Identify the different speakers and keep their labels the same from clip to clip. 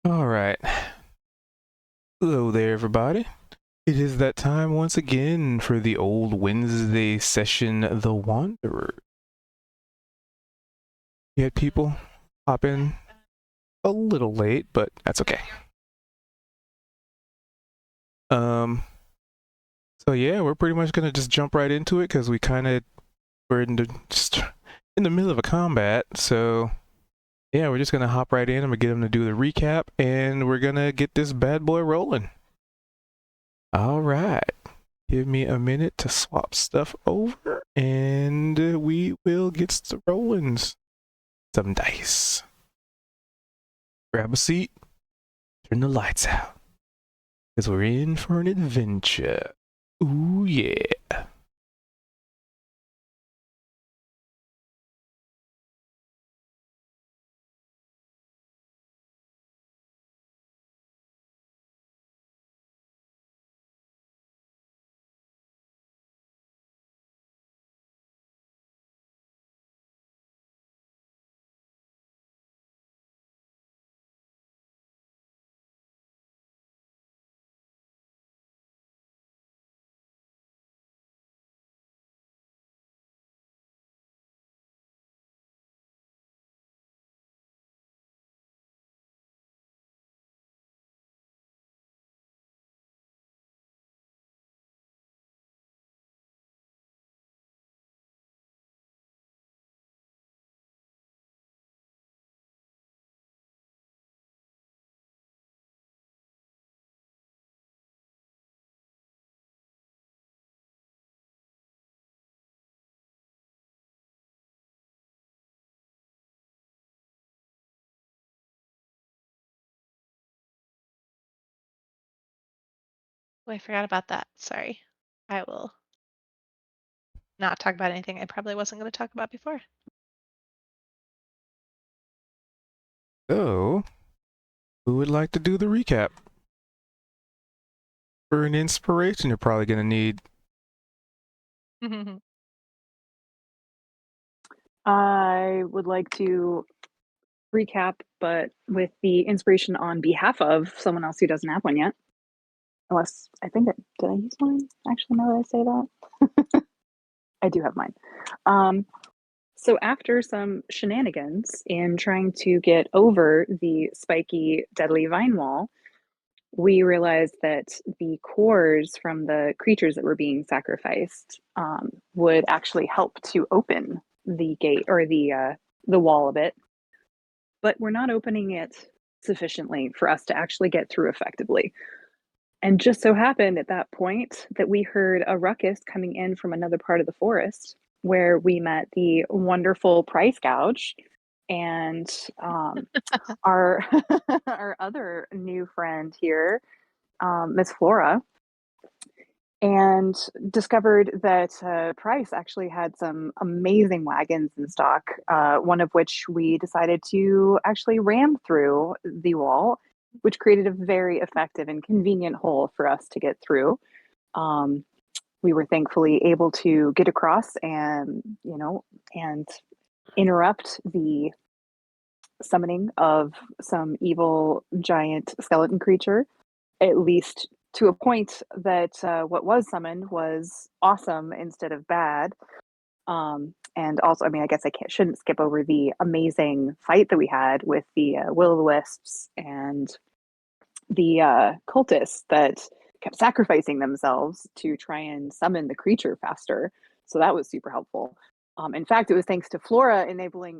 Speaker 1: All right. Hello there, everybody. It is that time once again for the old Wednesday session, The Wanderer. You had people hop in a little late, but that's okay. Um, so yeah, we're pretty much gonna just jump right into it because we're just in the middle of a combat. So yeah, we're just gonna hop right in. I'm gonna get him to do the recap, and we're gonna get this bad boy rolling. All right. Give me a minute to swap stuff over, and we will get rolling. Some dice. Grab a seat, turn the lights out, because we're in for an adventure. Ooh, yeah.
Speaker 2: Oh, I forgot about that. Sorry. I will not talk about anything I probably wasn't going to talk about before.
Speaker 1: So, who would like to do the recap? For an inspiration, you're probably going to need.
Speaker 3: I would like to recap, but with the inspiration on behalf of someone else who doesn't have one yet. Unless I think did I use mine? Actually, now that I say that, I do have mine. So after some shenanigans in trying to get over the spiky, deadly vine wall, we realized that the cores from the creatures that were being sacrificed would actually help to open the gate or the wall a bit, but we're not opening it sufficiently for us to actually get through effectively. And just so happened at that point that we heard a ruckus coming in from another part of the forest where we met the wonderful price gouge and our our other new friend here, Miss Flora, and discovered that Price actually had some amazing wagons in stock, one of which we decided to actually ram through the wall, which created a very effective and convenient hole for us to get through. Um, we were thankfully able to get across and, and interrupt the summoning of some evil giant skeleton creature, at least to a point that what was summoned was awesome instead of bad. And also, I mean, I guess shouldn't skip over the amazing fight that we had with the will-o'-the-wisps and the cultists that kept sacrificing themselves to try and summon the creature faster. So that was super helpful. In fact, it was thanks to Flora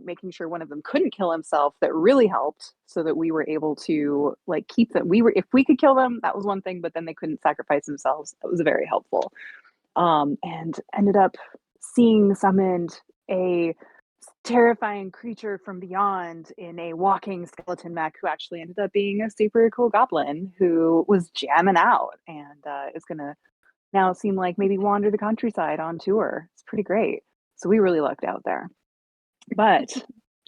Speaker 3: making sure one of them couldn't kill himself that really helped, so that we were able to like keep them. If we could kill them, that was one thing, but then they couldn't sacrifice themselves. That was very helpful. And ended up seeing summoned a terrifying creature from beyond in a walking skeleton mech who actually ended up being a super cool goblin who was jamming out and is going to now seem like maybe wander the countryside on tour. It's pretty great. So we really lucked out there. But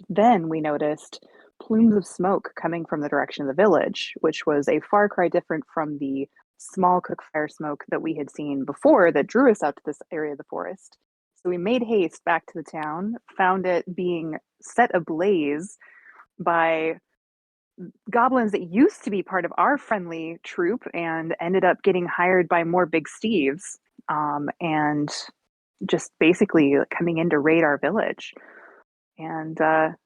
Speaker 3: then we noticed plumes of smoke coming from the direction of the village, which was a far cry different from the small cook fire smoke that we had seen before that drew us out to this area of the forest. So we made haste back to the town, found it being set ablaze by goblins that used to be part of our friendly troop and ended up getting hired by more big Steves, and just basically coming in to raid our village. And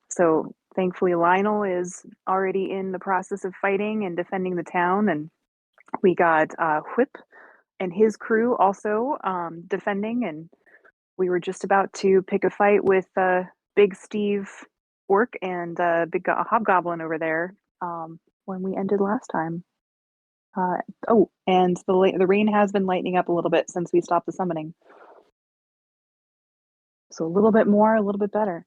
Speaker 3: so thankfully Lionel is already in the process of fighting and defending the town, and we got Whip and his crew also defending, and we were just about to pick a fight with Big Steve Orc and Big Hobgoblin over there when we ended last time. Oh, and the rain has been lightening up a little bit since we stopped the summoning. So a little bit more, a little bit better.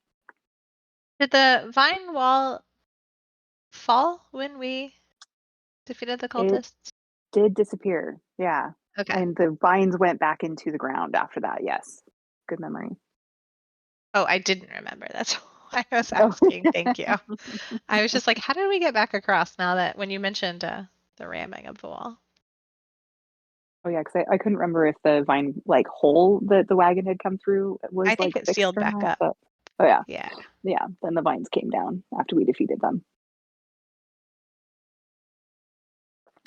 Speaker 2: Did the vine wall fall when we defeated the
Speaker 3: It
Speaker 2: cultists?
Speaker 3: did disappear, yeah.
Speaker 2: Okay.
Speaker 3: And the vines went back into the ground after that, yes. Good memory.
Speaker 2: Oh, I didn't remember. That's why I was
Speaker 3: Oh.
Speaker 2: asking. Thank you. I was just like, how did we get back across now that when you mentioned the ramming of the wall?
Speaker 3: Oh yeah, because I couldn't remember if the vine like hole that the wagon had come through was
Speaker 2: I
Speaker 3: like
Speaker 2: think it
Speaker 3: fixed
Speaker 2: sealed
Speaker 3: or
Speaker 2: back
Speaker 3: not.
Speaker 2: up.
Speaker 3: But oh yeah,
Speaker 2: Yeah.
Speaker 3: yeah. Then the vines came down after we defeated them,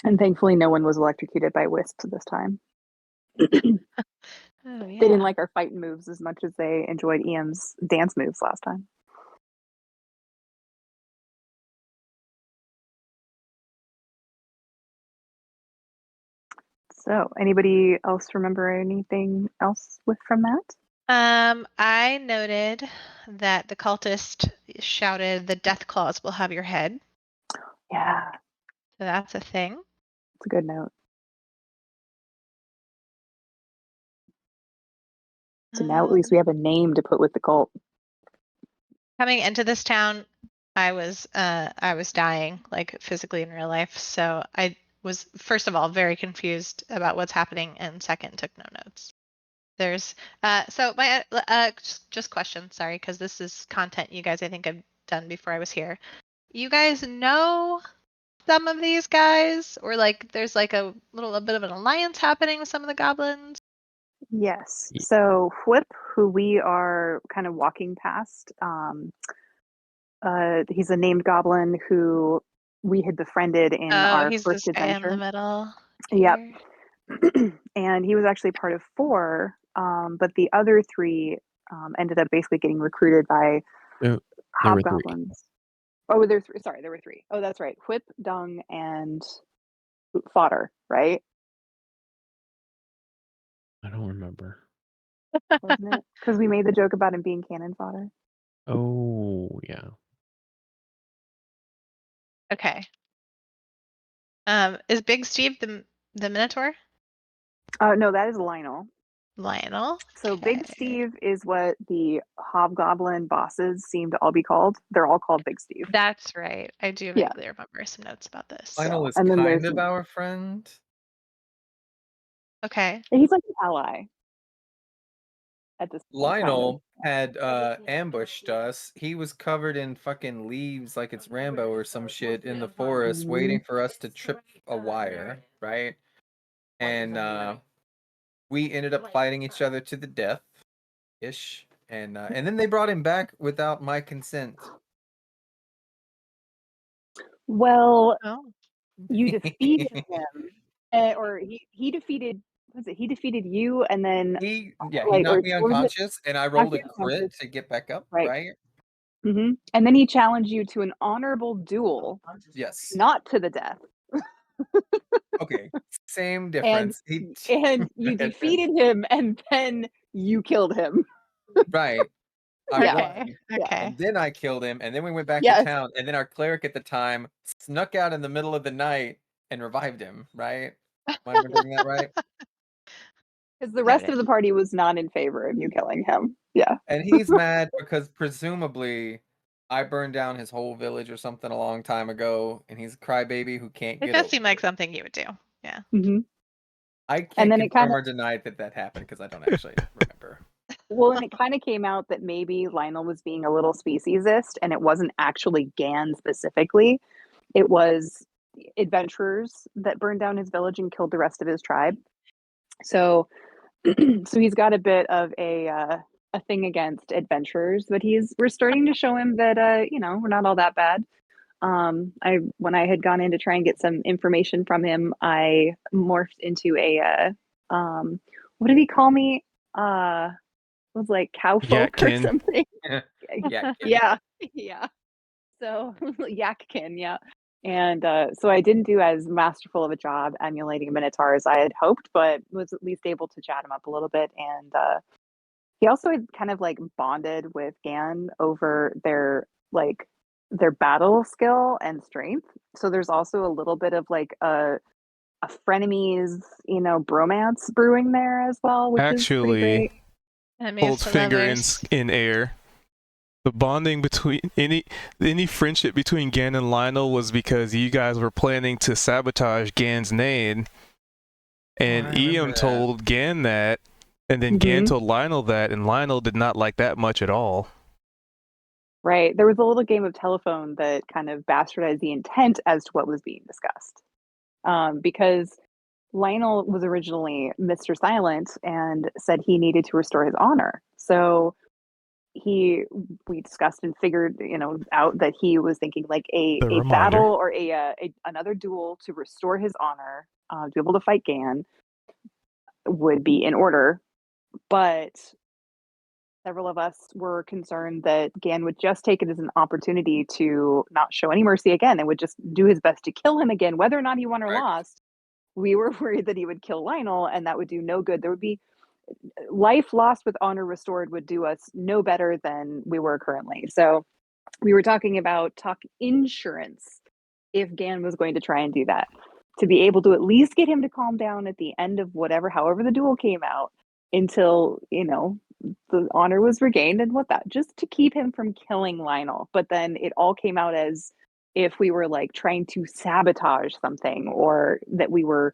Speaker 3: and thankfully no one was electrocuted by wisps this time.
Speaker 2: Oh
Speaker 3: They didn't
Speaker 2: yeah.
Speaker 3: like our fighting moves as much as they enjoyed Ian's dance moves last time. So, anybody else remember anything else from that?
Speaker 2: I noted that the cultist shouted, "The death claws will have your head."
Speaker 3: Yeah,
Speaker 2: So that's a thing.
Speaker 3: it's a good note. So now at least we have a name to put with the cult.
Speaker 2: Coming into this town, I was dying, like physically in real life. So I was, first of all, very confused about what's happening, and second, took no notes. There's so my just question, sorry, because this is content you guys I think I've done before I was here. You guys know some of these guys, or like there's like a bit of an alliance happening with some of the goblins?
Speaker 3: Yes.
Speaker 1: Ye-
Speaker 3: So Whip, who we are kind of walking past, he's a named goblin who we had befriended in
Speaker 2: Oh,
Speaker 3: our
Speaker 2: he's
Speaker 3: first
Speaker 2: this guy in the
Speaker 3: adventure.
Speaker 2: middle
Speaker 3: Yep.
Speaker 2: here.
Speaker 3: And he was actually part of 4, but the other 3 ended up basically getting recruited by
Speaker 1: There were 3.
Speaker 3: hobgoblins. Oh, there's 3. Sorry, there were 3. Oh, that's right. Whip, Dung, and Fodder, right?
Speaker 1: I don't remember.
Speaker 3: Wasn't it? Because we made the joke about him being cannon fodder.
Speaker 1: Oh, yeah.
Speaker 2: Okay. Is Big Steve the Minotaur?
Speaker 3: No, that is Lionel.
Speaker 2: Lionel?
Speaker 3: So
Speaker 2: Okay.
Speaker 3: Big Steve is what the hobgoblin bosses seem to all be called. They're all called Big Steve.
Speaker 2: That's right. I do
Speaker 3: Yeah.
Speaker 2: vaguely remember some notes about this.
Speaker 4: Lionel is
Speaker 3: and then
Speaker 4: kind
Speaker 3: there's
Speaker 4: of our friend.
Speaker 2: Okay.
Speaker 3: he's like an ally at this point. Kind of.
Speaker 4: Lionel had ambushed us. He was covered in fucking leaves like it's Rambo or some shit in the forest, waiting for us to trip a wire, right? And we ended up fighting each other to the death, ish. And then they brought him back without my consent.
Speaker 3: Well,
Speaker 2: Oh.
Speaker 3: you defeated him, or he defeated. Was it? He defeated you, and then
Speaker 4: He
Speaker 3: like,
Speaker 4: knocked me
Speaker 3: or was it?
Speaker 4: unconscious, and I
Speaker 3: Knocked
Speaker 4: rolled a
Speaker 3: you
Speaker 4: crit
Speaker 3: unconscious,
Speaker 4: to get back up,
Speaker 3: right?
Speaker 4: right?
Speaker 3: And then he challenged you to an honorable duel,
Speaker 4: Yes.
Speaker 3: not to the death.
Speaker 4: Okay. Same
Speaker 3: And
Speaker 4: difference.
Speaker 3: and you defeated him, and then you killed him.
Speaker 4: Right. I
Speaker 3: Yeah.
Speaker 4: won.
Speaker 2: Okay.
Speaker 3: Yeah.
Speaker 2: Okay.
Speaker 4: And then I killed him, and then we went back to
Speaker 3: Yes.
Speaker 4: town, and then our cleric at the time snuck out in the middle of the night and revived him, right? Am I remembering that right?
Speaker 3: Because the rest of
Speaker 2: Noted.
Speaker 3: the party was not in favor of you killing him. Yeah.
Speaker 4: And he's mad because presumably I burned down his whole village or something a long time ago, and he's a crybaby who can't
Speaker 2: It
Speaker 4: get
Speaker 2: does
Speaker 4: over
Speaker 2: seem like
Speaker 4: it.
Speaker 2: something you would do. Yeah.
Speaker 4: I
Speaker 3: And
Speaker 4: can't
Speaker 3: then it kind
Speaker 4: confirm
Speaker 3: of
Speaker 4: or deny that happened because I don't actually remember.
Speaker 3: well, and it kind of came out that maybe Lionel was being a little speciesist, and it wasn't actually Gan specifically. It was adventurers that burned down his village and killed the rest of his tribe. So, so he's got a bit of a thing against adventurers, but we're starting to show him that we're not all that bad. When I had gone in to try and get some information from him, I morphed into a what did he call me? It was like cowfolk or
Speaker 1: Yakkin.
Speaker 3: something.
Speaker 4: Yeah.
Speaker 3: Yeah, yeah. So Yakkin, yeah. And so I didn't do as masterful of a job emulating a Minotaur as I had hoped, but was at least able to chat him up a little bit. And he also had kind of like bonded with Gan over their battle skill and strength. So there's also a little bit of like a frenemies, bromance brewing there as well, which is pretty great.
Speaker 1: Actually,
Speaker 2: Enemies
Speaker 1: holds
Speaker 2: to
Speaker 1: finger
Speaker 2: lovers.
Speaker 1: in air. The bonding between any friendship between Gan and Lionel was because you guys were planning to sabotage Gan's name, and
Speaker 4: I remember
Speaker 1: Eam
Speaker 4: that.
Speaker 1: told Gan that, and then Gan told Lionel that, and Lionel did not like that much at all.
Speaker 3: Right. There was a little game of telephone that kind of bastardized the intent as to what was being discussed. Because Lionel was originally Mr. Silent and said he needed to restore his honor. So we discussed and figured, out that he was thinking like a
Speaker 1: The reminder.
Speaker 3: battle or another duel to restore his honor, to be able to fight Gan would be in order. But several of us were concerned that Gan would just take it as an opportunity to not show any mercy again and would just do his best to kill him again, whether or not he won or
Speaker 4: Correct.
Speaker 3: lost. We were worried that he would kill Lionel, and that would do no good. There would be life lost with honor restored would do us no better than we were currently. So we were talking about talk insurance if Gan was going to try and do that, to be able to at least get him to calm down at the end of however the duel came out, until the honor was regained and just to keep him from killing Lionel. But then it all came out as if we were like trying to sabotage something, or that we were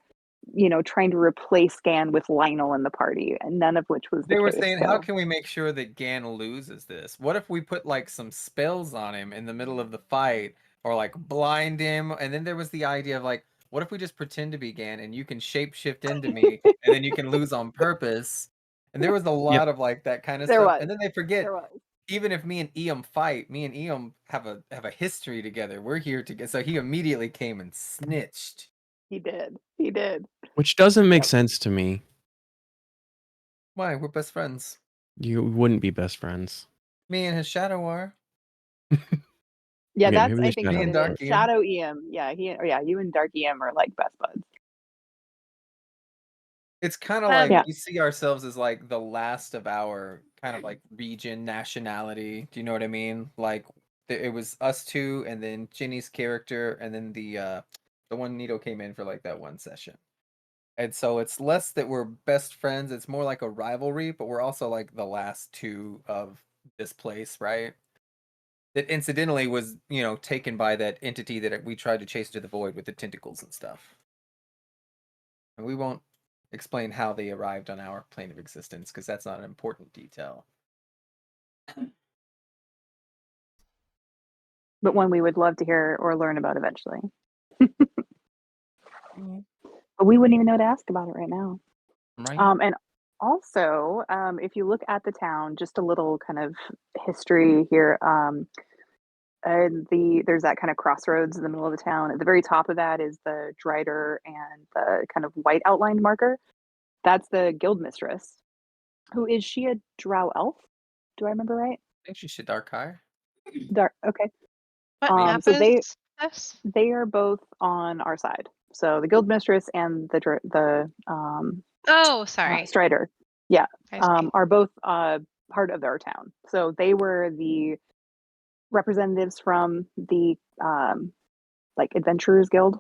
Speaker 3: trying to replace Gan with Lionel in the party, and none of which was
Speaker 4: They
Speaker 3: the
Speaker 4: were
Speaker 3: case.
Speaker 4: saying,
Speaker 3: So
Speaker 4: how can we make sure that Gan loses this? What if we put like some spells on him in the middle of the fight, or like blind him? And then there was the idea of like, what if we just pretend to be Gan and you can shapeshift into me, and then you can lose on purpose? And there was a lot of like that kind of
Speaker 3: there
Speaker 4: stuff.
Speaker 3: was
Speaker 4: And then they forget,
Speaker 3: there was
Speaker 4: even if me and Eam fight, me and Eam have a history together. We're here together. So he immediately came and snitched.
Speaker 3: he did.
Speaker 5: Which doesn't make
Speaker 3: Yep.
Speaker 5: sense to me.
Speaker 4: Why? We're best friends.
Speaker 5: You wouldn't be best friends.
Speaker 4: Me and his shadow are.
Speaker 3: Yeah,
Speaker 5: Okay,
Speaker 3: that's
Speaker 5: maybe
Speaker 3: I
Speaker 5: there's
Speaker 3: think
Speaker 5: Shadow
Speaker 3: what it
Speaker 4: Dark
Speaker 3: is.
Speaker 4: Ian.
Speaker 3: Shadow Em. Yeah, you and Dark Em are like best buds.
Speaker 4: It's kind of like
Speaker 3: Yeah.
Speaker 4: we see ourselves as like the last of our kind of like region nationality. Do you know what I mean? Like it was us two, and then Ginny's character, and then the one Nito came in for like that one session. And so it's less that we're best friends; it's more like a rivalry. But we're also like the last two of this place, right? That incidentally was taken by that entity that we tried to chase to the void with the tentacles and stuff. And we won't explain how they arrived on our plane of existence, because that's not an important detail.
Speaker 3: But one we would love to hear or learn about eventually. But we wouldn't even know to ask about it right now.
Speaker 4: Right?
Speaker 3: And also, if you look at the town, just a little kind of history here. There's that kind of crossroads in the middle of the town. At the very top of that is the Drider and the kind of white outlined marker. That's the guild mistress. Who is she? A drow elf? Do I remember right?
Speaker 4: I think she should dark high.
Speaker 3: Dark. Okay.
Speaker 2: What map
Speaker 3: So
Speaker 2: is this?
Speaker 3: they are both on our side. So the guild mistress and the
Speaker 2: Oh, sorry.
Speaker 3: Strider, yeah,
Speaker 2: I see.
Speaker 3: are both part of our town. So they were the representatives from the like adventurers guild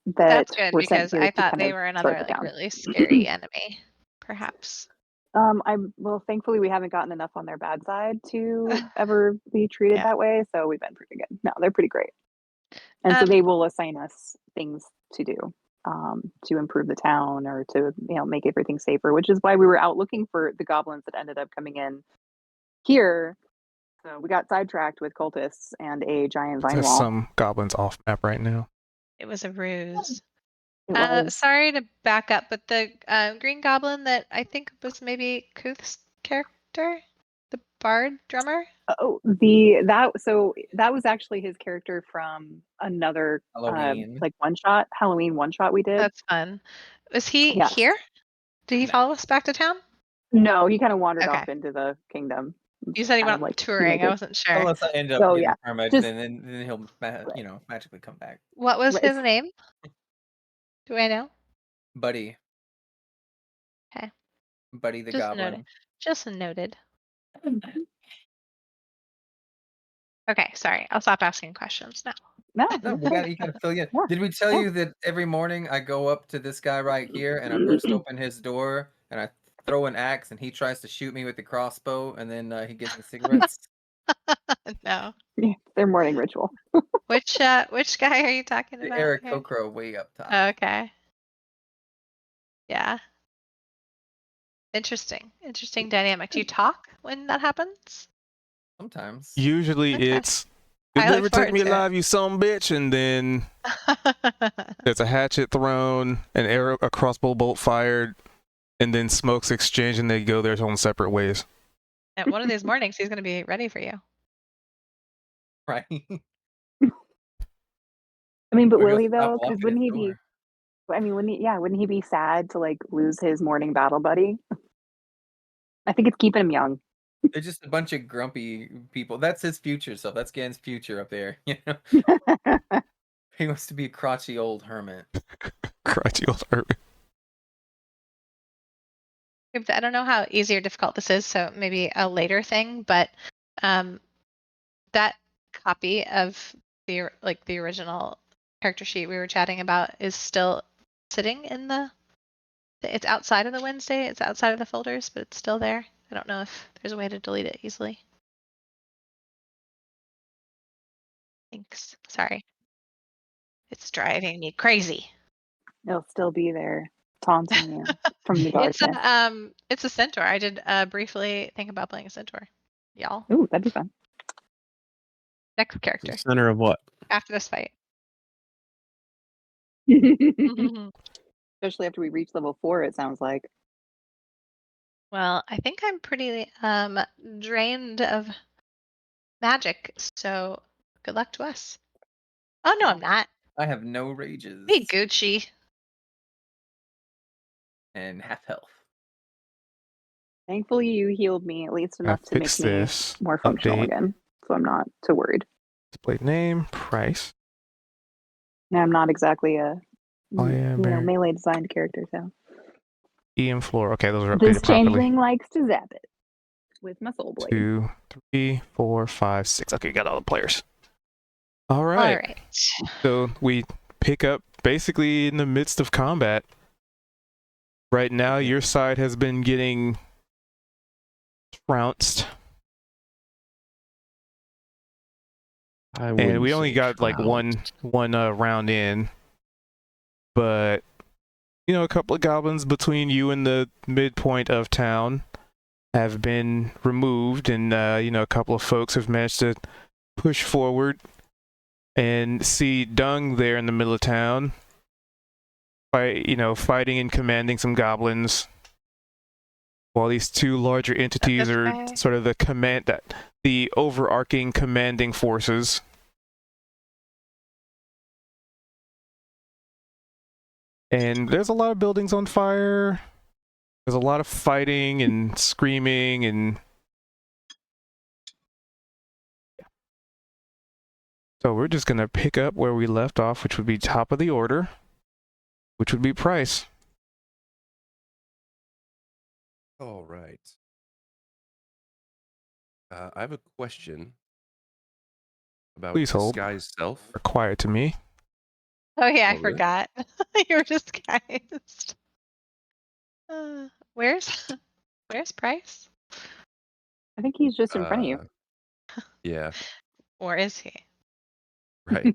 Speaker 3: that
Speaker 2: That's good,
Speaker 3: were sent
Speaker 2: because
Speaker 3: here
Speaker 2: I
Speaker 3: to
Speaker 2: thought
Speaker 3: kind
Speaker 2: they
Speaker 3: of
Speaker 2: were
Speaker 3: start
Speaker 2: another
Speaker 3: the
Speaker 2: like
Speaker 3: town.
Speaker 2: really scary enemy, perhaps.
Speaker 3: Well, thankfully we haven't gotten enough on their bad side to ever be treated
Speaker 2: Yeah.
Speaker 3: that way. So we've been pretty good. No, they're pretty great. And so they will assign us things to do to improve the town, or to make everything safer, which is why we were out looking for the goblins that ended up coming in here. So we got sidetracked with cultists and a giant vine
Speaker 1: There's
Speaker 3: wall.
Speaker 1: some goblins off map right now.
Speaker 2: It was a ruse.
Speaker 3: It was.
Speaker 2: Sorry to back up, but the green goblin that I think was maybe Kuth's character, the bard drummer.
Speaker 3: that was actually his character from another
Speaker 4: Halloween.
Speaker 3: like Halloween one shot we did.
Speaker 2: That's fun. Was he
Speaker 3: Yes.
Speaker 2: here? Did he
Speaker 4: No.
Speaker 2: follow us back to town?
Speaker 3: No, he kind of wandered
Speaker 2: Okay.
Speaker 3: off into the kingdom.
Speaker 2: You said he
Speaker 3: Kind of
Speaker 2: went
Speaker 3: like
Speaker 2: touring. I
Speaker 3: naked.
Speaker 2: wasn't sure.
Speaker 4: Unless I end up
Speaker 3: So,
Speaker 4: getting
Speaker 3: yeah,
Speaker 4: a permit,
Speaker 3: just-
Speaker 4: then he'll magically come back.
Speaker 2: What was
Speaker 3: Right.
Speaker 2: his name? Do I know?
Speaker 4: Buddy.
Speaker 2: Okay.
Speaker 4: Buddy the
Speaker 2: Just
Speaker 4: Goblin.
Speaker 2: noted. Just noted. Okay, sorry. I'll stop asking questions now.
Speaker 3: No,
Speaker 4: No, you gotta fill you in.
Speaker 3: Yeah,
Speaker 4: Did we tell
Speaker 3: yeah.
Speaker 4: you that every morning I go up to this guy right here and I burst open his door and I throw an axe and he tries to shoot me with the crossbow and then he gives me cigarettes?
Speaker 2: No.
Speaker 3: Yeah, their morning ritual.
Speaker 2: Which guy are you talking
Speaker 4: The
Speaker 2: about?
Speaker 4: Eric
Speaker 2: here?
Speaker 4: Kokro way up top.
Speaker 2: Okay. Yeah. Interesting dynamic. Do you talk when that happens?
Speaker 4: Sometimes.
Speaker 1: Usually
Speaker 2: Okay.
Speaker 1: it's
Speaker 2: I
Speaker 1: "You'll
Speaker 2: look
Speaker 1: never take
Speaker 2: forward
Speaker 1: me
Speaker 2: to it.
Speaker 1: alive, you son of a bitch," and then there's a hatchet thrown, an arrow, a crossbow bolt fired, and then smokes exchanged, and they go their own separate ways.
Speaker 2: And one of these mornings, he's going to be ready for you.
Speaker 4: Right.
Speaker 3: I mean, but
Speaker 4: Or he'll
Speaker 3: will he
Speaker 4: stop
Speaker 3: though? Because
Speaker 4: walking
Speaker 3: wouldn't
Speaker 4: his
Speaker 3: he be?
Speaker 4: door.
Speaker 3: I mean, wouldn't he be sad to like lose his morning battle buddy? I think it's keeping him young.
Speaker 4: They're just a bunch of grumpy people. That's his future self. That's Gan's future up there. You know, he wants to be a crotchety old hermit.
Speaker 1: Crotchety old hermit.
Speaker 2: I don't know how easy or difficult this is, so maybe a later thing, but that copy of the original character sheet we were chatting about is still sitting in it's outside of the Wednesday, it's outside of the folders, but it's still there. I don't know if there's a way to delete it easily. Thanks. Sorry. It's driving me crazy.
Speaker 3: It'll still be there, taunting you from the darkness.
Speaker 2: It's a centaur. I did briefly think about playing a centaur. Y'all.
Speaker 3: Ooh, that'd be fun.
Speaker 2: Next character
Speaker 5: The center of what?
Speaker 2: after this fight.
Speaker 3: Especially after we reach level 4, it sounds like.
Speaker 2: Well, I think I'm pretty drained of magic, so good luck to us. Oh no, I'm not.
Speaker 4: I have no rages
Speaker 2: Be Gucci.
Speaker 4: and half health.
Speaker 3: Thankfully, you healed me at least enough to make
Speaker 1: Fix
Speaker 3: me
Speaker 1: this.
Speaker 3: more functional
Speaker 1: Update.
Speaker 3: again, so I'm not too worried.
Speaker 1: Display name, price.
Speaker 3: Now I'm not exactly a
Speaker 1: Amber.
Speaker 3: melee designed character, so
Speaker 1: EM floor. Okay, those are
Speaker 3: this
Speaker 1: updated properly.
Speaker 3: changeling likes to zap it with my soul blade.
Speaker 1: 2, 3, 4, 5, 6. Okay, got all the players. All right.
Speaker 2: All right.
Speaker 1: So we pick up basically in the midst of combat. Right now, your side has been getting trounced. And we only got like one round in. But, you know, a couple of goblins between you and the midpoint of town have been removed. And, you know, a couple of folks have managed to push forward and see Dung there in the middle of town. Fighting and commanding some goblins. While these two larger entities are sort of the overarching commanding forces. And there's a lot of buildings on fire. There's a lot of fighting and screaming and... So we're just going to pick up where we left off, which would be top of the order, which would be price.
Speaker 6: All right. I have a question about
Speaker 1: Please hold.
Speaker 6: disguise self.
Speaker 1: Are quiet to me.
Speaker 2: Oh yeah, I
Speaker 6: Oh, really?
Speaker 2: forgot. You were disguised. Where's Price?
Speaker 3: I think he's just in front of you.
Speaker 6: Yeah,
Speaker 2: Or is he?
Speaker 6: right.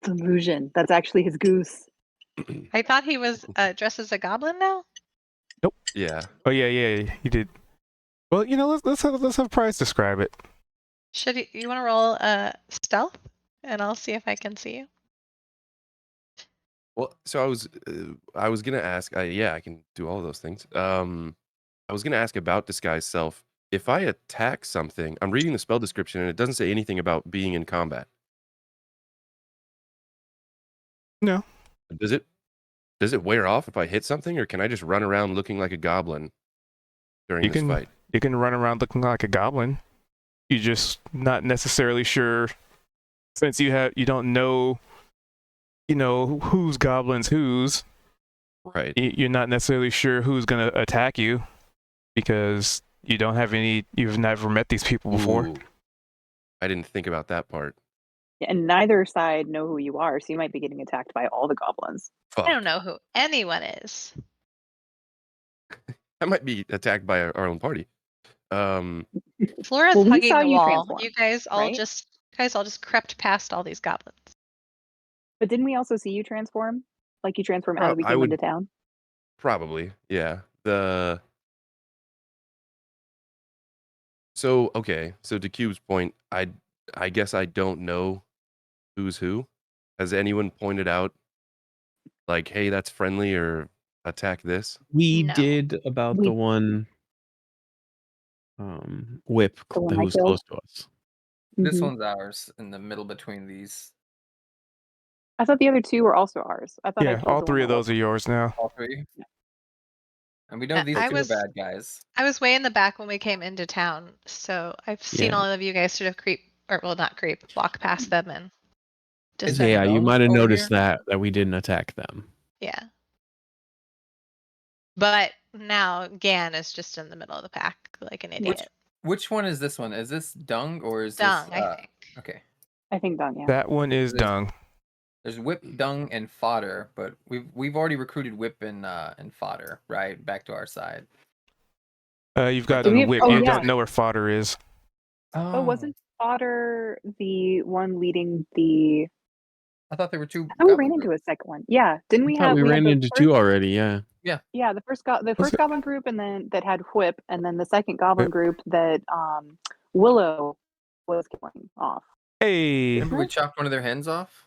Speaker 3: Delusion. That's actually his goose.
Speaker 2: I thought he was dressed as a goblin now.
Speaker 6: Yeah.
Speaker 1: Oh yeah, he did. Well, you know, let's have Price describe it.
Speaker 2: Should you want to roll stealth, and I'll see if I can see you.
Speaker 6: Well, so I was gonna ask. Yeah, I can do all of those things. I was gonna ask about disguise self if I attack something, I'm reading the spell description and it doesn't say anything about being in combat.
Speaker 1: No.
Speaker 6: Does it wear off if I hit something, or can I just run around looking like a goblin during
Speaker 1: You
Speaker 6: this
Speaker 1: can
Speaker 6: fight?
Speaker 1: you can run around looking like a goblin. You're just not necessarily sure, since you don't know, who's goblins whose.
Speaker 6: Right.
Speaker 1: You're not necessarily sure who's gonna attack you because you've never met these people before.
Speaker 6: Ooh. I didn't think about that part.
Speaker 3: And neither side know who you are, so you might be getting attacked by all the goblins.
Speaker 6: Fuck.
Speaker 2: I don't know who anyone is.
Speaker 6: I might be attacked by our own party.
Speaker 2: Flora's
Speaker 3: Well, we
Speaker 2: hugging
Speaker 3: saw
Speaker 2: the
Speaker 3: you
Speaker 2: wall.
Speaker 3: transform,
Speaker 2: You guys all
Speaker 3: right?
Speaker 2: just crept past all these goblins.
Speaker 3: But didn't we also see you transform? Like you transform as we
Speaker 6: I
Speaker 3: came
Speaker 6: would
Speaker 3: into town?
Speaker 6: probably, yeah. So to Cube's point, I guess I don't know who's who. Has anyone pointed out, like, hey, that's friendly, or attack this?
Speaker 5: We
Speaker 2: No.
Speaker 5: did about the one whip
Speaker 3: The one
Speaker 5: that
Speaker 3: I
Speaker 5: was
Speaker 3: killed?
Speaker 5: close to us.
Speaker 4: This
Speaker 3: Mhm.
Speaker 4: one's ours in the middle between these.
Speaker 3: I thought the other two were also ours. I thought I
Speaker 1: Yeah,
Speaker 3: killed
Speaker 1: all
Speaker 3: the
Speaker 1: three
Speaker 3: one
Speaker 1: of
Speaker 3: that
Speaker 1: those are yours now.
Speaker 4: All three. And we know these
Speaker 2: I
Speaker 4: two are
Speaker 2: was-
Speaker 4: bad guys.
Speaker 2: I was way in the back when we came into town, so I've seen
Speaker 5: Yeah.
Speaker 2: all of you guys sort of not creep, walk past them and
Speaker 4: Is
Speaker 2: just
Speaker 4: that
Speaker 5: Yeah, you
Speaker 4: Dung
Speaker 5: might have
Speaker 4: over
Speaker 5: noticed
Speaker 4: here?
Speaker 5: that we didn't attack them.
Speaker 2: yeah. But now Gan is just in the middle of the pack like an idiot.
Speaker 4: Which one is this one? Is this Dung or is
Speaker 2: Dung,
Speaker 4: this
Speaker 2: I think.
Speaker 4: okay.
Speaker 3: I think done, yeah.
Speaker 1: That one is
Speaker 4: There's-
Speaker 1: dung.
Speaker 4: There's Whip, Dung, and Fodder, but we've already recruited Whip and Fodder, right? Back to our side.
Speaker 1: You've got
Speaker 3: Do we have-
Speaker 1: whip.
Speaker 3: oh,
Speaker 1: You
Speaker 3: yeah.
Speaker 1: don't know where fodder is.
Speaker 3: Oh, wasn't Fodder the one leading the...
Speaker 4: I thought there were two.
Speaker 3: I thought we
Speaker 4: goblin
Speaker 3: ran into
Speaker 4: groups.
Speaker 3: a second one. Yeah, didn't we
Speaker 5: I thought
Speaker 3: have...
Speaker 5: we
Speaker 3: had
Speaker 5: ran
Speaker 3: the
Speaker 5: into
Speaker 3: first-
Speaker 5: two already, yeah.
Speaker 3: Yeah, the first
Speaker 1: Was it-
Speaker 3: goblin group, and then that had Whip, and then the second goblin
Speaker 1: Whip.
Speaker 3: group that Willow was killing off.
Speaker 1: Hey,
Speaker 4: Remember we chopped one of their heads off?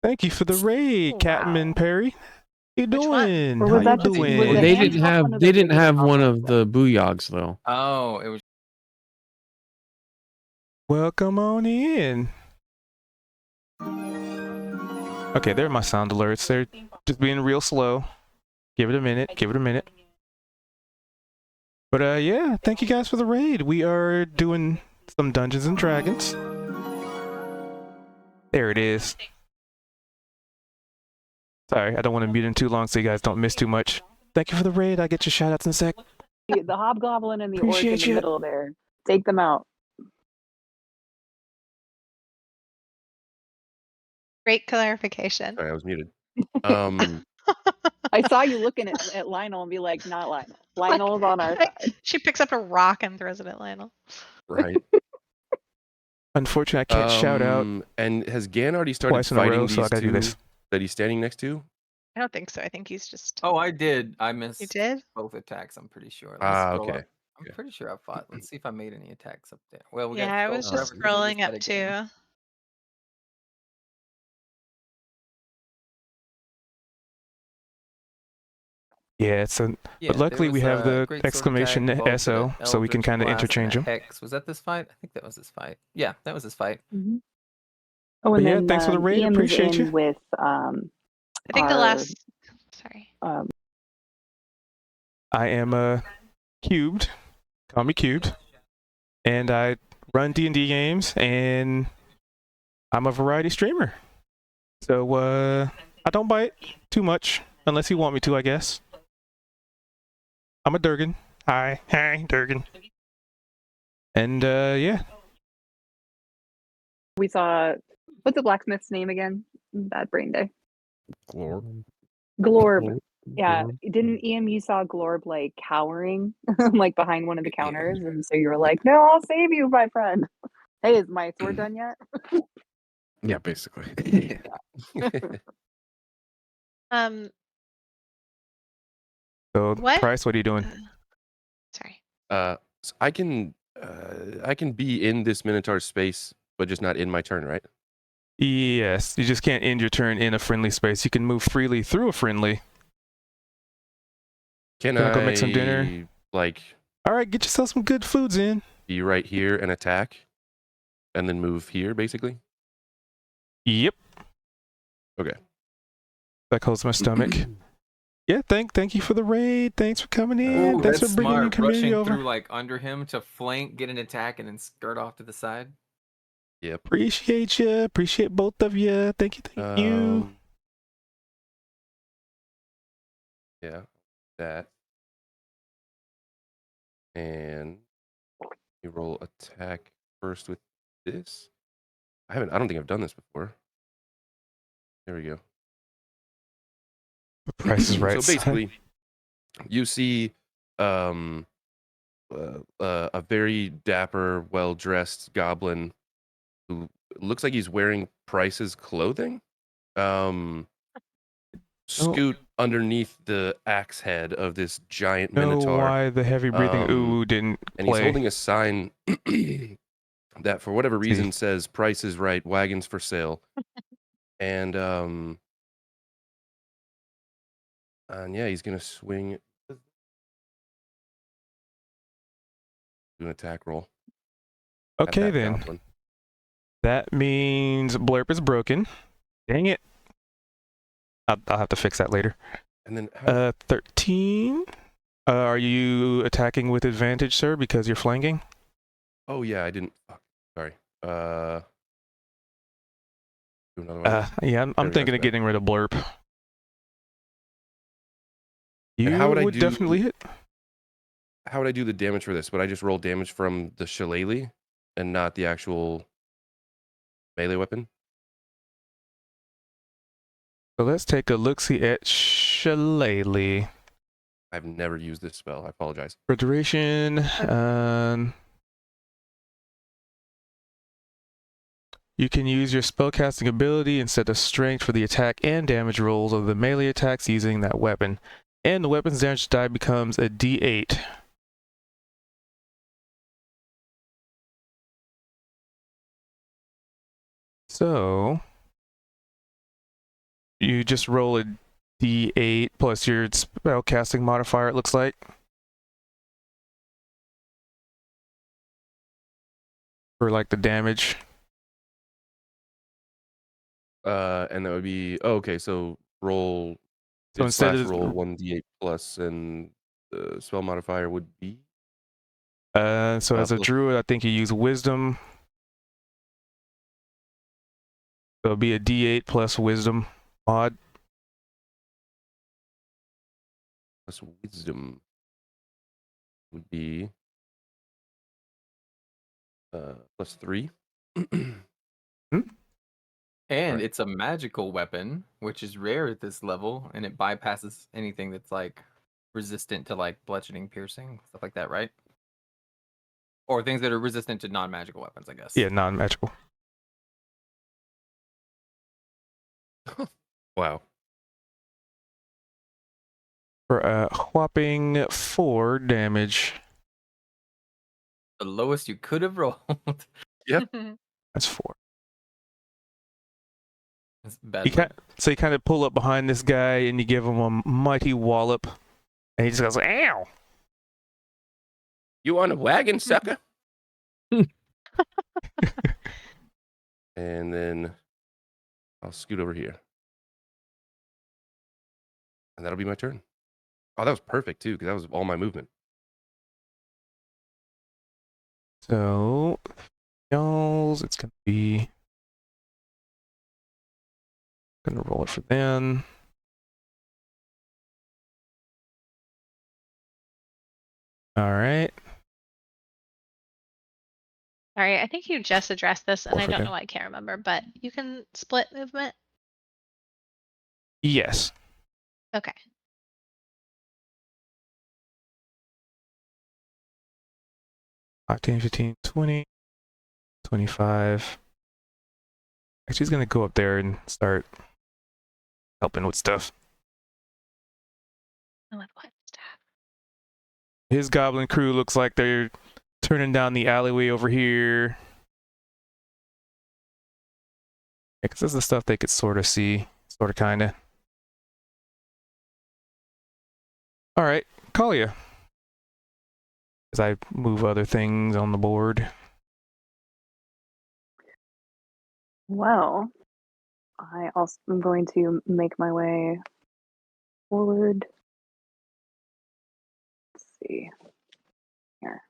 Speaker 1: thank you for the raid,
Speaker 3: Wow.
Speaker 1: Catman Perry. You
Speaker 2: Which one?
Speaker 1: doing?
Speaker 3: Or
Speaker 1: How
Speaker 3: was
Speaker 1: you
Speaker 3: that just- was
Speaker 1: doing?
Speaker 3: it
Speaker 5: They
Speaker 3: hand
Speaker 5: didn't
Speaker 3: off
Speaker 5: have
Speaker 3: one of
Speaker 5: they
Speaker 3: the
Speaker 5: didn't
Speaker 3: regular
Speaker 5: have one
Speaker 3: goblins,
Speaker 5: of the booyogs though.
Speaker 4: Oh, it was.
Speaker 1: Welcome on in. Okay, there are my sound alerts. They're just being real slow. Give it a minute. Give it a minute. But yeah, thank you guys for the raid. We are doing some Dungeons and Dragons. There it is. Sorry, I don't want to mute in too long so you guys don't miss too much. Thank you for the raid. I'll get your shout outs in a sec.
Speaker 3: The hobgoblin and the orc in
Speaker 1: Appreciate
Speaker 3: the
Speaker 1: you.
Speaker 3: middle there. Take them out.
Speaker 2: Great clarification.
Speaker 6: Sorry, I was muted.
Speaker 3: I saw you looking at Lionel and be like, not Lionel. Lionel's on our side.
Speaker 2: She picks up a rock and throws it at Lionel.
Speaker 6: Right.
Speaker 1: Unfortunately, I can't shout out
Speaker 6: And has Gan already started
Speaker 1: twice in a
Speaker 6: fighting
Speaker 1: row, so I
Speaker 6: these
Speaker 1: gotta do
Speaker 6: two
Speaker 1: this.
Speaker 6: that he's standing next to?
Speaker 2: I don't think so. I think he's just.
Speaker 4: Oh, I did. I missed.
Speaker 2: You did?
Speaker 4: Both attacks. I'm pretty sure. Let's
Speaker 6: Ah,
Speaker 4: scroll
Speaker 6: okay.
Speaker 4: up. I'm pretty sure I fought. Let's see if I made any attacks up there. Well, we
Speaker 2: Yeah,
Speaker 4: got.
Speaker 2: I was just scrolling up too.
Speaker 1: Yeah, but luckily we have the exclamation SO, so we can kind of interchange them.
Speaker 4: Hex. Was that this fight? I think that was this fight. Yeah, that was this fight.
Speaker 3: Mm-hmm. Oh, and
Speaker 1: But yeah,
Speaker 3: then
Speaker 1: thanks for the raid,
Speaker 3: Ian's
Speaker 1: appreciate
Speaker 3: in
Speaker 1: you.
Speaker 3: with
Speaker 2: I think the
Speaker 3: our,
Speaker 2: last. Sorry.
Speaker 1: I am cubed. Call me cubed. And I run D&D games, and I'm a variety streamer. So I don't bite too much, unless you want me to, I guess. I'm a Durgan. Hi, Durgan. And yeah.
Speaker 3: we saw, what's the blacksmith's name again? Bad brain day. Glorb. Yeah, didn't you saw Glorb like cowering like behind one of the counters, and so you were like, "No, I'll save you, my friend." Hey, is my sword done yet?
Speaker 6: Yeah, basically.
Speaker 1: So
Speaker 2: What?
Speaker 1: Price, what are you doing?
Speaker 2: Sorry.
Speaker 6: So I can be in this Minotaur space, but just not in my turn, right?
Speaker 1: Yes, you just can't end your turn in a friendly space. You can move freely through a friendly.
Speaker 6: Can
Speaker 1: Wanna
Speaker 6: I
Speaker 1: go make some dinner?
Speaker 6: Like,
Speaker 1: All right, get yourself some good foods in.
Speaker 6: Be right here and attack, and then move here, basically.
Speaker 1: Yep.
Speaker 6: Okay.
Speaker 1: That holds my stomach. Yeah, thank you for the raid. Thanks for coming in.
Speaker 4: Ooh,
Speaker 1: Thanks
Speaker 4: that's
Speaker 1: for bringing your
Speaker 4: smart.
Speaker 1: community
Speaker 4: Rushing
Speaker 1: over.
Speaker 4: through like under him to flank, get an attack, and then skirt off to the side.
Speaker 6: Yep.
Speaker 1: Appreciate you. Appreciate both of you. Thank you. Thank you.
Speaker 6: Yeah, that. And you roll attack first with this. I don't think I've done this before. There we go.
Speaker 1: The price is right.
Speaker 6: So basically, you see a very dapper, well-dressed goblin who looks like he's wearing Price's clothing. Scoot underneath the axe head of this giant minotaur.
Speaker 1: Why the heavy breathing ooh didn't
Speaker 6: and
Speaker 1: play.
Speaker 6: he's holding a sign that for whatever reason says "Price is right, wagons for sale." And yeah, he's gonna swing. Do an attack roll.
Speaker 1: Okay then.
Speaker 6: Goblin.
Speaker 1: That means Blurp is broken. Dang it. I'll have to fix that later.
Speaker 6: And then
Speaker 1: 13. Are you attacking with advantage, sir, because you're flanking?
Speaker 6: Oh yeah, I didn't. Sorry. Do another one.
Speaker 1: Yeah, I'm thinking of getting rid of Blurp. You
Speaker 6: how would I
Speaker 1: would
Speaker 6: do,
Speaker 1: definitely hit.
Speaker 6: How would I do the damage for this? Would I just roll damage from the shillelagh and not the actual melee weapon?
Speaker 1: So let's take a look-see at Shillelagh.
Speaker 6: I've never used this spell. I apologize.
Speaker 1: For duration, you can use your spellcasting ability instead of strength for the attack and damage rolls of the melee attacks using that weapon. And the weapon's damage die becomes a D8. So you just roll a D8 plus your spellcasting modifier, it looks like. For like the damage.
Speaker 6: And that would be okay. So roll.
Speaker 1: So instead of
Speaker 6: roll 1d8 plus, and the spell modifier would be.
Speaker 1: So as a druid, I think you use wisdom. So it'll be a D8 plus wisdom mod.
Speaker 6: Plus wisdom would be +3.
Speaker 4: And it's a magical weapon, which is rare at this level, and it bypasses anything that's like resistant to like bludgeoning, piercing, stuff like that, right? Or things that are resistant to non-magical weapons, I guess.
Speaker 1: Yeah, non-magical.
Speaker 6: Wow.
Speaker 1: For a whopping 4 damage.
Speaker 4: The lowest you could have rolled.
Speaker 6: Yep.
Speaker 1: That's 4.
Speaker 4: That's bad.
Speaker 1: So you kind of pull up behind this guy and you give him a mighty wallop, and he just goes, "Ow!
Speaker 6: You on a wagon, sucker?" And then I'll scoot over here. And that'll be my turn. Oh, that was perfect, too, because that was all my movement.
Speaker 1: So, y'all's, it's going to be... Going to roll it for them. All right.
Speaker 2: Sorry, I think you just addressed this, and I don't
Speaker 1: Okay.
Speaker 2: know why I can't remember, but you can split movement?
Speaker 1: Yes.
Speaker 2: Okay.
Speaker 1: Octane, 15, 20, 25. Actually, he's going to go up there and start helping with stuff.
Speaker 2: With what stuff?
Speaker 1: His goblin crew looks like they're turning down the alleyway over here. Yeah, because this is the stuff they could sort of see. Sort of, kind of. All right, Kalia. as I move other things on the board.
Speaker 3: Well, I also am going to make my way forward. Let's see here.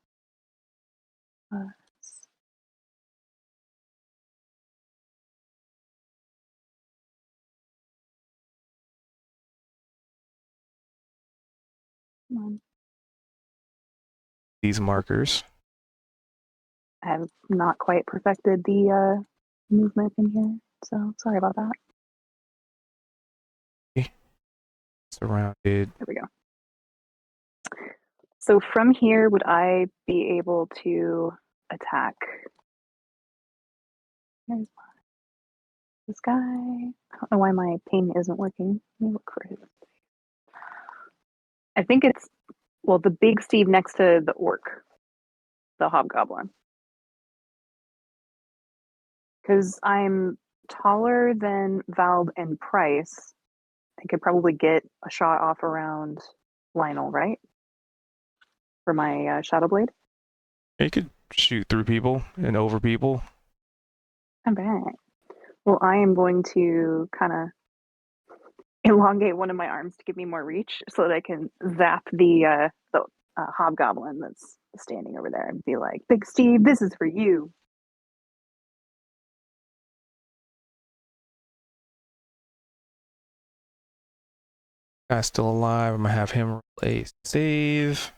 Speaker 3: Come on.
Speaker 1: These markers.
Speaker 3: I have not quite perfected the movement in here, so sorry about that.
Speaker 1: Surrounded.
Speaker 3: There we go. So from here, would I be able to attack? There's this guy. I don't know why my ping isn't working. Let me look for his. I think it's, well, the big Steve next to the orc, the hobgoblin. Because I'm taller than Vald and Price, I could probably get a shot off around Lionel, right? For my Shadow Blade.
Speaker 1: You could shoot through people and over people.
Speaker 3: I'm back. Well, I am going to kind of elongate one of my arms to give me more reach so that I can zap the hobgoblin that's standing over there and be like, Big Steve, this is for you.
Speaker 1: Guy's still alive. I'm gonna have him roll a save.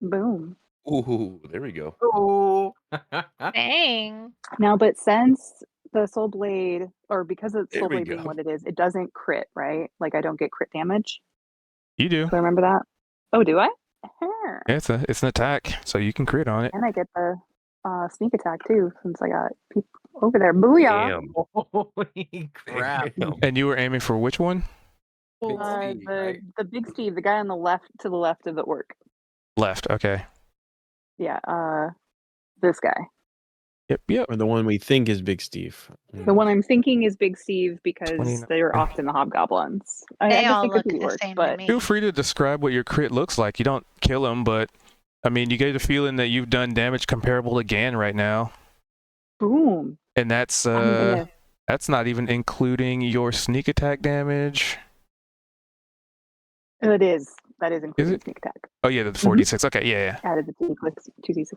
Speaker 3: Boom.
Speaker 6: Ooh, there we go.
Speaker 4: Oh.
Speaker 2: Dang.
Speaker 3: Now, but since the soul blade, or because of
Speaker 6: There
Speaker 3: soul
Speaker 6: we
Speaker 3: blade being
Speaker 6: go.
Speaker 3: what it is, it doesn't crit, right? Like I don't get crit damage.
Speaker 1: You do.
Speaker 3: Do I remember that? Oh, do I?
Speaker 1: Yeah, it's an attack, so you can crit on it.
Speaker 3: And I get the sneak attack too, since I got people over there. Booyah!
Speaker 6: Damn.
Speaker 4: Holy crap.
Speaker 6: Damn.
Speaker 1: And you were aiming for which one?
Speaker 4: Big Steve, right?
Speaker 3: The big Steve, the guy on the left, to the left of the orc.
Speaker 1: Left. Okay.
Speaker 3: Yeah, this guy.
Speaker 1: Yep.
Speaker 5: Or the one we think is Big Steve.
Speaker 3: The one I'm thinking is Big Steve because
Speaker 1: 29.
Speaker 3: they're often the hobgoblins. I
Speaker 2: They
Speaker 3: guess
Speaker 2: all
Speaker 3: it could
Speaker 2: look
Speaker 3: be
Speaker 2: the
Speaker 3: orc,
Speaker 2: same to
Speaker 3: but
Speaker 2: me.
Speaker 1: Feel free to describe what your crit looks like. You don't kill him, but I mean, you get a feeling that you've done damage comparable to Gan right now,
Speaker 3: boom.
Speaker 1: and that's
Speaker 3: I'm gonna.
Speaker 1: that's not even including your sneak attack damage.
Speaker 3: It is. That is including
Speaker 1: it?
Speaker 3: sneak attack.
Speaker 1: Oh yeah, the 46. Okay, yeah.
Speaker 3: Added the 2d6.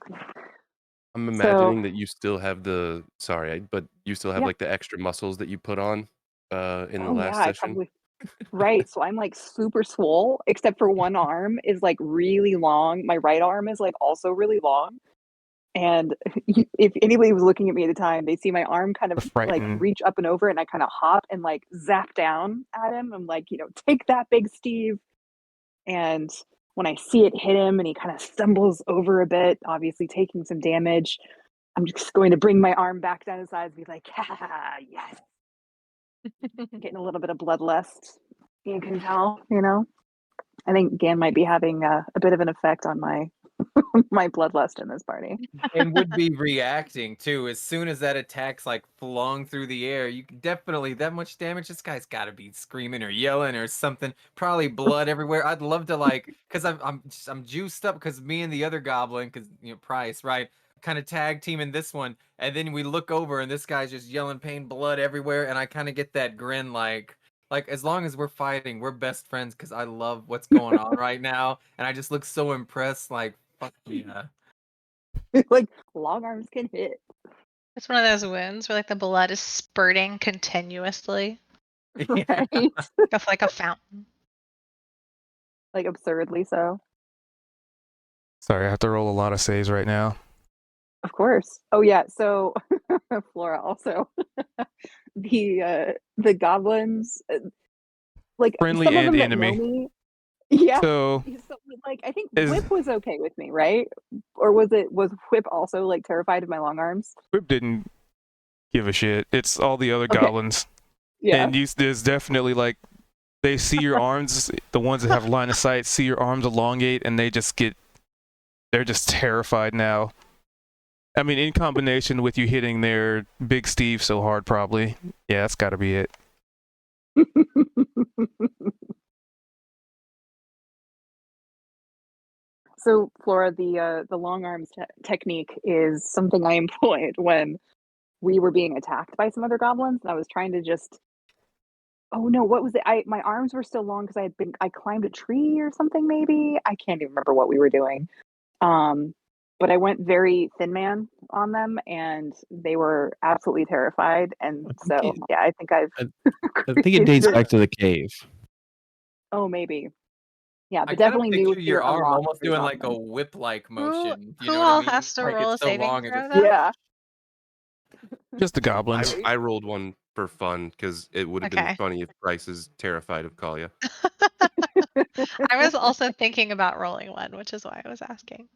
Speaker 6: I'm imagining that you still have the but you still have
Speaker 3: Yeah.
Speaker 6: like the extra muscles that you put on in the
Speaker 3: Oh
Speaker 6: last
Speaker 3: yeah, I
Speaker 6: session.
Speaker 3: probably. Right, so I'm like super swole, except for one arm is like really long. My right arm is like also really long. And if anybody was looking at me at the time, they see my arm kind of like
Speaker 1: Frightened.
Speaker 3: reach up and over, and I kind of hop and like zap down at him. I'm like, take that, Big Steve. And when I see it hit him and he kind of stumbles over a bit, obviously taking some damage, I'm just going to bring my arm back down his sides and be like, ha, yes. Getting a little bit of bloodlust. You can tell, I think Gan might be having a bit of an effect on my my bloodlust in this party.
Speaker 4: And would be reacting too. As soon as that attack's like flung through the air, you can definitely that much damage. This guy's got to be screaming or yelling or something. Probably blood everywhere. I'd love to because I'm juiced up because me and the other goblin, because Price, right, kind of tag team in this one, and then we look over and this guy's just yelling pain, blood everywhere, and I kind of get that grin like as long as we're fighting, we're best friends because I love what's going on right now, and I just look so impressed. Like fuck yeah.
Speaker 3: Like long arms can hit.
Speaker 2: It's one of those wounds where like the blood is spurting continuously,
Speaker 3: Right?
Speaker 2: like a fountain.
Speaker 3: Like absurdly so.
Speaker 1: Sorry, I have to roll a lot of saves right now.
Speaker 3: Of course. Oh yeah, so Flora also. The goblins, like
Speaker 1: Friendly
Speaker 3: some of
Speaker 1: and
Speaker 3: them that
Speaker 1: enemy.
Speaker 3: know me. Yeah.
Speaker 1: So
Speaker 3: So, like I think
Speaker 1: Is-
Speaker 3: Whip was okay with me, right? Or was Whip also like terrified of my long arms?
Speaker 1: Whip didn't give a shit. It's all the other
Speaker 3: Okay.
Speaker 1: goblins.
Speaker 3: Yeah.
Speaker 1: And there's definitely like they see your arms, the ones that have line of sight see your arms elongate, and they're just terrified now. I mean, in combination with you hitting their Big Steve so hard, probably. Yeah, that's got to be it.
Speaker 3: So Flora, the long arms technique is something I employed when we were being attacked by some other goblins, and I was trying to just. Oh no, what was it? My arms were still long because I climbed a tree or something maybe. I can't even remember what we were doing. But I went very thin man on them, and they were absolutely terrified. And
Speaker 5: I think
Speaker 3: so, yeah, I think I've.
Speaker 5: I think it dates back to the cave.
Speaker 3: Oh, maybe. Yeah,
Speaker 4: I
Speaker 3: but
Speaker 4: kind of
Speaker 3: definitely new
Speaker 4: picture your
Speaker 3: fear
Speaker 4: arm
Speaker 3: unlocked
Speaker 4: almost
Speaker 3: for
Speaker 4: doing like a
Speaker 3: Jonathan.
Speaker 4: whip-like
Speaker 2: Who
Speaker 4: motion. You
Speaker 2: who
Speaker 4: know what I
Speaker 2: all
Speaker 4: mean?
Speaker 2: has to
Speaker 4: Like
Speaker 2: roll a
Speaker 4: it's so
Speaker 2: saving
Speaker 4: long. It
Speaker 2: throw
Speaker 4: just
Speaker 2: though?
Speaker 3: Yeah.
Speaker 1: Just the goblins.
Speaker 6: I rolled one for fun because it would have been
Speaker 2: Okay.
Speaker 6: funny if Bryce is terrified of Kalia.
Speaker 2: I was also thinking about rolling one, which is why I was asking.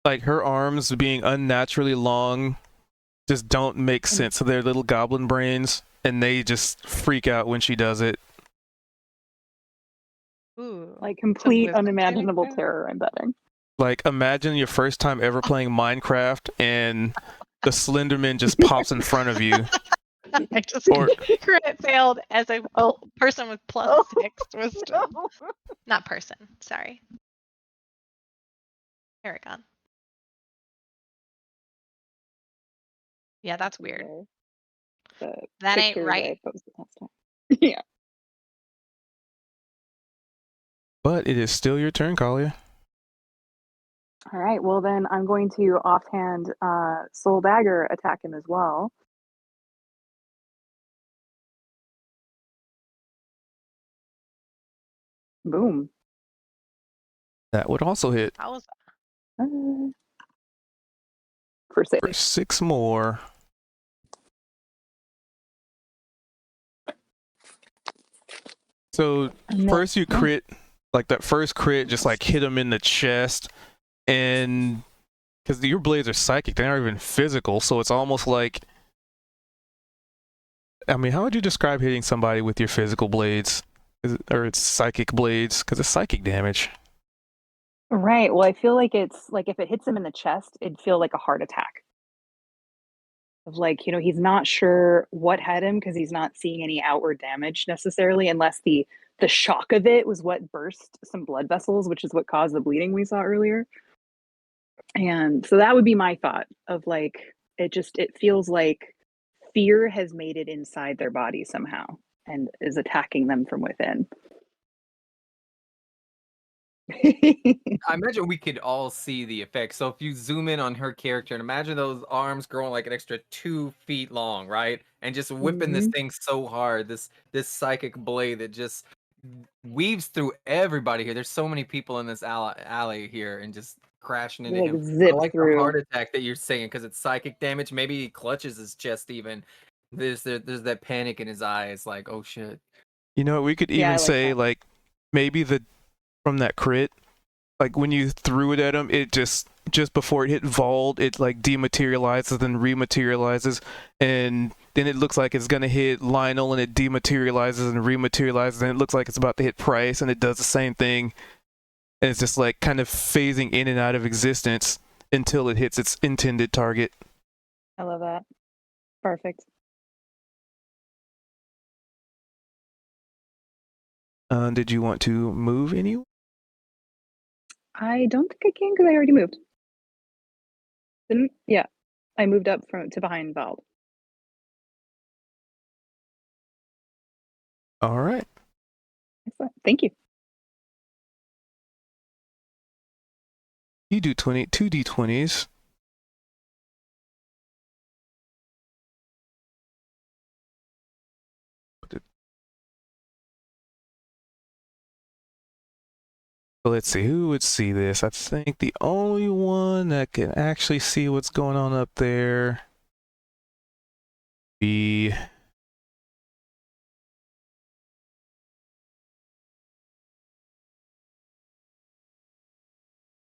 Speaker 1: Like her arms being unnaturally long just don't make sense to their little goblin brains, and they just freak out when she does it.
Speaker 2: Ooh.
Speaker 3: Like
Speaker 2: Some
Speaker 3: complete
Speaker 2: wisdom saving
Speaker 3: unimaginable
Speaker 2: throw?
Speaker 3: terror, I'm betting.
Speaker 1: Like imagine your first time ever playing Minecraft and the Slenderman just pops in front of you.
Speaker 2: I just
Speaker 1: Or
Speaker 2: crit failed as a
Speaker 3: Oh.
Speaker 2: person with plus
Speaker 3: Oh.
Speaker 2: 6 wisdom. Not person, sorry. Paragon. Yeah, that's weird. That ain't
Speaker 3: pictures
Speaker 2: right.
Speaker 3: I posted last time. Yeah.
Speaker 1: but it is still your turn, Kalia.
Speaker 3: All right. Well, then I'm going to offhand Soul Dagger attack him as well. Boom.
Speaker 1: That would also hit
Speaker 2: How was
Speaker 3: For 6.
Speaker 1: for 6 more. So first you crit, like that first crit just like hit him in the chest, and because your blades are psychic, they're not even physical, so it's almost like, I mean, how would you describe hitting somebody with your physical blades? Or it's psychic blades, because it's psychic damage.
Speaker 3: Right. Well, I feel like it's like if it hits him in the chest, it'd feel like a heart attack. Of like, he's not sure what had him because he's not seeing any outward damage necessarily, unless the shock of it was what burst some blood vessels, which is what caused the bleeding we saw earlier. And so that would be my thought of like, it feels like fear has made it inside their body somehow and is attacking them from within.
Speaker 4: I imagine we could all see the effects. So if you zoom in on her character and imagine those arms growing like an extra 2 feet long, right? And just whipping this thing so hard, this psychic blade that just weaves through everybody here. There's so many people in this alley here and just crashing into
Speaker 3: Like
Speaker 4: him. I
Speaker 3: zip
Speaker 4: like the
Speaker 3: through.
Speaker 4: heart attack that you're saying because it's psychic damage. Maybe he clutches his chest even. There's that panic in his eyes, like, oh shit.
Speaker 1: You know, we could
Speaker 3: Yeah, I
Speaker 1: even
Speaker 3: like
Speaker 1: say
Speaker 3: that.
Speaker 1: like maybe from that crit, like when you threw it at him, it just before it hit Vald, it like dematerializes and rematerializes, and then it looks like it's gonna hit Lionel, and it dematerializes and rematerializes, and it looks like it's about to hit Price, and it does the same thing, and it's just like kind of phasing in and out of existence until it hits its intended target.
Speaker 3: I love that. Perfect.
Speaker 1: Did you want to move any?
Speaker 3: I don't think I can because I already moved. Didn't? Yeah. I moved up to behind Vald.
Speaker 1: All right.
Speaker 3: Excellent. Thank you.
Speaker 1: You do 2 d20s. So let's see, who would see this? I think the only one that can actually see what's going on up there be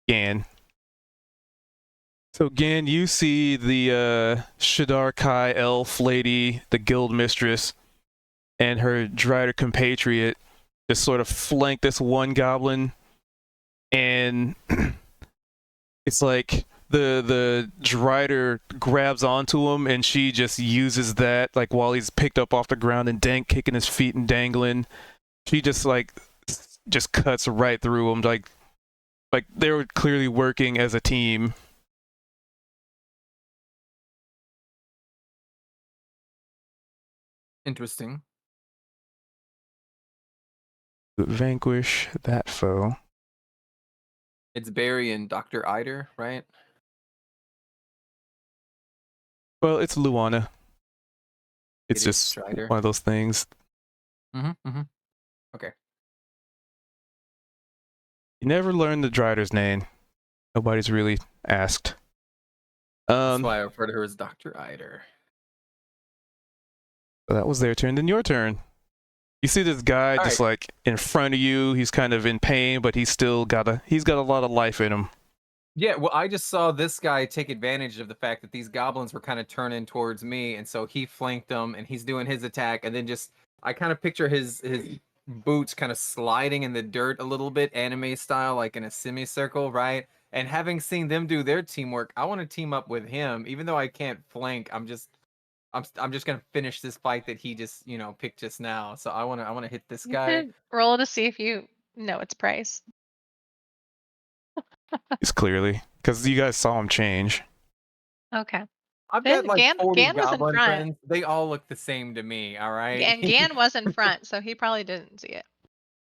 Speaker 1: Gan. So Gan, you see the Shadar Kai elf lady, the guild mistress, and her Drider compatriot just sort of flank this one goblin, and it's like the Drider grabs onto him, and she just uses that, like while he's picked up off the ground and kicking his feet and dangling, she just cuts right through him, like Like they were clearly working as a team.
Speaker 4: Interesting.
Speaker 1: To vanquish that foe.
Speaker 4: It's Barry and Dr. Eider, right?
Speaker 1: Well, it's Luana. It's
Speaker 4: It is
Speaker 1: just
Speaker 4: Strider.
Speaker 1: one of those things.
Speaker 4: Okay.
Speaker 1: You never learn the Drider's name. Nobody's really asked.
Speaker 4: That's why I refer to her as Dr. Eider.
Speaker 1: So that was their turn. Then your turn. You see this guy
Speaker 4: All
Speaker 1: just
Speaker 4: right.
Speaker 1: like in front of you. He's kind of in pain, but he's got a lot of life in him.
Speaker 4: Yeah, well, I just saw this guy take advantage of the fact that these goblins were kind of turning towards me, and so he flanked them, and he's doing his attack, and then just I kind of picture his boots kind of sliding in the dirt a little bit, anime style, like in a semicircle, right? And having seen them do their teamwork, I want to team up with him, even though I can't flank. I'm just gonna finish this fight that he just picked just now. So I wanna hit this
Speaker 2: You
Speaker 4: guy.
Speaker 2: could roll to see if you know its price.
Speaker 1: It's clearly because you guys saw him change.
Speaker 2: Okay.
Speaker 4: I've
Speaker 2: Then
Speaker 4: got like 40
Speaker 2: Gan was in
Speaker 4: goblin
Speaker 2: front.
Speaker 4: friends. They all look the same to me. All right.
Speaker 2: And Gan was in front, so he probably didn't see it.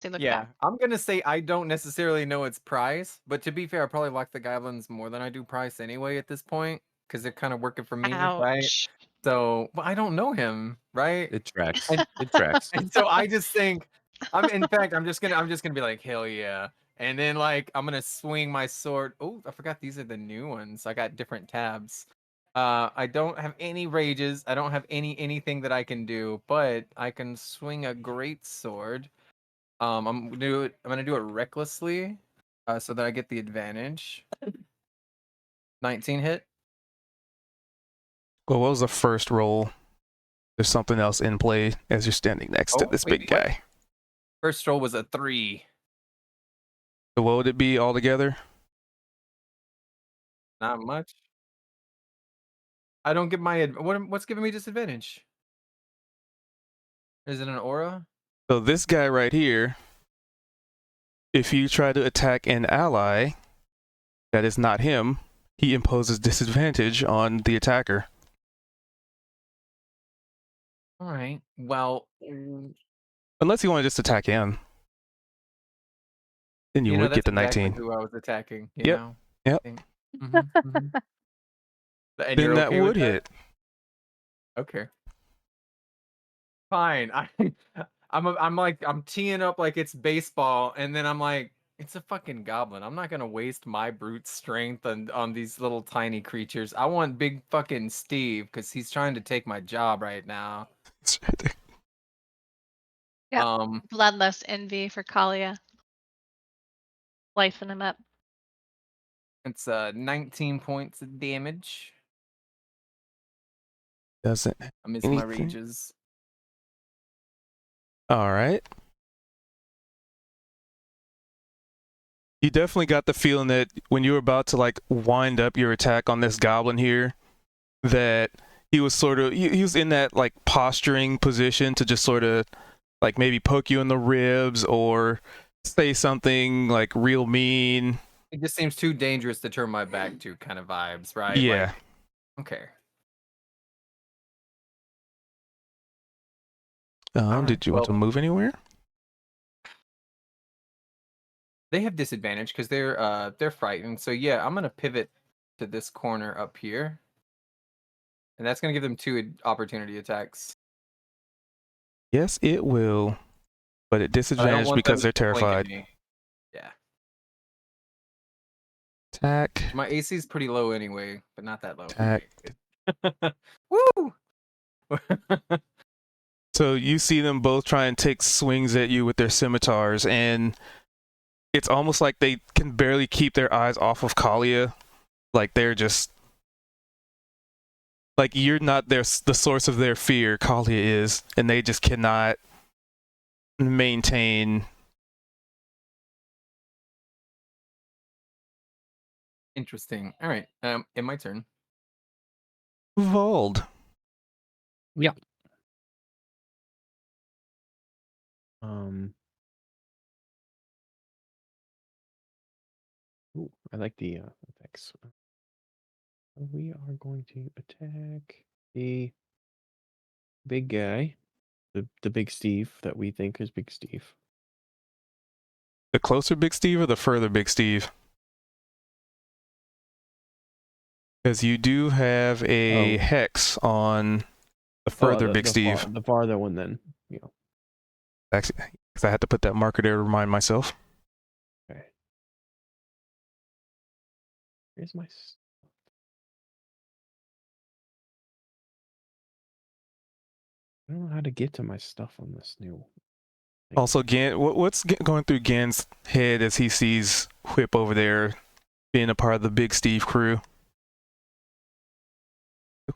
Speaker 2: So he looked
Speaker 4: Yeah,
Speaker 2: back.
Speaker 4: I'm gonna say I don't necessarily know its price, but to be fair, I probably like the goblins more than I do price anyway at this point because they're kind of working for me, right?
Speaker 2: Ouch.
Speaker 4: So, but I don't know him, right?
Speaker 6: It tracks.
Speaker 4: And,
Speaker 6: It tracks.
Speaker 4: and so I just think in fact, I'm just gonna be like, hell yeah. And then like I'm gonna swing my sword. Oh, I forgot these are the new ones. I got different tabs. I don't have any rages. I don't have anything that I can do, but I can swing a great sword. I'm gonna do it recklessly, so that I get the advantage. 19 hit.
Speaker 1: Well, what was the first roll? There's something else in play as you're standing next to
Speaker 4: Oh,
Speaker 1: this
Speaker 4: wait,
Speaker 1: big
Speaker 4: what?
Speaker 1: guy.
Speaker 4: First roll was a 3.
Speaker 1: So what would it be altogether?
Speaker 4: Not much. I don't get my what's giving me disadvantage? Is it an aura?
Speaker 1: So this guy right here, if you try to attack an ally that is not him, he imposes disadvantage on the attacker.
Speaker 4: All right. Well,
Speaker 1: Unless you want to just attack him. Then you would
Speaker 4: that's
Speaker 1: get the
Speaker 4: exactly
Speaker 1: 19.
Speaker 4: who I was attacking.
Speaker 1: Yep. Yep.
Speaker 4: And
Speaker 1: Then
Speaker 4: you're
Speaker 1: that
Speaker 4: okay with
Speaker 1: would
Speaker 4: that?
Speaker 1: hit.
Speaker 4: Okay. Fine. I'm teeing up like it's baseball, and then I'm like, it's a fucking goblin. I'm not gonna waste my brute strength on these little tiny creatures. I want big fucking Steve because he's trying to take my job right now.
Speaker 2: Yep.
Speaker 4: Um,
Speaker 2: Bloodlust envy for Kalia. Slicing him up.
Speaker 4: it's 19 points of damage.
Speaker 1: Doesn't
Speaker 4: I miss my
Speaker 1: anything.
Speaker 4: rages.
Speaker 1: All right. You definitely got the feeling that when you were about to like wind up your attack on this goblin here, that he was sort of he was in that like posturing position to just sort of like maybe poke you in the ribs or say something like real mean.
Speaker 4: It just seems too dangerous to turn my back to, kind of vibes, right?
Speaker 1: Yeah.
Speaker 4: Like, okay.
Speaker 1: Did
Speaker 4: right,
Speaker 1: you want to
Speaker 4: well-
Speaker 1: move anywhere?
Speaker 4: They have disadvantage because they're frightened. So yeah, I'm gonna pivot to this corner up here, and that's gonna give them 2 opportunity attacks.
Speaker 1: Yes, it will. But at
Speaker 4: But I don't
Speaker 1: disadvantage
Speaker 4: want
Speaker 1: because
Speaker 4: them
Speaker 1: they're
Speaker 4: flanking
Speaker 1: terrified.
Speaker 4: me. Yeah,
Speaker 1: Attack.
Speaker 4: my AC is pretty low anyway, but not that low.
Speaker 1: Attack.
Speaker 4: Woo!
Speaker 1: So you see them both try and take swings at you with their scimitars, and it's almost like they can barely keep their eyes off of Kalia. Like they're just like you're not the source of their fear. Kalia is, and they just cannot maintain.
Speaker 4: Interesting. All right. In my turn.
Speaker 1: Vold.
Speaker 5: Um, I like the effects. We are going to attack the big guy, the big Steve that we think is Big Steve.
Speaker 1: The closer Big Steve or the further Big Steve? Because you do have a
Speaker 5: Oh.
Speaker 1: hex on the further Big
Speaker 5: the
Speaker 1: Steve.
Speaker 5: the farther one, then. Yeah.
Speaker 1: Actually, because I had to put that marker there to remind myself.
Speaker 5: Okay. Here's my. I don't know how to get to my stuff on this new thing.
Speaker 1: Also, Gan, what's going through Gan's head as he sees Whip over there being a part of the Big Steve crew?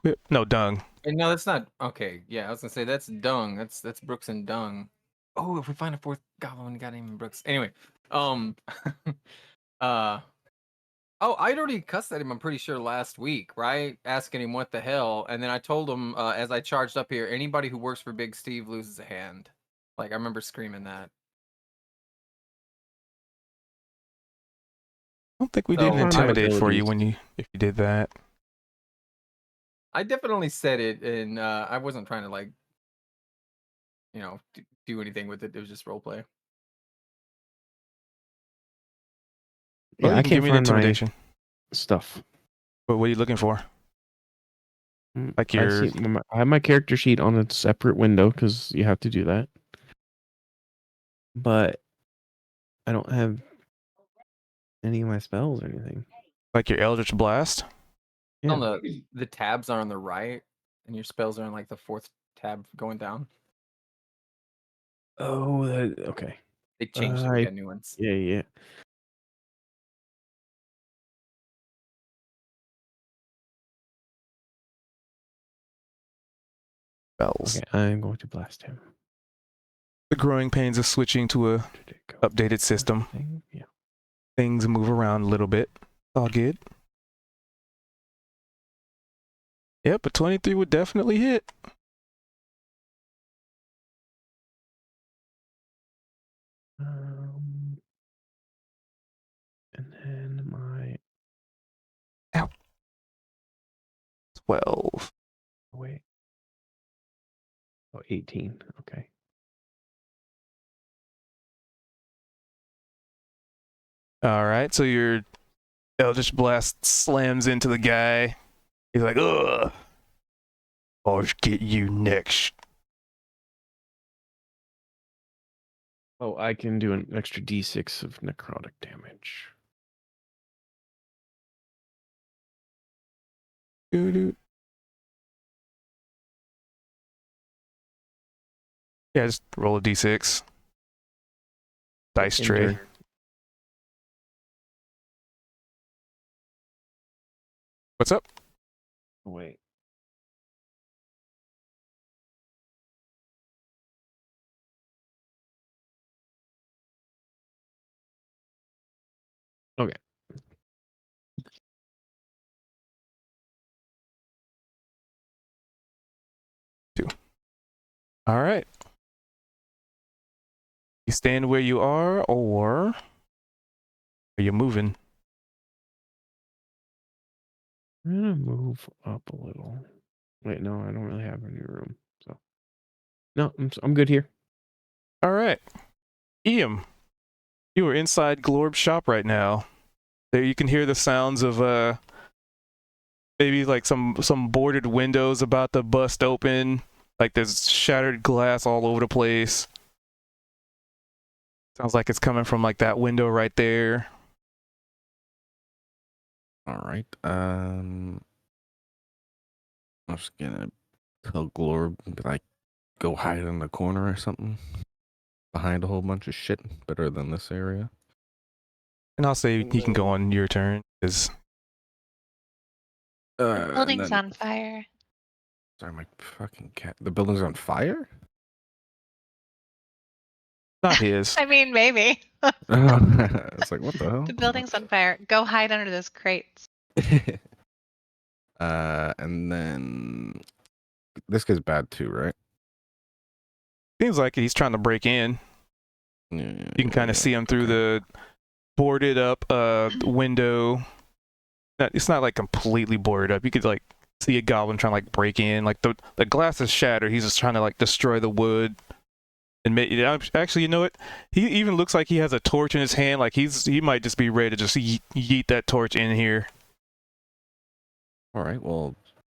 Speaker 1: Whip? No, Dung.
Speaker 4: No, that's not okay. Yeah, I was gonna say that's Dung. That's Brooks and Dung. Oh, if we find a fourth goblin, we got him Brooks. Anyway, oh, I'd already cussed at him, I'm pretty sure, last week, right? Asking him what the hell. And then I told him, as I charged up here, anybody who works for Big Steve loses a hand. Like, I remember screaming that.
Speaker 1: I don't think we
Speaker 4: So,
Speaker 1: didn't
Speaker 5: I-
Speaker 1: intimidate for you
Speaker 5: abilities.
Speaker 1: if you did that.
Speaker 4: I definitely said it, and I wasn't trying to, like, do anything with it. It was just roleplay.
Speaker 1: Well,
Speaker 5: Yeah,
Speaker 1: you
Speaker 5: I
Speaker 1: can give
Speaker 5: can't
Speaker 1: me an
Speaker 5: find my
Speaker 1: intimidation.
Speaker 5: stuff.
Speaker 1: But what are you looking for? Like your
Speaker 5: I have my character sheet on a separate window because you have to do that. But I don't have any of my spells or anything.
Speaker 1: like your Eldritch Blast?
Speaker 5: Yeah.
Speaker 4: On the tabs are on the right, and your spells are on, like, the fourth tab going down.
Speaker 5: Oh, okay.
Speaker 4: They changed it. We got new ones.
Speaker 5: Yeah.
Speaker 1: Spells.
Speaker 5: Okay, I'm going to blast him.
Speaker 1: The growing pains of switching to a
Speaker 5: Where did it go?
Speaker 1: updated system.
Speaker 5: Thing? Yeah.
Speaker 1: Things move around a little bit. All good. Yep, a 23 would definitely hit.
Speaker 5: And then my
Speaker 1: 12.
Speaker 5: wait. Oh, 18. Okay.
Speaker 1: All right, so your Eldritch Blast slams into the guy. He's like, ugh. I'll get you next.
Speaker 5: Oh, I can do an extra d6 of necrotic damage.
Speaker 1: Doo-doo. Yeah, just roll a d6. Dice tray.
Speaker 5: Enter.
Speaker 1: What's up?
Speaker 5: Wait. Okay.
Speaker 1: All right. You stand where you are, or are you moving?
Speaker 5: I'm gonna move up a little. Wait, no, I don't really have any room. So no, I'm good here.
Speaker 1: All right. Ian, you are inside Glorb's shop right now. There you can hear the sounds of maybe like some boarded windows about to bust open. Like there's shattered glass all over the place. Sounds like it's coming from like that window right there.
Speaker 7: All right. I'm just gonna tell Glorb, like, go hide in the corner or something behind a whole bunch of shit. Better than this area.
Speaker 1: And I'll say you can go on your turn.
Speaker 2: Building's
Speaker 7: then-
Speaker 2: on fire.
Speaker 7: Sorry, my fucking cat. The building's on fire.
Speaker 1: Not his.
Speaker 2: I mean, maybe.
Speaker 7: It's like, what the hell?
Speaker 2: The building's on fire. Go hide under those crates.
Speaker 7: And then this guy's bad too, right?
Speaker 1: Seems like he's trying to break in.
Speaker 7: Yeah,
Speaker 1: You can kind of see him through the boarded up window. It's not like completely boarded up. You could like see a goblin trying to like break in. Like the glass is shattered. He's just trying to like destroy the wood. And actually, you know what? He even looks like he has a torch in his hand. Like he might just be ready to just yeet that torch in here.
Speaker 7: All right. Well,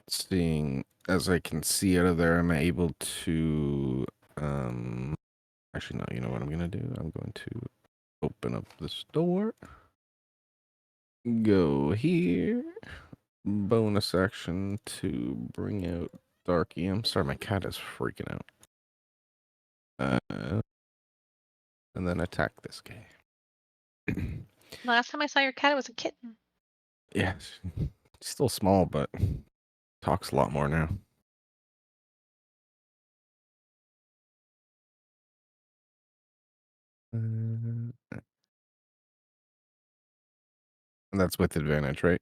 Speaker 7: seeing as I can see out of there, I'm able to. Actually, no. You know what I'm gonna do? I'm going to open up this door. Go here. Bonus action to bring out Darky. I'm sorry, my cat is freaking out. And then attack this guy.
Speaker 2: Last time I saw your cat, it was a kitten.
Speaker 7: Yeah, she's still small, but talks a lot more now. And that's with advantage, right?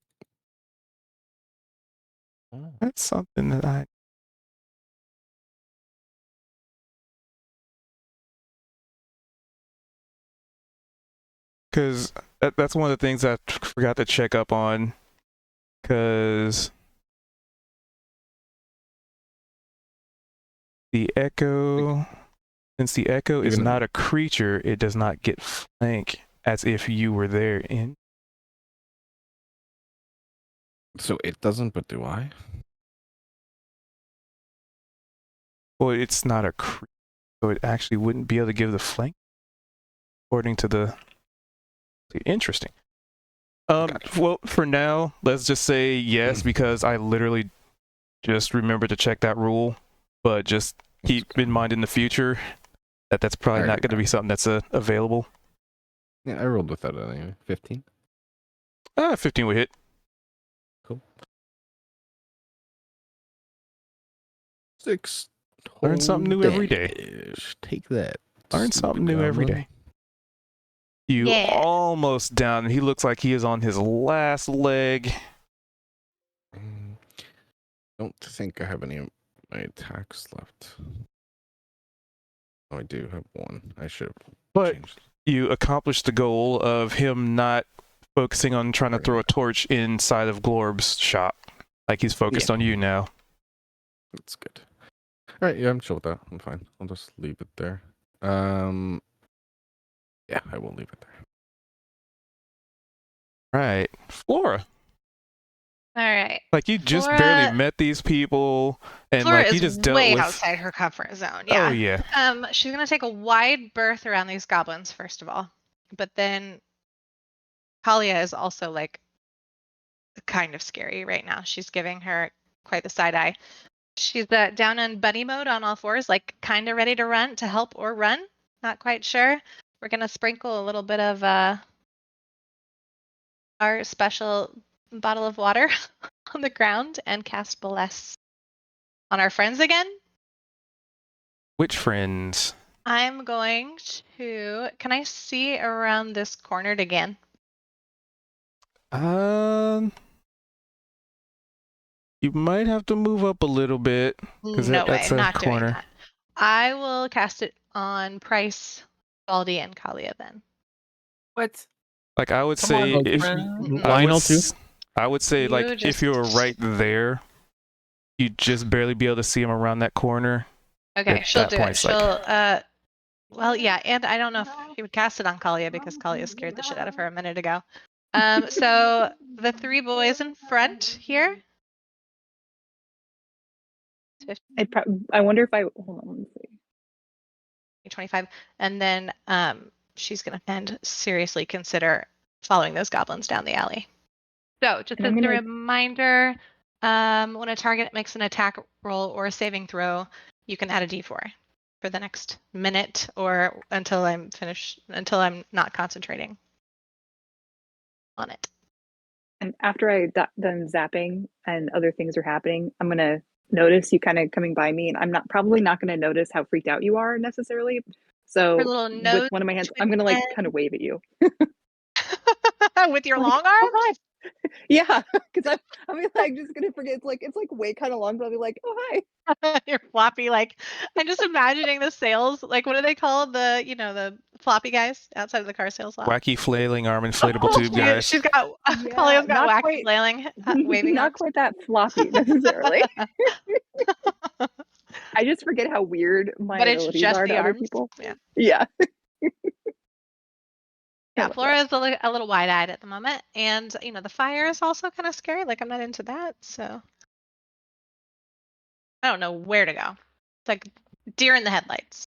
Speaker 1: That's something that I. Because that's one of the things I forgot to check up on. Because the echo, since the echo is
Speaker 7: Even-
Speaker 1: not a creature, it does not get flank as if you were there in.
Speaker 7: So it doesn't, but do I?
Speaker 1: Well, it's not a creature, so it actually wouldn't be able to give the flank, according to the. Interesting.
Speaker 7: Gotcha.
Speaker 1: Well, for now, let's just say yes, because I literally just remembered to check that rule. But just keep in mind in the future that that's probably
Speaker 7: There
Speaker 1: not
Speaker 7: you
Speaker 1: going to
Speaker 7: go.
Speaker 1: be something that's available.
Speaker 7: Yeah, I rolled with that anyway. 15.
Speaker 1: 15 would hit.
Speaker 7: Cool. 6.
Speaker 1: Learn something new every day.
Speaker 7: Damage. Take that.
Speaker 1: Learn
Speaker 7: stupid
Speaker 1: something new every
Speaker 7: goblin.
Speaker 1: day. You
Speaker 2: Yeah.
Speaker 1: almost down, and he looks like he is on his last leg.
Speaker 7: Don't think I have any of my attacks left. Oh, I do have one. I should have
Speaker 1: But
Speaker 7: changed.
Speaker 1: you accomplished the goal of him not focusing on trying to throw a torch inside of Glorb's shop. Like he's focused on you now.
Speaker 7: That's good. All right, yeah, I'm chill with that. I'm fine. I'll just leave it there. Yeah, I will leave it there.
Speaker 1: Right. Flora.
Speaker 2: All right.
Speaker 1: Like you just
Speaker 2: Flora-
Speaker 1: barely met these people, and
Speaker 2: Flora
Speaker 1: like you
Speaker 2: is
Speaker 1: just dealt
Speaker 2: way
Speaker 1: with.
Speaker 2: outside her comfort zone. Yeah.
Speaker 1: Oh yeah.
Speaker 2: She's gonna take a wide berth around these goblins first of all, but then Kalia is also like kind of scary right now. She's giving her quite the side eye. She's down in bunny mode on all fours, like kind of ready to run, to help or run. Not quite sure. We're gonna sprinkle a little bit of our special bottle of water on the ground and cast Bless on our friends again.
Speaker 1: Which friends?
Speaker 2: I'm going to. Can I see around this corner again?
Speaker 1: You might have to move up a little bit because
Speaker 2: No way,
Speaker 1: that's a
Speaker 2: not doing
Speaker 1: corner.
Speaker 2: that. I will cast it on Price, Baldy, and Kalia then.
Speaker 4: What?
Speaker 1: Like I would
Speaker 4: Come
Speaker 1: say,
Speaker 4: on,
Speaker 1: if
Speaker 4: friend.
Speaker 5: Lionel too.
Speaker 1: I would say
Speaker 2: You
Speaker 1: like if
Speaker 2: just-
Speaker 1: you were right there, you'd just barely be able to see him around that corner.
Speaker 2: Okay,
Speaker 1: At
Speaker 2: she'll
Speaker 1: that
Speaker 2: do
Speaker 1: point,
Speaker 2: it.
Speaker 1: it's
Speaker 2: She'll
Speaker 1: like-
Speaker 2: well, yeah, and I don't know if she would cast it on Kalia because Kalia scared the shit out of her a minute ago. So the three boys in front here.
Speaker 3: I wonder if I hold on. Let me see.
Speaker 2: 25, and then she's gonna and seriously consider following those goblins down the alley. So just
Speaker 3: And
Speaker 2: as
Speaker 3: I'm
Speaker 2: a
Speaker 3: gonna-
Speaker 2: reminder, when a target makes an attack roll or a saving throw, you can add a d4 for the next minute or until I'm not concentrating on it.
Speaker 3: And after I done zapping and other things are happening, I'm gonna notice you kind of coming by me, and I'm probably not gonna notice how freaked out you are necessarily. So
Speaker 2: Her little nose
Speaker 3: with one of my hands, I'm gonna like
Speaker 2: twitching.
Speaker 3: kind of wave at you.
Speaker 2: With your
Speaker 3: Like,
Speaker 2: long
Speaker 3: "Oh,
Speaker 2: arms.
Speaker 3: hi." Yeah, because I'm like just gonna forget. It's like way kind of long, but I'll be like, oh hi.
Speaker 2: You're floppy, like I'm just imagining the sails, like what do they call the floppy guys outside of the car sales lot.
Speaker 1: Wacky flailing arm inflatable tube guys.
Speaker 2: She's got
Speaker 3: Yeah,
Speaker 2: Kalia's got
Speaker 3: not
Speaker 2: wacky
Speaker 3: quite-
Speaker 2: flailing waving
Speaker 3: Not
Speaker 2: arms.
Speaker 3: quite that floppy necessarily. I just forget how weird my
Speaker 2: But it's
Speaker 3: abilities
Speaker 2: just
Speaker 3: are
Speaker 2: the
Speaker 3: to other
Speaker 2: arms.
Speaker 3: people.
Speaker 2: Yeah.
Speaker 3: Yeah.
Speaker 2: Yeah,
Speaker 3: love
Speaker 2: Flora is a little wide-eyed at the moment, and you know the fire is also kind of scary. Like I'm not into that, so I don't know where to go. It's like deer in the headlights.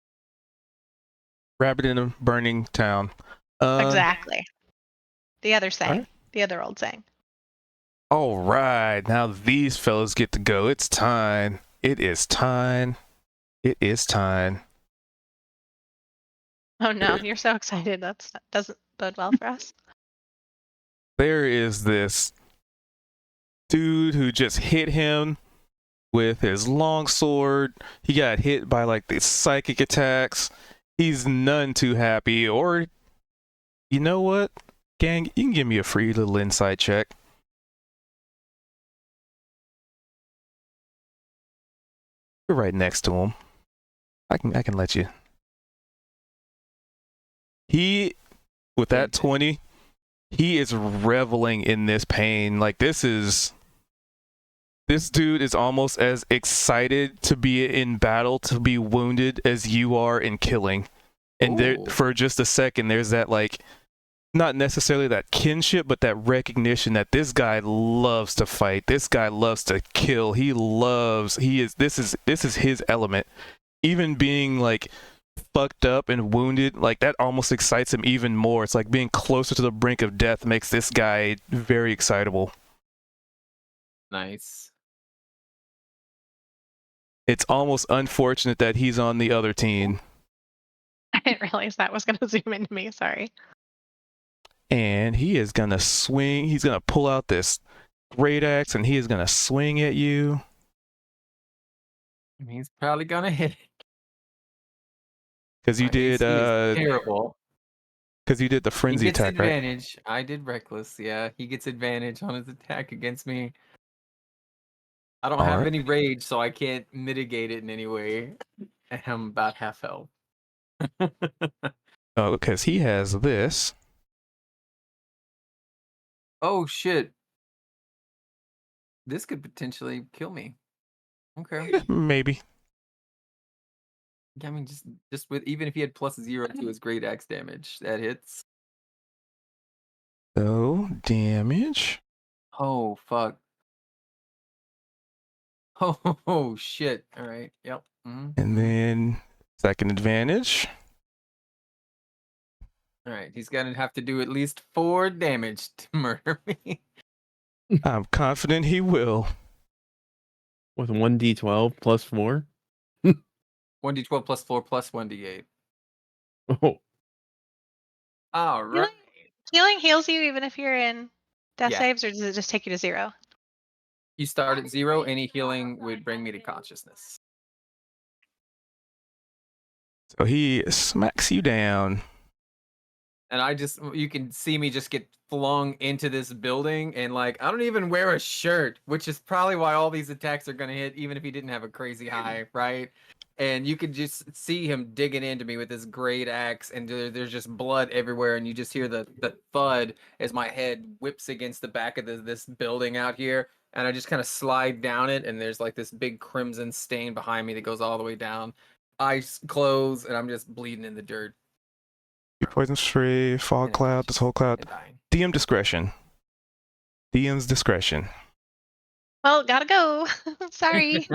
Speaker 1: Rabbit in a burning town.
Speaker 2: Exactly. The other saying,
Speaker 1: alright.
Speaker 2: the other old saying.
Speaker 1: All right, now these fellas get to go. It's time. It is time. It is time.
Speaker 2: Oh no, you're so excited. That doesn't bode well for us.
Speaker 1: There is this dude who just hit him with his long sword. He got hit by like these psychic attacks. He's none too happy. Or, you know what, gang? You can give me a free little insight check. You're right next to him. I can let you. He, with that 20, he is reveling in this pain. Like this dude is almost as excited to be in battle, to be wounded, as you are in killing. And there, for just a second, there's that like, not necessarily that kinship, but that recognition that this guy loves to fight. This guy loves to kill. This is his element. Even being like fucked up and wounded, like that almost excites him even more. It's like being closer to the brink of death makes this guy very excitable.
Speaker 4: Nice.
Speaker 1: It's almost unfortunate that he's on the other team.
Speaker 2: I didn't realize that was going to zoom into me. Sorry.
Speaker 1: And he is going to swing. He's going to pull out this great axe and he is going to swing at you.
Speaker 4: He's probably gonna hit it.
Speaker 1: Because you did
Speaker 4: terrible.
Speaker 1: Because you did the frenzy
Speaker 4: He gets
Speaker 1: attack, right?
Speaker 4: advantage. I did reckless. Yeah, he gets advantage on his attack against me. I don't have any rage, so I can't mitigate it in any way. And I'm about half health.
Speaker 1: Oh, because he has this.
Speaker 4: Oh shit! This could potentially kill me. Okay.
Speaker 1: Maybe.
Speaker 4: I mean, just with even if he had +0 to his great axe damage, that hits.
Speaker 1: So damage.
Speaker 4: Oh fuck. Oh shit! All right. Yep.
Speaker 1: And then second advantage.
Speaker 4: All right. He's gonna have to do at least 4 damage to murder me.
Speaker 1: I'm confident he will.
Speaker 5: With 1d12 plus 4?
Speaker 4: 1d12 plus 4 plus 1d8.
Speaker 5: Oh.
Speaker 4: All right.
Speaker 2: Healing heals you even if you're in death
Speaker 4: Yeah.
Speaker 2: saves, or does it just take you to 0?
Speaker 4: You start at 0. Any healing would bring me to consciousness.
Speaker 1: So he smacks you down.
Speaker 4: And you can see me just get flung into this building, and like I don't even wear a shirt, which is probably why all these attacks are gonna hit, even if he didn't have a crazy high, right? And you could just see him digging into me with this great axe, and there's just blood everywhere, and you just hear the thud as my head whips against the back of this building out here, and I just kind of slide down it, and there's like this big crimson stain behind me that goes all the way down. Eyes close, and I'm just bleeding in the dirt.
Speaker 1: Poison spray, fog cloud, this whole cloud. DM discretion. DM's discretion.
Speaker 2: Well, gotta go. Sorry.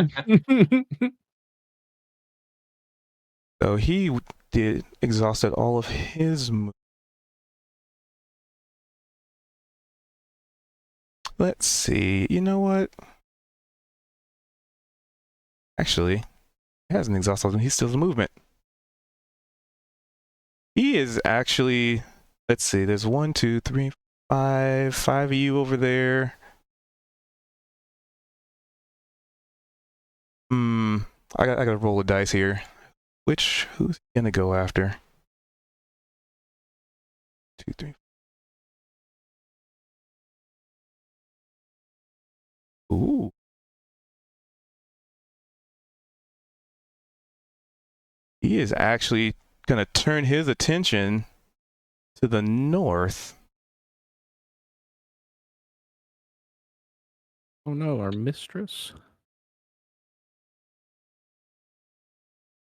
Speaker 1: So he exhausted all of his moves. Let's see. You know what? Actually, he hasn't exhausted them. He still has movement. He is actually, let's see, there's 1, 2, 3, 5 of you over there. I gotta roll a dice here. Who's he gonna go after? 2, 3. Ooh. He is actually gonna turn his attention to the north.
Speaker 7: Oh no, our mistress.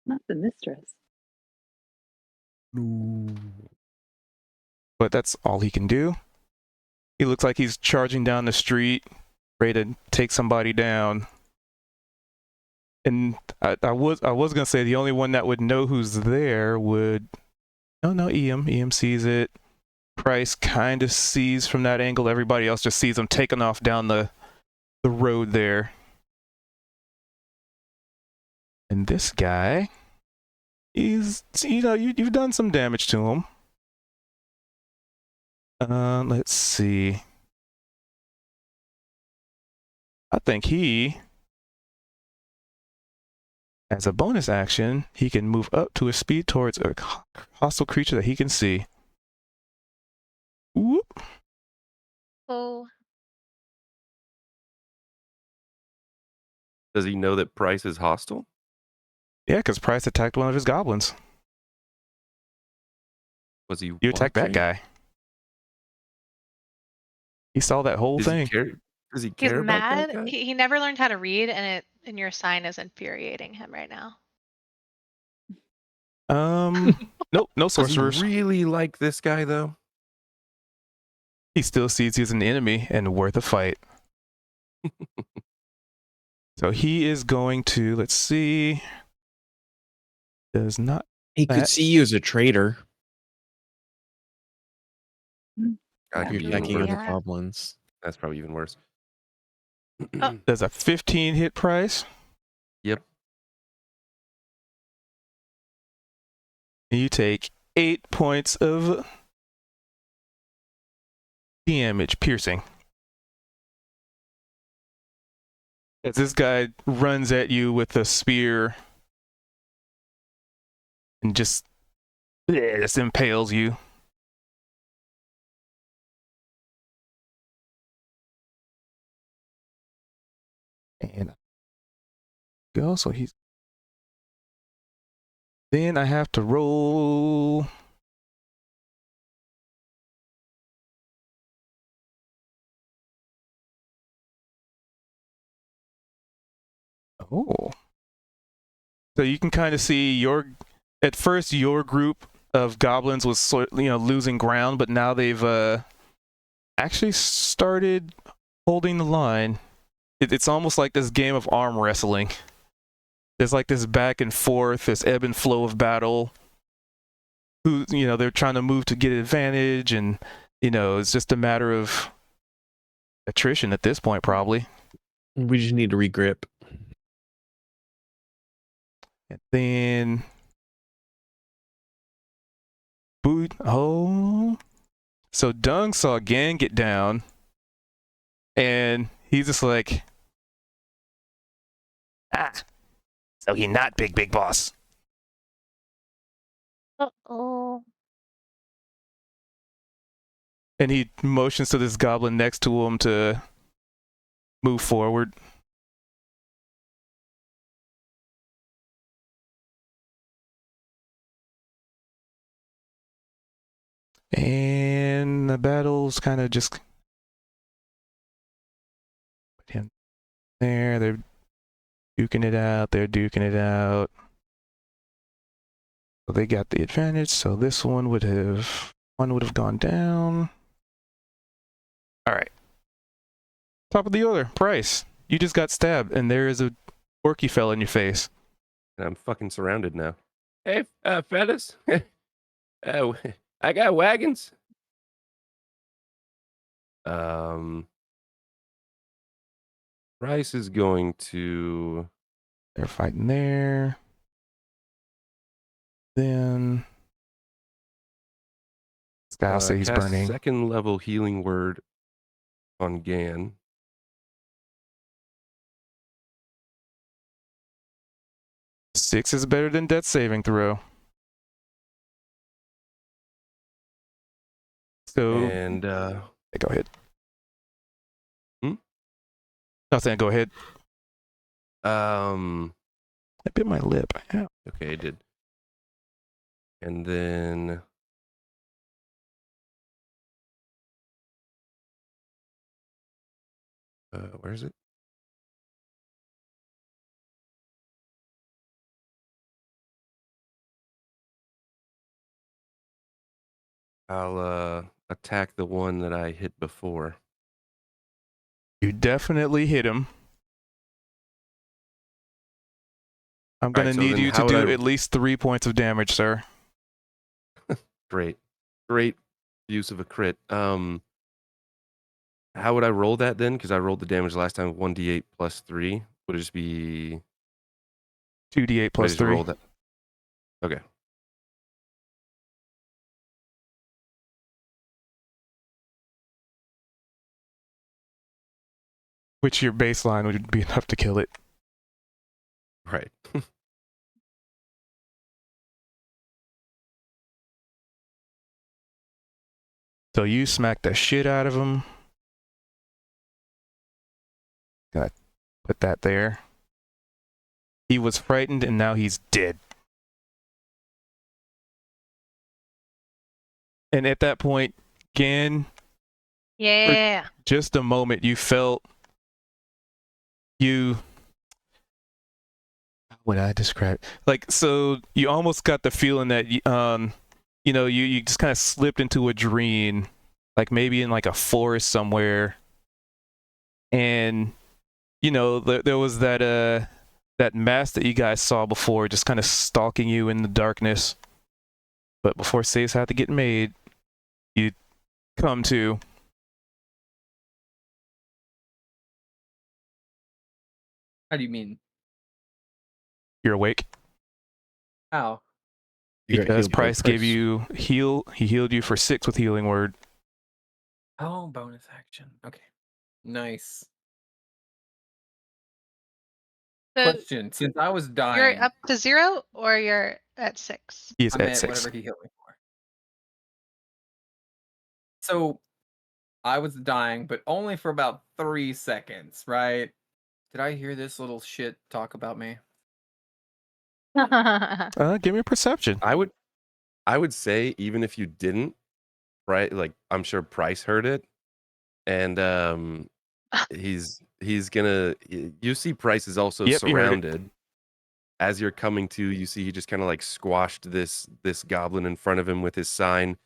Speaker 3: Not the mistress.
Speaker 7: No.
Speaker 1: But that's all he can do. He looks like he's charging down the street, ready to take somebody down. And I was gonna say the only one that would know who's there would no EM sees it. Price kind of sees from that angle. Everybody else just sees him taking off down the road there. And this guy, you've done some damage to him. Let's see. I think he, as a bonus action, he can move up to his speed towards a hostile creature that he can see. Whoop.
Speaker 2: Oh,
Speaker 6: Does he know that Price is hostile?
Speaker 1: Yeah, because Price attacked one of his goblins.
Speaker 6: Was he?
Speaker 1: You attacked that
Speaker 6: watching?
Speaker 1: guy. He saw that whole
Speaker 6: Does
Speaker 1: thing.
Speaker 6: he care? Does he
Speaker 2: he's
Speaker 6: care about that
Speaker 2: mad.
Speaker 6: guy?
Speaker 2: He never learned how to read, and your sign is infuriating him right now.
Speaker 1: Nope, no
Speaker 6: Does
Speaker 1: sorcerers.
Speaker 6: he really like this guy though?
Speaker 1: He still sees you as an enemy and worth a fight. So he is going to, let's see. Does not.
Speaker 5: He could
Speaker 1: That-
Speaker 5: see you as a traitor.
Speaker 6: That could
Speaker 5: You're
Speaker 6: be even
Speaker 5: attacking
Speaker 6: worse.
Speaker 5: other goblins.
Speaker 6: That's probably even worse.
Speaker 2: Oh.
Speaker 1: Does a 15 hit Price?
Speaker 6: Yep.
Speaker 1: And you take 8 points of damage, piercing. As this guy runs at you with a spear and just impales you. And go, so he's. Then I have to roll. Oh. So you can kind of see at first your group of goblins was losing ground, but now they've actually started holding the line. It's almost like this game of arm wrestling. There's like this back and forth, this ebb and flow of battle. They're trying to move to get advantage, and it's just a matter of attrition at this point, probably.
Speaker 5: We just need to regrip.
Speaker 1: And then so Dung saw Gan get down, and he's just like, so he not big boss.
Speaker 2: Uh-oh.
Speaker 1: And he motions to this goblin next to him to move forward. And the battle's kind of just put him there. They're duking it out. So they got the advantage. So this one would have gone down. All right. Top of the order, Price. You just got stabbed, and there is a orky fella in your face.
Speaker 6: And I'm fucking surrounded now. Hey, fellas. I got wagons. Price is going to.
Speaker 1: They're fighting there. Then this guy, I'll say he's
Speaker 6: cast
Speaker 1: burning.
Speaker 6: Second level healing word on Gan.
Speaker 1: Six is better than death saving throw. So
Speaker 6: And
Speaker 1: go ahead.
Speaker 6: Hmm?
Speaker 1: I was saying go ahead.
Speaker 6: um
Speaker 1: I bit my lip. Yeah.
Speaker 6: okay, I did. And then where is it? I'll attack the one that I hit before.
Speaker 1: You definitely hit him. I'm gonna
Speaker 6: so
Speaker 1: need
Speaker 6: then
Speaker 1: you to
Speaker 6: how would
Speaker 1: do
Speaker 6: I-
Speaker 1: at least 3 points of damage, sir.
Speaker 6: Great use of a crit. How would I roll that then? Because I rolled the damage last time, 1d8 plus 3. Would it just be
Speaker 1: 2d8
Speaker 6: would I
Speaker 1: plus
Speaker 6: just
Speaker 1: 3.
Speaker 6: roll that? Okay.
Speaker 1: Which your baseline would be enough to kill it.
Speaker 6: Right.
Speaker 1: So you smack the shit out of him. Gotta put that there. He was frightened and now he's dead. And at that point, again,
Speaker 2: Yeah.
Speaker 1: just a moment, you felt how would I describe it? Like, so you almost got the feeling that you just kind of slipped into a dream, like maybe in like a forest somewhere, and there was that mask that you guys saw before, just kind of stalking you in the darkness. But before saves had to get made, you come to.
Speaker 4: How do you mean?
Speaker 1: You're awake
Speaker 4: How?
Speaker 7: You got
Speaker 1: because
Speaker 7: healed by
Speaker 1: Price gave you heal. He healed you for 6 with healing word.
Speaker 4: Oh, bonus action. Okay. Nice.
Speaker 2: So
Speaker 4: Question. Since I was
Speaker 2: you're
Speaker 4: dying,
Speaker 2: up to 0 or you're at 6?
Speaker 1: He's
Speaker 4: I'm
Speaker 1: at
Speaker 4: at
Speaker 1: 6.
Speaker 4: whatever he healed me for. So I was dying, but only for about 3 seconds, right? Did I hear this little shit talk about me?
Speaker 1: Give me a perception.
Speaker 6: I would say even if you didn't, right? Like I'm sure Price heard it, and he's gonna. You see, Price is also
Speaker 1: Yep, you heard it.
Speaker 6: surrounded. As you're coming to, you see he just kind of like squashed this goblin in front of him with his sign,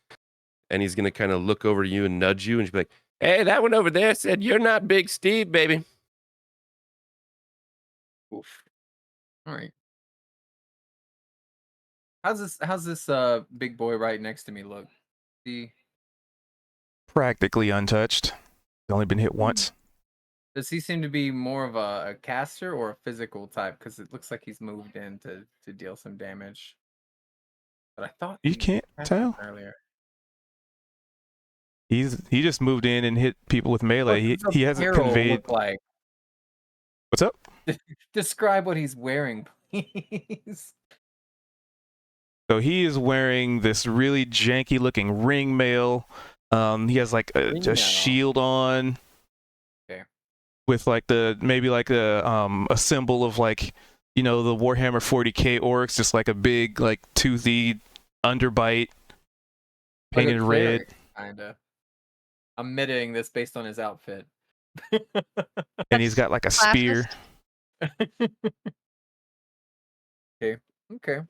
Speaker 6: and he's gonna kind of look over to you and nudge you, and just be like, "Hey, that one over there said you're not Big Steve, baby."
Speaker 4: Oof. All right. How's this big boy right next to me look? See,
Speaker 1: Practically untouched. He's only been hit once.
Speaker 4: does he seem to be more of a caster or a physical type? Because it looks like he's moved in to deal some damage. But I thought
Speaker 1: You
Speaker 4: he
Speaker 1: can't
Speaker 4: cast
Speaker 1: tell.
Speaker 4: earlier.
Speaker 1: He just moved in and hit people with melee.
Speaker 4: What does
Speaker 1: He
Speaker 4: a
Speaker 1: hasn't
Speaker 4: barrel
Speaker 1: conveyed.
Speaker 4: look like?
Speaker 1: What's up?
Speaker 4: Describe what he's wearing, please.
Speaker 1: So he is wearing this really janky looking ring mail. He has like a
Speaker 4: Ring mail.
Speaker 1: shield on.
Speaker 4: Okay.
Speaker 1: With like maybe like a symbol of like the Warhammer 40k orcs, just like a big like toothy underbite painted red.
Speaker 4: Kinda. I'm mitigating this based on his outfit.
Speaker 1: And he's got like a spear.
Speaker 4: Okay. Okay.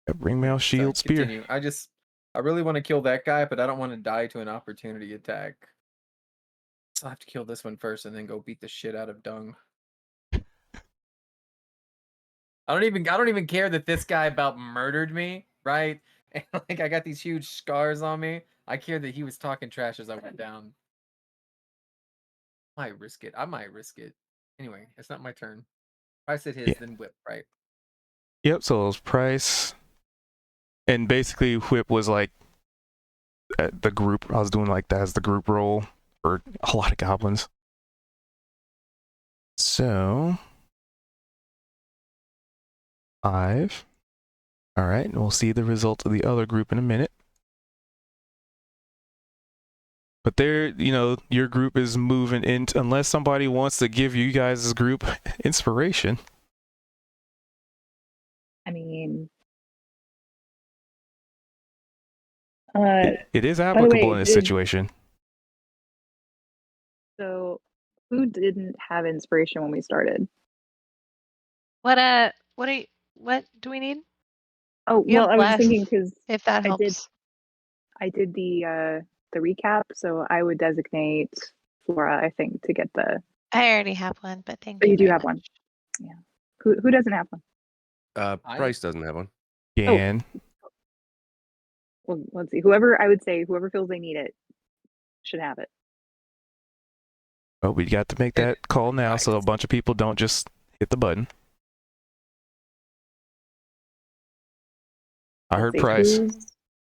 Speaker 1: A ringmail shield
Speaker 4: So,
Speaker 1: spear.
Speaker 4: continue. I really want to kill that guy, but I don't want to die to an opportunity attack. So I have to kill this one first and then go beat the shit out of Dung. I don't even care that this guy about murdered me, right? And like I got these huge scars on me. I care that he was talking trash as I went down. I might risk it. Anyway, it's not my turn. I said his,
Speaker 1: Yeah.
Speaker 4: then whip, right?
Speaker 1: Yep, so it was Price. And basically Whip was like the group. I was doing like that as the group role for a lot of goblins. So 5. All right, and we'll see the results of the other group in a minute. But your group is moving into, unless somebody wants to give you guys' group inspiration.
Speaker 3: I mean,
Speaker 1: It is
Speaker 3: By the way,
Speaker 1: applicable in this situation.
Speaker 3: so who didn't have inspiration when we started?
Speaker 2: What do we need?
Speaker 3: Oh,
Speaker 2: You
Speaker 3: well,
Speaker 2: have
Speaker 3: I was just
Speaker 2: less,
Speaker 3: thinking because
Speaker 2: if that helps.
Speaker 3: I did the recap, so I would designate Flora, I think, to get the.
Speaker 2: I already have one, but thank
Speaker 3: Oh,
Speaker 2: you
Speaker 3: you do
Speaker 2: very
Speaker 3: have
Speaker 2: much.
Speaker 3: one. Yeah. Who doesn't have one?
Speaker 6: Price doesn't have one.
Speaker 1: Again.
Speaker 3: Well, let's see. Whoever feels they need it should have it.
Speaker 1: But we got to make that call now, so a bunch of people don't just hit the button. I heard
Speaker 3: Let's see,
Speaker 1: Price.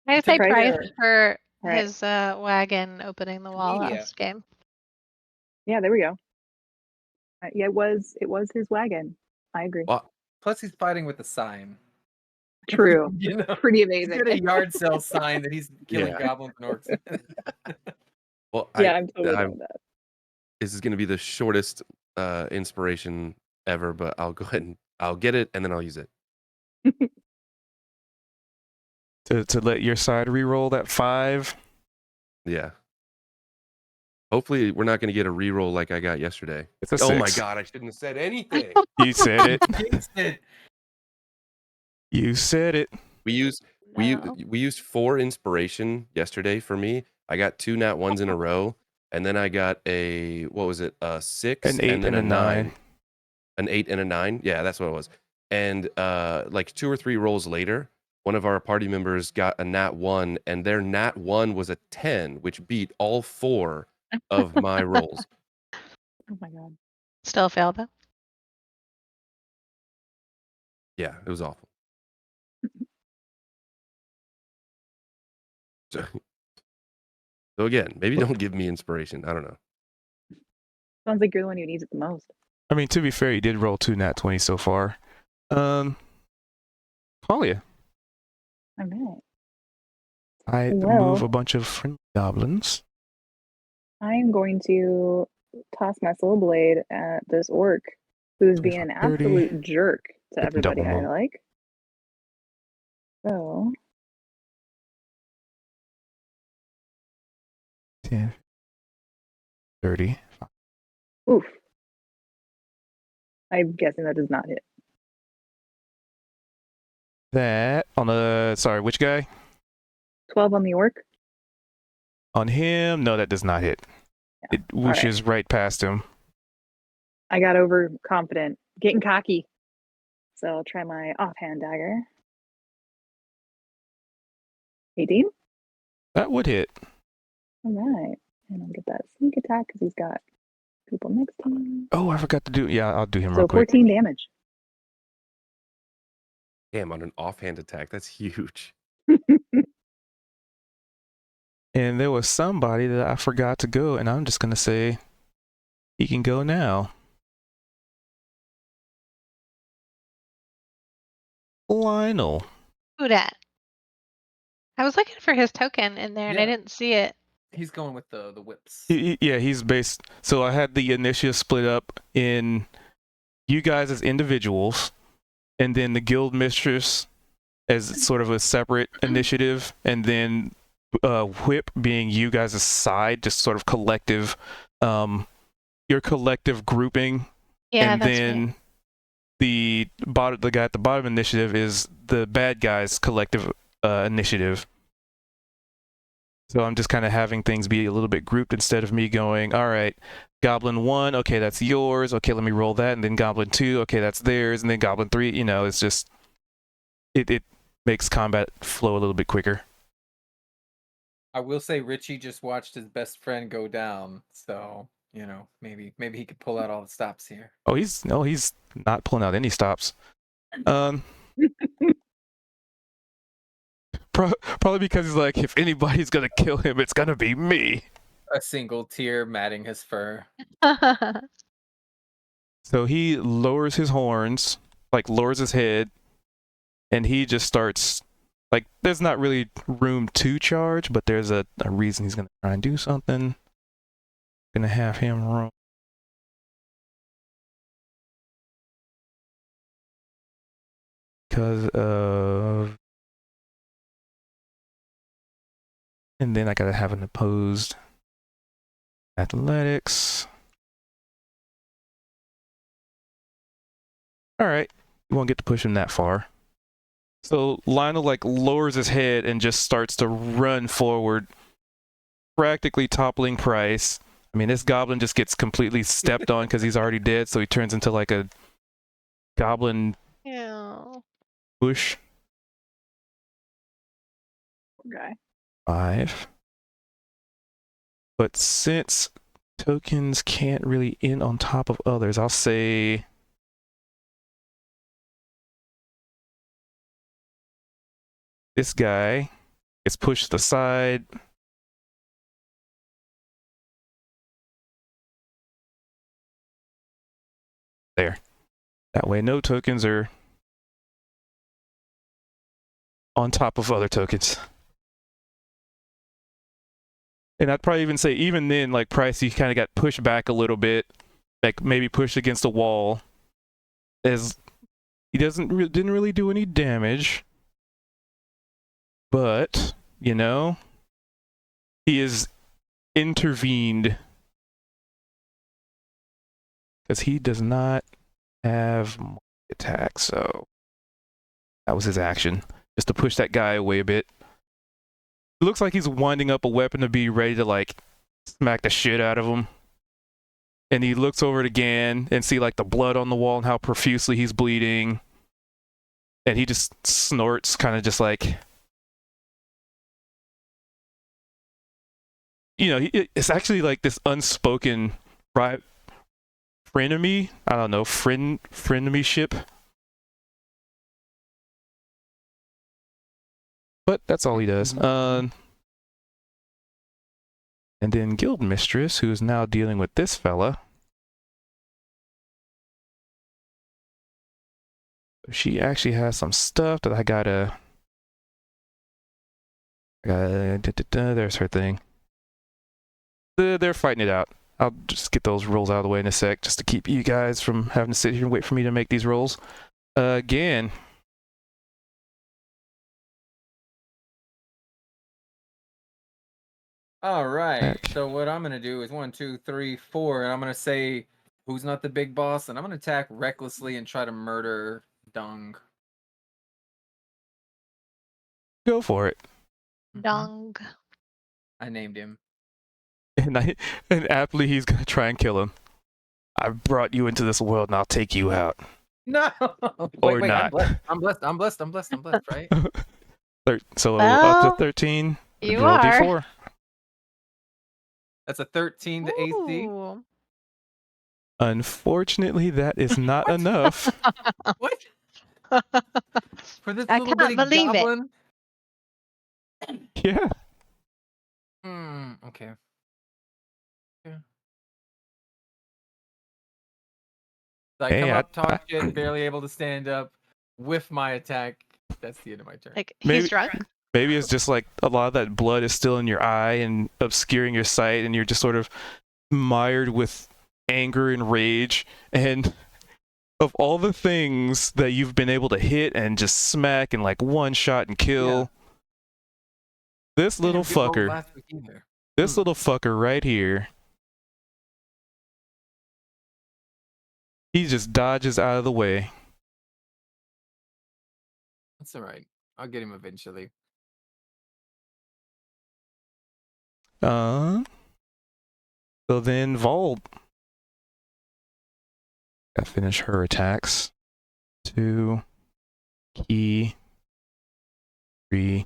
Speaker 2: I say
Speaker 3: Price
Speaker 2: Price
Speaker 3: or-
Speaker 2: for
Speaker 3: All right.
Speaker 2: his wagon opening the wall
Speaker 4: Media.
Speaker 2: last game.
Speaker 3: Yeah, there we go. Yeah, it was his wagon. I agree.
Speaker 6: Well,
Speaker 4: Plus, he's fighting with a sign.
Speaker 3: True.
Speaker 4: You know,
Speaker 3: Pretty
Speaker 4: he's
Speaker 3: amazing.
Speaker 4: got a yard sale sign that he's killing
Speaker 6: Yeah.
Speaker 4: goblins and orcs.
Speaker 6: well,
Speaker 3: Yeah, I'm totally down with that.
Speaker 6: this is going to be the shortest inspiration ever, but I'll go ahead and I'll get it and then I'll use it.
Speaker 1: To let your side reroll that 5.
Speaker 6: Yeah. Hopefully, we're not going to get a reroll like I got yesterday.
Speaker 1: It's a
Speaker 6: Oh
Speaker 1: 6.
Speaker 6: my god, I shouldn't have said anything.
Speaker 1: You said it.
Speaker 4: Jinxed it.
Speaker 1: You said it.
Speaker 6: we used
Speaker 2: No.
Speaker 6: we used 4 inspiration yesterday for me. I got 2 nat 1s in a row, and then I got a what was it? A 6
Speaker 1: An 8
Speaker 6: and then
Speaker 1: and a 9.
Speaker 6: An 8 and a 9. Yeah, that's what it was. And like 2 or 3 rolls later, one of our party members got a nat 1, and their nat 1 was a 10, which beat all 4 of my rolls.
Speaker 3: Oh my god.
Speaker 2: Still a fail though.
Speaker 6: Yeah, it was awful. So, so again, maybe don't give me inspiration. I don't know.
Speaker 3: Sounds like you're the one who needs it the most.
Speaker 1: I mean, to be fair, you did roll 2 nat 20 so far. Talia.
Speaker 3: All right.
Speaker 1: I
Speaker 3: Well-
Speaker 1: move a bunch of friendly goblins.
Speaker 3: I'm going to toss my soul blade at this orc who's being an
Speaker 1: 30.
Speaker 3: absolute jerk to
Speaker 1: Hit the
Speaker 3: everybody
Speaker 1: double
Speaker 3: I
Speaker 1: roll.
Speaker 3: like. So
Speaker 1: 10, 30.
Speaker 3: oof. I'm guessing that does not hit.
Speaker 1: That on the sorry, which guy?
Speaker 3: 12 on the orc.
Speaker 1: On him? No, that does not hit. It whooshes right past him.
Speaker 3: I got overconfident, getting cocky. So I'll try my offhand dagger. 18.
Speaker 1: That would hit.
Speaker 3: All right. And I'll get that sneak attack because he's got people next to him.
Speaker 1: Oh, I forgot to do. Yeah, I'll do him
Speaker 3: So
Speaker 1: real quick.
Speaker 3: 14 damage.
Speaker 6: Damn, on an offhand attack, that's huge.
Speaker 1: And there was somebody that I forgot to go, and I'm just gonna say he can go now. Lionel.
Speaker 2: Who dat? I was looking for his token in there and I
Speaker 4: Yeah.
Speaker 2: didn't see it.
Speaker 4: He's going with the whips.
Speaker 1: Yeah, he's based. So I had the initiative split up in you guys as individuals, and then the guild mistress as sort of a separate initiative, and then whip being you guys' side, just sort of collective, your collective grouping.
Speaker 2: Yeah,
Speaker 1: and
Speaker 2: that's
Speaker 1: then
Speaker 2: right.
Speaker 1: the guy at the bottom initiative is the bad guys collective initiative. So I'm just kind of having things be a little bit grouped instead of me going, all right, Goblin 1, okay, that's yours. Okay, let me roll that. And then Goblin 2, okay, that's theirs. And then Goblin 3, you know, it's just, it makes combat flow a little bit quicker.
Speaker 4: I will say Richie just watched his best friend go down, so you know maybe he could pull out all the stops here.
Speaker 1: Oh, he's not pulling out any stops. Probably because he's like, if anybody's gonna kill him, it's gonna be me.
Speaker 4: A single tear matting his fur.
Speaker 1: So he lowers his horns, like lowers his head, and he just starts, like, there's not really room to charge, but there's a reason he's gonna try and do something. Gonna have him roll. Because of And then I gotta have an opposed athletics. All right, you won't get to push him that far. So Lionel like lowers his head and just starts to run forward, practically toppling Price. I mean, this goblin just gets completely stepped on because he's already dead, so he turns into like a goblin
Speaker 2: Yeah.
Speaker 1: bush.
Speaker 3: Poor guy.
Speaker 1: 5. But since tokens can't really end on top of others, I'll say this guy gets pushed to the side. There. That way no tokens are on top of other tokens. And I'd probably even say, even then, like Price, he kind of got pushed back a little bit, like maybe pushed against a wall, as he didn't really do any damage, but you know, he is intervened because he does not have attack, so that was his action, just to push that guy away a bit. It looks like he's winding up a weapon to be ready to like smack the shit out of him. And he looks over it again and see like the blood on the wall and how profusely he's bleeding. And he just snorts, kind of just like, you know, it's actually like this unspoken frenemy. I don't know, frenemy-ship. But that's all he does. And then Guild Mistress, who is now dealing with this fella. She actually has some stuff that I gotta. There's her thing. They're fighting it out. I'll just get those rolls out of the way in a sec, just to keep you guys from having to sit here and wait for me to make these rolls. Again.
Speaker 4: All right.
Speaker 1: Heck.
Speaker 4: So what I'm gonna do is 1, 2, 3, 4, and I'm gonna say who's not the big boss, and I'm gonna attack recklessly and try to murder Dung.
Speaker 1: Go for it.
Speaker 2: Dong.
Speaker 4: I named him.
Speaker 1: And aptly he's gonna try and kill him. I brought you into this world and I'll take you out.
Speaker 4: No.
Speaker 1: Or
Speaker 4: wait,
Speaker 1: not.
Speaker 4: I'm blessed, right?
Speaker 1: So
Speaker 2: Well,
Speaker 1: up to 13.
Speaker 2: You
Speaker 1: roll
Speaker 2: are.
Speaker 1: D4.
Speaker 4: That's a 13 to AC.
Speaker 2: Ooh.
Speaker 1: Unfortunately, that is not
Speaker 4: What?
Speaker 1: enough.
Speaker 4: What? For this
Speaker 2: I
Speaker 4: little
Speaker 2: can't
Speaker 4: bitty
Speaker 2: believe it.
Speaker 4: goblin?
Speaker 1: Yeah.
Speaker 4: Okay. Yeah. So I
Speaker 1: Hey,
Speaker 4: come up, talk shit, barely able to stand up, whiff my attack. That's the end of my turn.
Speaker 2: Like
Speaker 1: Maybe-
Speaker 2: he's drunk.
Speaker 1: Maybe it's just like a lot of that blood is still in your eye and obscuring your sight, and you're just sort of mired with anger and rage. And of all the things that you've been able to hit and just smack and like one shot and kill, this little
Speaker 4: Damn, good roll
Speaker 1: fucker,
Speaker 4: last week either.
Speaker 1: this little fucker right here, he just dodges out of the way.
Speaker 4: That's all right. I'll get him eventually.
Speaker 1: So then Vold. Gotta finish her attacks. 2, key, 3.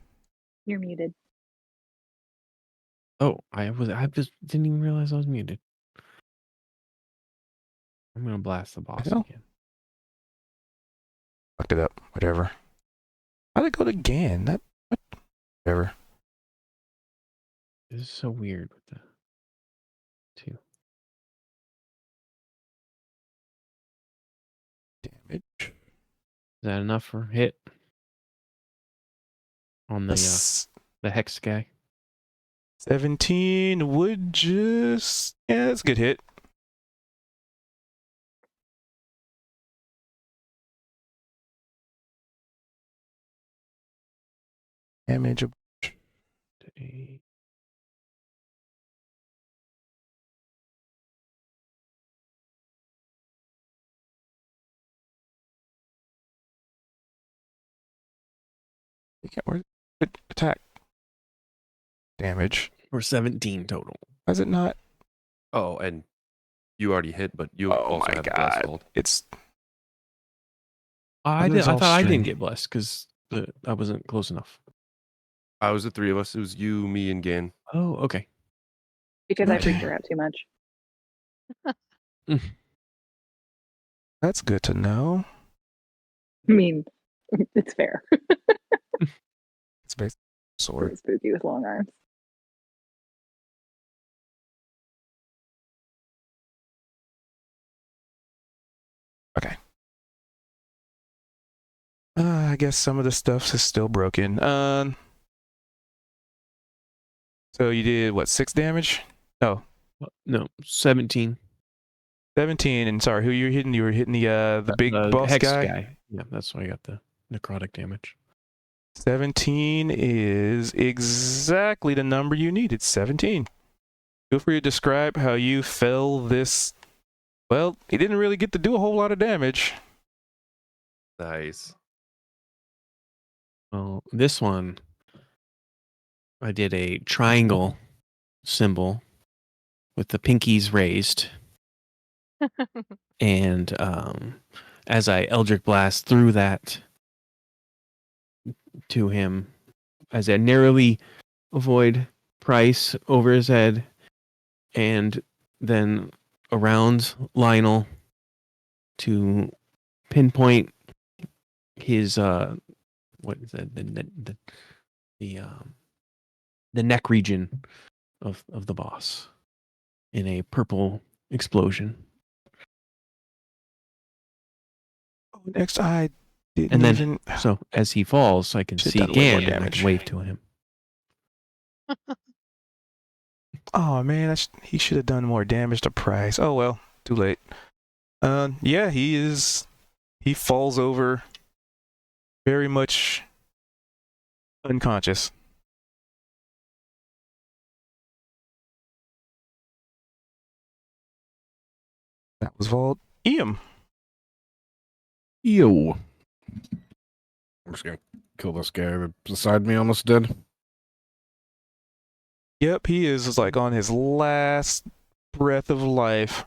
Speaker 3: You're muted.
Speaker 5: Oh, I just didn't even realize I was muted. I'm gonna blast the boss
Speaker 1: Hell.
Speaker 5: again.
Speaker 1: Fucked it up. Whatever. How'd it go again? That what? Whatever.
Speaker 5: This is so weird with the 2.
Speaker 1: Damage.
Speaker 5: Is that enough for hit on the hex guy?
Speaker 1: 17 would just... Yeah, that's a good hit. Damage.
Speaker 5: 8.
Speaker 1: You can't. Where's attack damage?
Speaker 5: Or 17 total.
Speaker 1: Why is it not?
Speaker 6: Oh, and you already hit, but you
Speaker 1: Oh
Speaker 6: also
Speaker 1: my
Speaker 6: have
Speaker 1: god!
Speaker 6: blessed hold.
Speaker 1: It's
Speaker 5: I
Speaker 1: Others
Speaker 5: thought I
Speaker 1: offstring.
Speaker 5: didn't get blessed because I wasn't close enough.
Speaker 6: I was the three of us. It was you, me, and Gan.
Speaker 5: Oh, okay.
Speaker 3: Because I
Speaker 1: Okay.
Speaker 3: freaked her out too much.
Speaker 1: That's good to know.
Speaker 3: I mean, it's fair.
Speaker 1: It's basically a sword.
Speaker 3: Really spooky with long arms.
Speaker 1: Okay. I guess some of the stuff is still broken. So you did what, 6 damage? No,
Speaker 5: No, 17.
Speaker 1: 17. And sorry, who you were hitting? You were hitting the big boss
Speaker 5: hex
Speaker 1: guy.
Speaker 5: Yeah, that's why I got the necrotic damage.
Speaker 1: 17 is exactly the number you needed. 17. Feel free to describe how you fell this. Well, he didn't really get to do a whole lot of damage.
Speaker 6: Nice.
Speaker 5: Well, this one, I did a triangle symbol with the pinkies raised. And as I Eldritch Blast through that to him, as I narrowly avoid Price over his head, and then around Lionel to pinpoint his what is that, the neck region of the boss in a purple explosion.
Speaker 1: Oh, next, I didn't
Speaker 5: And then,
Speaker 1: even.
Speaker 5: so as he falls, I can
Speaker 1: Should've
Speaker 5: see
Speaker 1: done way more
Speaker 5: Gan and I
Speaker 1: damage.
Speaker 5: can wave to him.
Speaker 1: Oh man, he should have done more damage to Price. Oh well, too late. Yeah, he falls over very much unconscious. That was Vault. Iam.
Speaker 7: Yo. I'm just gonna kill this guy beside me, almost dead.
Speaker 1: Yep, he is like on his last breath of life.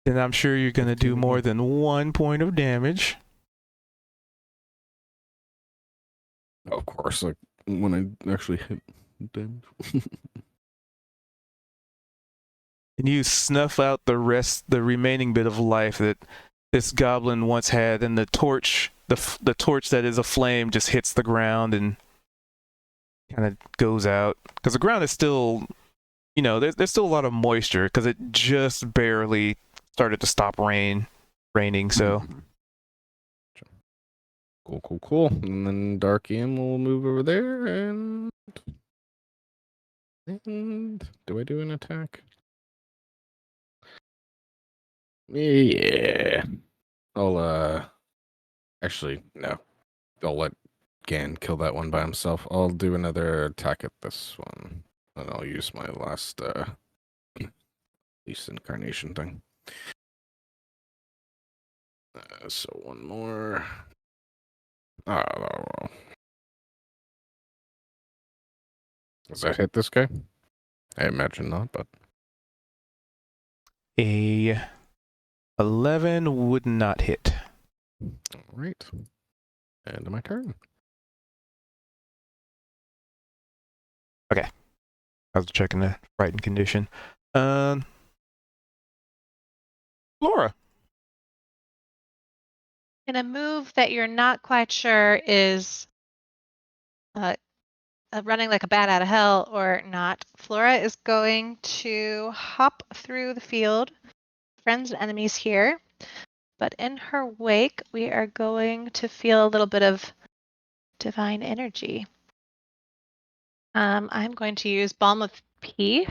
Speaker 1: And I'm sure you're gonna do more than 1 point of damage.
Speaker 7: Of course, like when I actually hit damage.
Speaker 1: And you snuff out the remaining bit of life that this goblin once had, and the torch, the torch that is aflame, just hits the ground and kind of goes out. Because the ground is still, there's still a lot of moisture because it just barely started to stop raining. So
Speaker 7: Cool. And then Dark Iam will move over there and do I do an attack? Yeah. I'll actually no. I'll let Gan kill that one by himself. I'll do another attack at this one. And I'll use my last least incarnation thing. So one more. Oh. Does that hit this guy? I imagine not, but
Speaker 1: a 11 would not hit.
Speaker 7: all right. End of my turn.
Speaker 1: Okay. I was checking the frightened condition. Laura.
Speaker 2: In a move that you're not quite sure is running like a bat out of hell or not, Flora is going to hop through the field. Friends and enemies here. But in her wake, we are going to feel a little bit of divine energy. I'm going to use Balm of Peace.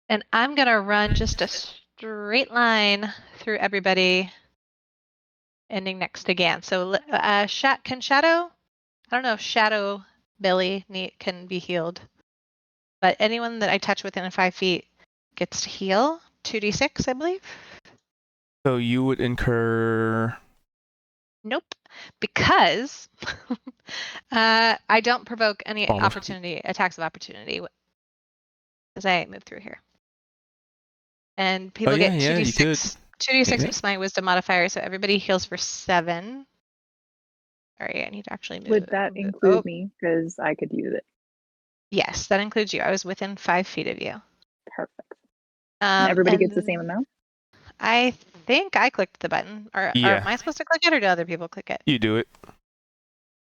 Speaker 2: And I'm going to run just a straight line through everybody, ending next to Gan. So can Shadow? I don't know if Shadow Billy can be healed. But anyone that I touch within 5 feet gets to heal. 2d6, I believe.
Speaker 1: So you would incur
Speaker 2: Nope, because I don't provoke any
Speaker 1: Almost.
Speaker 2: opportunity attacks of opportunity as I move through here. And people
Speaker 1: yeah,
Speaker 2: get
Speaker 1: yeah, you could.
Speaker 2: 2d6
Speaker 1: Yeah.
Speaker 2: plus my wisdom modifier, so everybody heals for 7. Sorry, I need to actually move.
Speaker 3: Would that include me? Because I could use it.
Speaker 2: Yes, that includes you. I was within 5 feet of you.
Speaker 3: Perfect. And everybody gets the same
Speaker 2: and
Speaker 3: amount?
Speaker 2: I think I clicked the button. Or
Speaker 1: Yeah.
Speaker 2: am I supposed to click it, or do other people click it?
Speaker 1: You do it.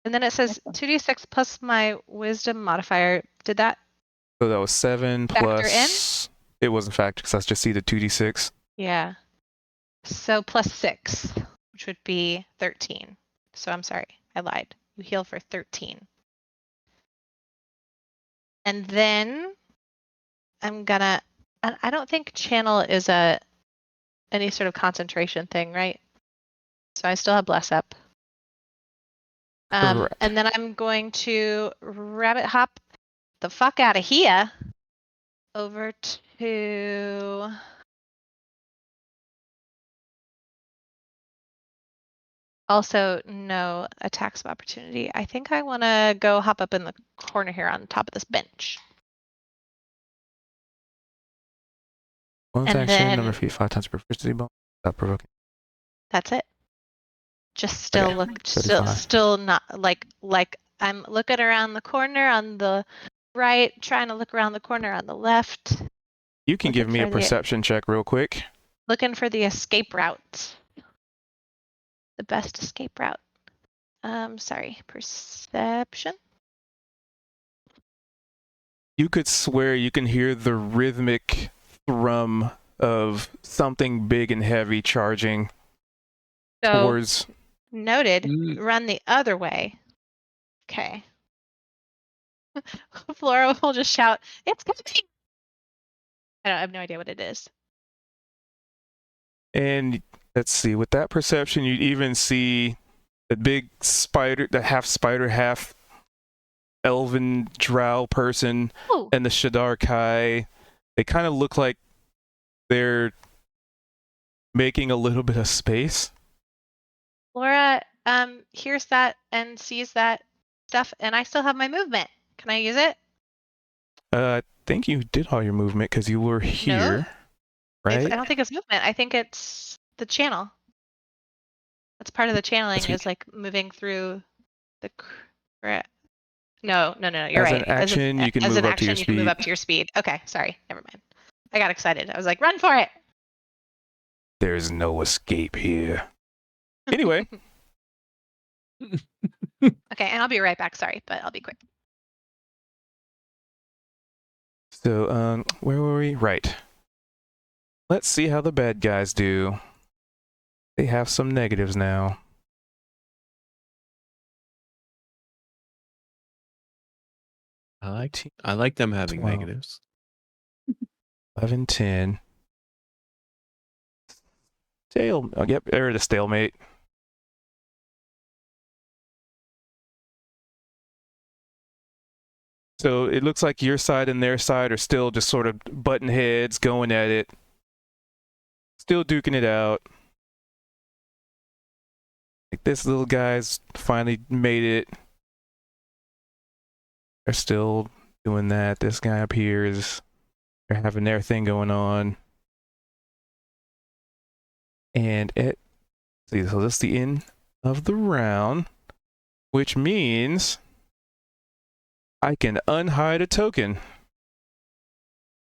Speaker 2: And then it says
Speaker 3: Awesome.
Speaker 2: 2d6 plus my wisdom modifier. Did that
Speaker 1: So that was 7
Speaker 2: factor
Speaker 1: plus. It wasn't factor because I just see the 2d6.
Speaker 2: Yeah. So plus 6, which would be 13. So I'm sorry, I lied. You heal for 13. And then I'm gonna. I don't think channel is any sort of concentration thing, right? So I still have bless up.
Speaker 1: Correct.
Speaker 2: And then I'm going to rabbit hop the fuck out of here over to. Also, no attacks of opportunity. I think I want to go hop up in the corner here on top of this bench.
Speaker 1: Bonus
Speaker 2: And
Speaker 1: action,
Speaker 2: then-
Speaker 1: number feet 5 times proficiency bonus. Stop provoking.
Speaker 2: That's it. Just still
Speaker 1: Okay,
Speaker 2: look,
Speaker 1: 35.
Speaker 2: still not like I'm looking around the corner on the right, trying to look around the corner on the left,
Speaker 1: You can give
Speaker 2: Looking
Speaker 1: me a
Speaker 2: for the-
Speaker 1: perception check real quick.
Speaker 2: looking for the escape route. The best escape route. Sorry, perception.
Speaker 1: You could swear you can hear the rhythmic thrum of something big and heavy charging
Speaker 2: So
Speaker 1: towards.
Speaker 2: noted.
Speaker 5: Mm.
Speaker 2: Run the other way. Okay. Flora will just shout, "It's coming!" I have no idea what it is.
Speaker 1: And let's see, with that perception, you'd even see the big spider, the half spider, half elven drow person,
Speaker 2: Ooh.
Speaker 1: and the Shadar Kai. They kind of look like they're making a little bit of space.
Speaker 2: Laura hears that and sees that stuff, and I still have my movement. Can I use it?
Speaker 1: I think you did all your movement because you were here, right?
Speaker 2: I don't think it's movement. I think it's the channel. That's part of the channeling,
Speaker 1: That's
Speaker 2: is like moving through the. No, you're
Speaker 1: As
Speaker 2: right.
Speaker 1: an action, you can
Speaker 2: as
Speaker 1: move
Speaker 2: an
Speaker 1: up to
Speaker 2: action,
Speaker 1: your
Speaker 2: you can move
Speaker 1: speed.
Speaker 2: up to your speed. Okay, sorry, never mind. I got excited. I was like, run for it.
Speaker 1: There's no escape here. Anyway,
Speaker 2: Okay, and I'll be right back. Sorry, but I'll be quick.
Speaker 1: so where were we? Right. Let's see how the bad guys do. They have some negatives now.
Speaker 5: I like them having
Speaker 1: 12.
Speaker 5: negatives.
Speaker 1: 11, 10. Yep, there it is, stalemate. So it looks like your side and their side are still just sort of button heads, going at it. Still duking it out. Like this little guy's finally made it. They're still doing that. This guy up here is, they're having their thing going on. And see, so this is the end of the round, which means I can unhide a token.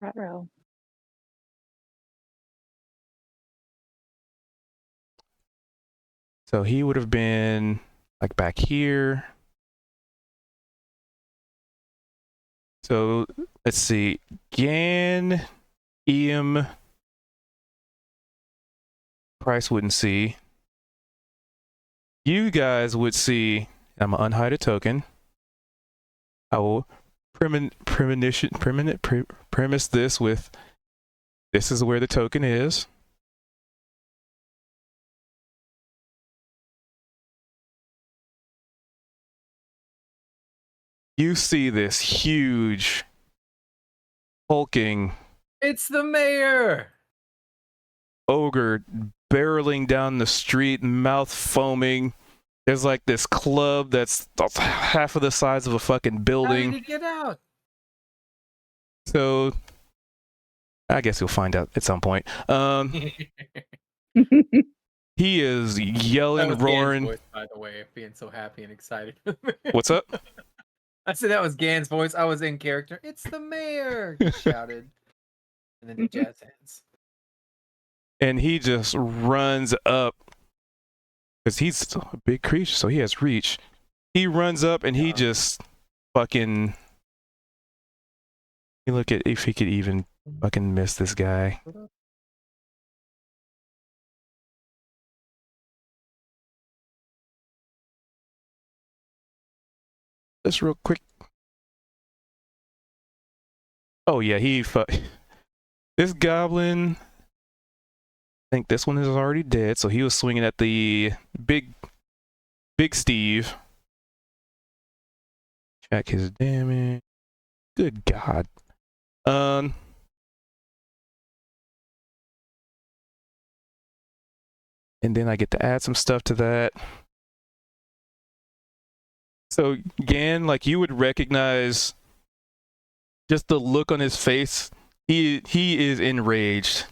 Speaker 3: Ruh-roh.
Speaker 1: So he would have been like back here. So let's see. Gan, Iam, Price wouldn't see. You guys would see. I'm gonna unhide a token. I will premise this with, this is where the token is. You see this huge, hulking
Speaker 4: It's the mayor.
Speaker 1: ogre barreling down the street, mouth foaming, There's like this club that's half of the size of a fucking
Speaker 4: How did
Speaker 1: building.
Speaker 4: he get out?
Speaker 1: So I guess you'll find out at some point. He is
Speaker 4: That
Speaker 1: yelling,
Speaker 4: was Gan's
Speaker 1: roaring.
Speaker 4: voice, by the way, being so happy and excited.
Speaker 1: What's up?
Speaker 4: I said that was Gan's voice. I was in character. It's the mayor! Just shouted. And then the jazz hands.
Speaker 1: And he just runs up because he's a big creature, so he has reach. He runs up and he just fucking. You look at if he could even fucking miss this guy. Just real quick. Oh yeah, this goblin. I think this one is already dead, so he was swinging at the big Steve. Check his damage. Good God. And then I get to add some stuff to that. So Gan, like you would recognize just the look on his face. He is enraged.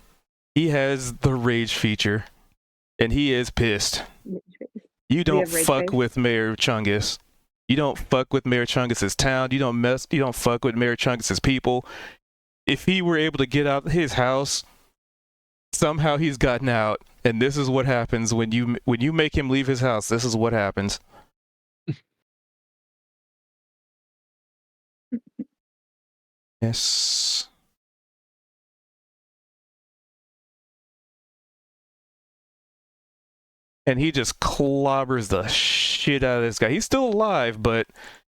Speaker 1: He has the rage feature, and he is pissed. You don't fuck with Mayor Chungus. You don't fuck with Mayor Chungus's town. You don't fuck with Mayor Chungus's people. If he were able to get out of his house, somehow he's gotten out, and this is what happens when you make him leave his house. This is what happens. Yes. And he just clobbers the shit out of this guy. He's still alive, but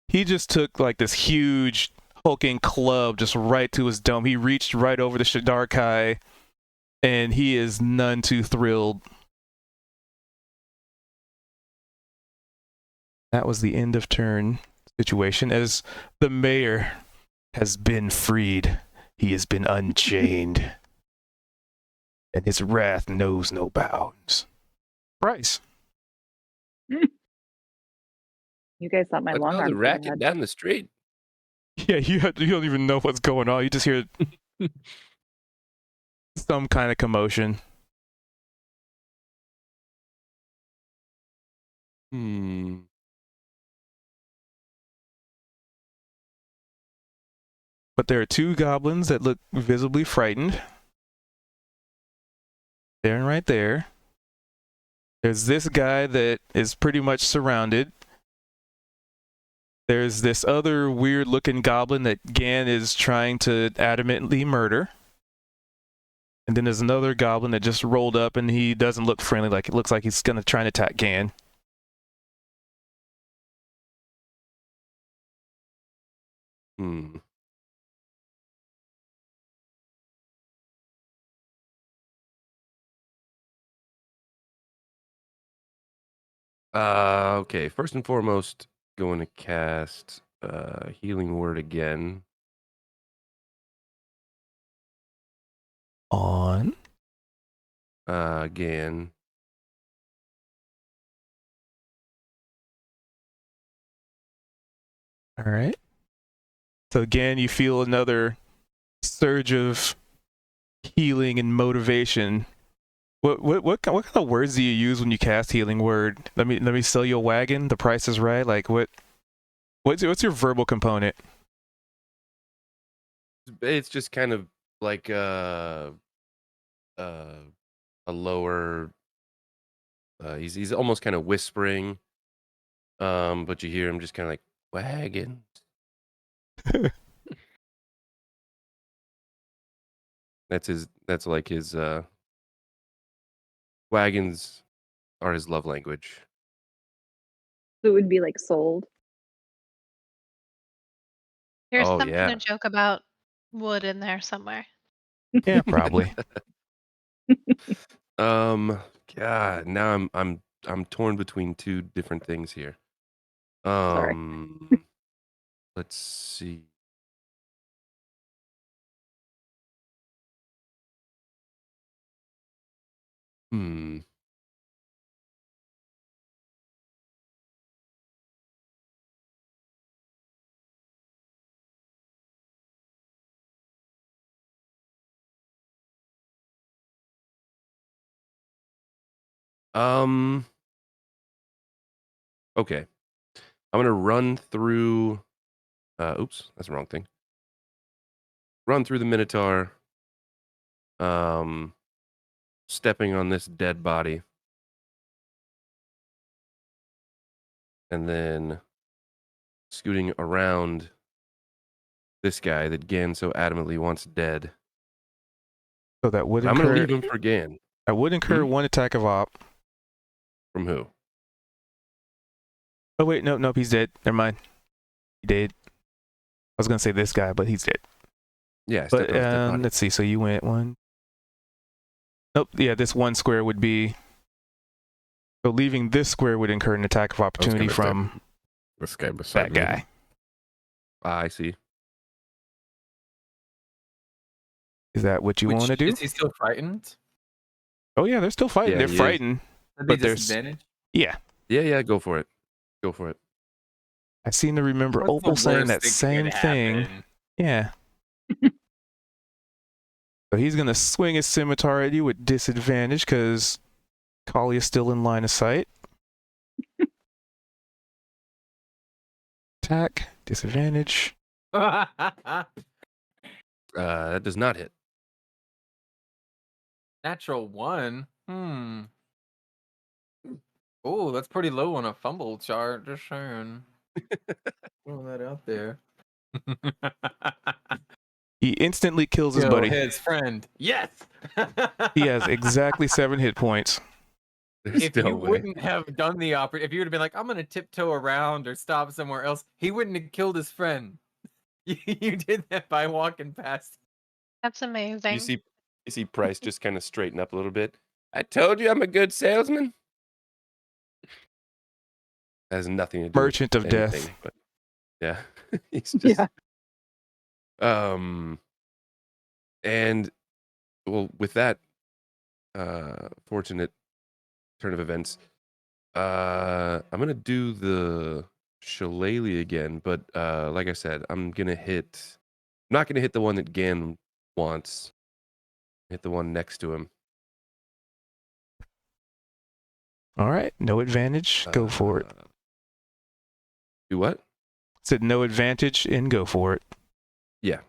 Speaker 1: he just took like this huge hulking club just right to his dome. He reached right over the Shadarkai, and he is none too thrilled. That was the end of turn situation as the mayor has been freed. He has been unchained. And his wrath knows no bounds. Bryce.
Speaker 3: You guys thought my
Speaker 6: Look
Speaker 3: long
Speaker 6: all
Speaker 3: arm
Speaker 6: the
Speaker 3: was
Speaker 6: racket
Speaker 3: bad.
Speaker 6: down the street.
Speaker 1: Yeah, you don't even know what's going on. You just hear some kind of commotion. But there are two goblins that look visibly frightened. There and right there. There's this guy that is pretty much surrounded. There's this other weird looking goblin that Gan is trying to adamantly murder. And then there's another goblin that just rolled up and he doesn't look friendly. Like it looks like he's gonna try and attack Gan.
Speaker 6: Okay. First and foremost, going to cast Healing Word again.
Speaker 1: On.
Speaker 6: Again.
Speaker 1: All right. So again, you feel another surge of healing and motivation. What kind of words do you use when you cast Healing Word? Let me sell you a wagon. The price is right. Like what's your verbal component?
Speaker 6: It's just kind of like a lower. He's almost kind of whispering. But you hear him just kind of like wagon. That's like his wagons are his love language.
Speaker 3: So it would be like sold.
Speaker 2: There's
Speaker 6: Oh,
Speaker 2: some kind
Speaker 6: yeah.
Speaker 2: of joke about wood in there somewhere.
Speaker 1: Yeah, probably.
Speaker 6: God, now I'm torn between two different things here.
Speaker 3: Sorry.
Speaker 6: Let's see. Okay. I'm gonna run through. Oops, that's the wrong thing. Run through the Minotaur. Stepping on this dead body, and then scooting around this guy that Gan so adamantly wants dead.
Speaker 1: So that would
Speaker 6: I'm gonna
Speaker 1: incur.
Speaker 6: leave him for Gan.
Speaker 1: I would incur one attack of op.
Speaker 6: From who?
Speaker 1: Oh wait, nope, he's dead. Never mind. He dead. I was gonna say this guy, but he's dead.
Speaker 6: Yeah,
Speaker 1: But let's see. So you went one. Nope. Yeah, this one square would be. So leaving this square would incur an attack of opportunity from
Speaker 7: this guy beside
Speaker 1: that guy.
Speaker 6: I see.
Speaker 1: Is that what you want to do?
Speaker 4: Is he still frightened?
Speaker 1: Oh yeah, they're still fighting.
Speaker 6: Yeah,
Speaker 1: They're
Speaker 6: he is.
Speaker 1: frightened. But there's
Speaker 4: disadvantage.
Speaker 1: yeah.
Speaker 6: Yeah, go for it. Go for it.
Speaker 1: I seem to remember
Speaker 4: What's the
Speaker 1: Opal saying
Speaker 4: worst
Speaker 1: that same thing.
Speaker 4: happen?
Speaker 1: Yeah. So he's gonna swing his scimitar at you with disadvantage because Kali is still in line of sight. Attack, disadvantage.
Speaker 6: That does not hit.
Speaker 4: Natural 1. Oh, that's pretty low on a fumble chart. Just saying. Throw that out there.
Speaker 1: He instantly kills his
Speaker 4: Kill
Speaker 1: buddy.
Speaker 4: his friend. Yes.
Speaker 1: He has exactly 7 hit points.
Speaker 6: There's
Speaker 4: If
Speaker 6: no
Speaker 4: you
Speaker 6: way.
Speaker 4: wouldn't have done the if you would have been like, I'm gonna tiptoe around or stop somewhere else, he wouldn't have killed his friend. You did that by walking past.
Speaker 2: That's amazing.
Speaker 6: You see Price just kind of straighten up a little bit. I told you I'm a good salesman. That has nothing to do
Speaker 1: Merchant
Speaker 6: with
Speaker 1: of death.
Speaker 6: anything, but yeah. He's just
Speaker 3: Yeah.
Speaker 6: And well, with that fortunate turn of events, I'm gonna do the shillelagh again, but like I said, I'm not gonna hit the one that Gan wants. Hit the one next to him.
Speaker 1: All right, no advantage. Go for it.
Speaker 6: Do what?
Speaker 1: Said no advantage and go for it.
Speaker 6: Yeah.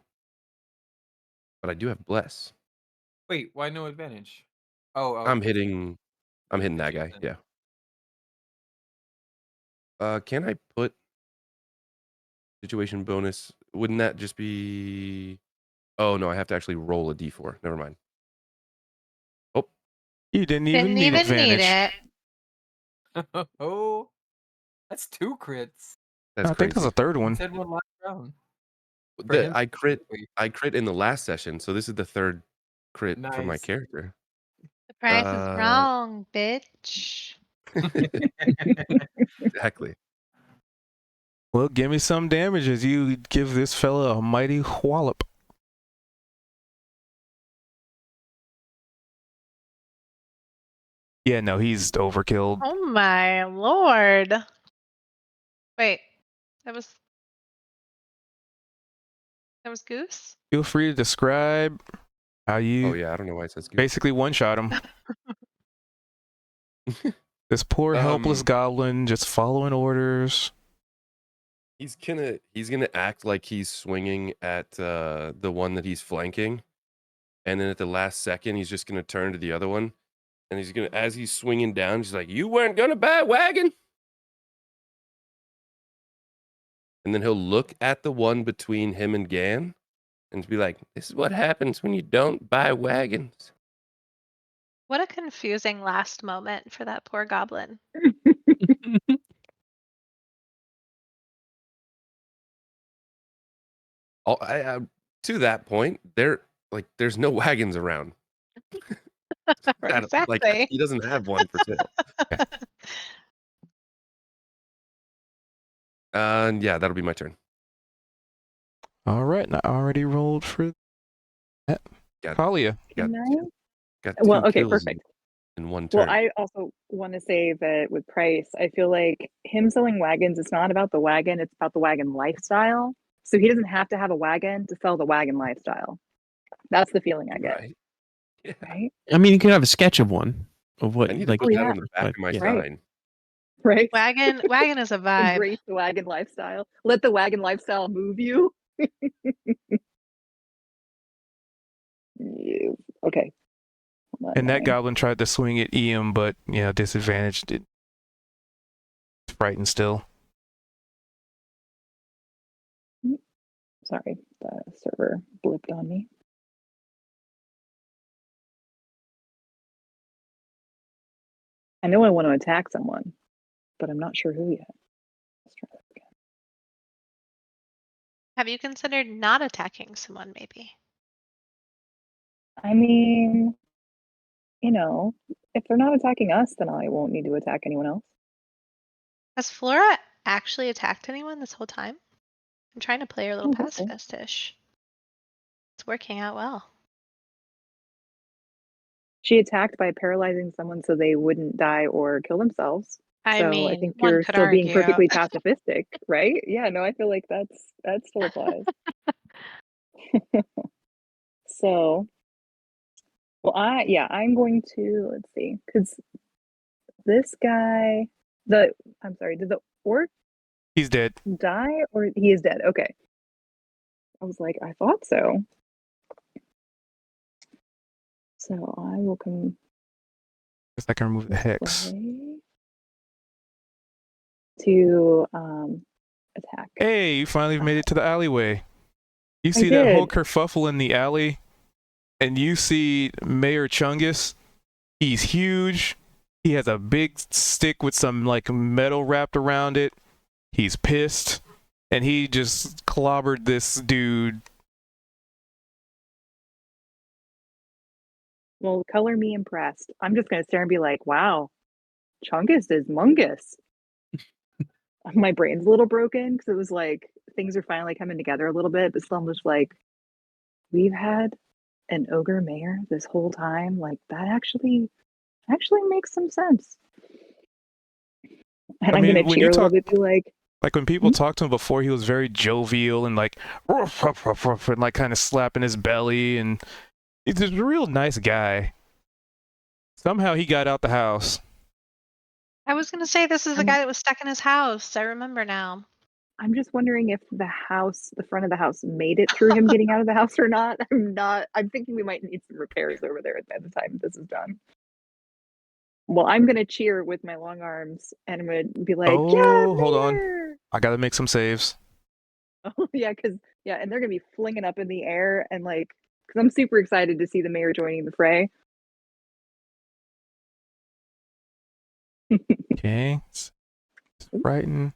Speaker 6: But I do have bless.
Speaker 4: Wait, why no advantage? Oh,
Speaker 6: I'm hitting that guy.
Speaker 4: then.
Speaker 6: Yeah. Can I put situation bonus? Wouldn't that just be? Oh no, I have to actually roll a d4. Never mind. Oh,
Speaker 1: You didn't even need advantage.
Speaker 2: it.
Speaker 4: Oh, that's 2 crits.
Speaker 6: that's
Speaker 1: I
Speaker 6: crazy.
Speaker 1: think there's a third
Speaker 4: You
Speaker 1: one.
Speaker 4: said one last round. For
Speaker 6: The-
Speaker 4: him
Speaker 6: I crit.
Speaker 4: specifically.
Speaker 6: I crit in the last session, so this is the third crit for my
Speaker 4: Nice.
Speaker 6: character.
Speaker 2: The price is
Speaker 6: Uh,
Speaker 2: wrong, bitch.
Speaker 6: Exactly.
Speaker 1: Well, give me some damage as you give this fella a mighty wallop. Yeah, no, he's overkilled.
Speaker 2: Oh my lord. Wait, that was Goose?
Speaker 1: Feel free to describe how you
Speaker 6: Oh yeah, I don't know why it says good.
Speaker 1: basically one-shot him. This poor helpless goblin just following orders.
Speaker 6: He's gonna act like he's swinging at the one that he's flanking, and then at the last second he's just gonna turn to the other one, and he's gonna, as he's swinging down, he's like, "You weren't gonna buy a wagon," and then he'll look at the one between him and Gan, and be like, "This is what happens when you don't buy wagons."
Speaker 2: What a confusing last moment for that poor goblin.
Speaker 6: To that point, there's no wagons around.
Speaker 2: Exactly.
Speaker 6: Like, he doesn't have one for sale. Yeah, that'll be my turn.
Speaker 1: All right, and I already rolled for that.
Speaker 6: Got-
Speaker 1: Talia.
Speaker 6: Got,
Speaker 3: Can I?
Speaker 6: got
Speaker 3: Well,
Speaker 6: two
Speaker 3: okay,
Speaker 6: kills
Speaker 3: perfect.
Speaker 6: in one turn.
Speaker 3: Well, I also want to say that with Price, I feel like him selling wagons, it's not about the wagon, it's about the wagon lifestyle. So he doesn't have to have a wagon to sell the wagon lifestyle. That's the feeling I get.
Speaker 6: Right. Yeah.
Speaker 3: Right?
Speaker 5: I mean, you could have a sketch of one. what
Speaker 6: I need to
Speaker 5: like
Speaker 6: put that
Speaker 3: yeah.
Speaker 6: on the back of my
Speaker 5: Yeah.
Speaker 3: Right.
Speaker 6: sign.
Speaker 3: Right.
Speaker 2: Wagon is a vibe.
Speaker 3: Embrace the wagon lifestyle. Let the wagon lifestyle move you. Yes. Okay. Hold on,
Speaker 1: And that
Speaker 3: nine.
Speaker 1: goblin tried to swing at Ian, but disadvantaged it. It's frightened still.
Speaker 3: Sorry, the server blipped on me. I know I want to attack someone, but I'm not sure who yet. Let's try that again.
Speaker 2: Have you considered not attacking someone, maybe?
Speaker 3: I mean, if they're not attacking us, then I won't need to attack anyone else.
Speaker 2: Has Flora actually attacked anyone this whole time? I'm trying to play her little
Speaker 3: Oh, that's cool.
Speaker 2: pacifist-ish. It's working out well.
Speaker 3: She attacked by paralyzing someone so they wouldn't die or kill themselves.
Speaker 2: I
Speaker 3: So I
Speaker 2: mean,
Speaker 3: think
Speaker 2: one
Speaker 3: you're
Speaker 2: could
Speaker 3: still being
Speaker 2: argue.
Speaker 3: perfectly pacifistic, right? Yeah, no, I feel like that still applies. So, well, I'm going to, let's see, because this guy, I'm sorry, did the orc
Speaker 1: He's dead.
Speaker 3: die or he is dead? Okay. I was like, I thought so. So I will come
Speaker 1: Guess I can remove the
Speaker 3: this
Speaker 1: hex.
Speaker 3: way to attack.
Speaker 1: Hey, you finally made it to the alleyway. You
Speaker 3: I
Speaker 1: see that whole
Speaker 3: did.
Speaker 1: kerfuffle in the alley, and you see Mayor Chungus. He's huge. He has a big stick with some like metal wrapped around it. He's pissed, and he just clobbered this dude.
Speaker 3: Well, color me impressed. I'm just gonna stare and be like, wow, Chungus is mungus. My brain's a little broken because it was like things are finally coming together a little bit, but still I'm just like, we've had an ogre mayor this whole time. Like that actually makes some sense. And
Speaker 1: I
Speaker 3: I'm gonna
Speaker 1: mean, when you
Speaker 3: cheer a little
Speaker 1: talk,
Speaker 3: bit, be like,
Speaker 1: like when people talked to him before, he was very jovial and like, ruff, ruff, ruff, ruff, and like kind of slapping his belly, and he's a real nice guy. Somehow he got out the house.
Speaker 2: I was going to say this is the
Speaker 3: I'm-
Speaker 2: guy that was stuck in his house. I remember now.
Speaker 3: I'm just wondering if the front of the house made it through him getting out of the house or not. I'm thinking we might need some repairs over there by the time this is done. Well, I'm gonna cheer with my long arms and I'm gonna be like, yeah,
Speaker 1: Oh, hold on.
Speaker 3: mayor!
Speaker 1: I gotta make some saves.
Speaker 3: Oh yeah, and they're gonna be flinging up in the air and like, because I'm super excited to see the mayor joining the fray.
Speaker 1: Okay. It's Brighton.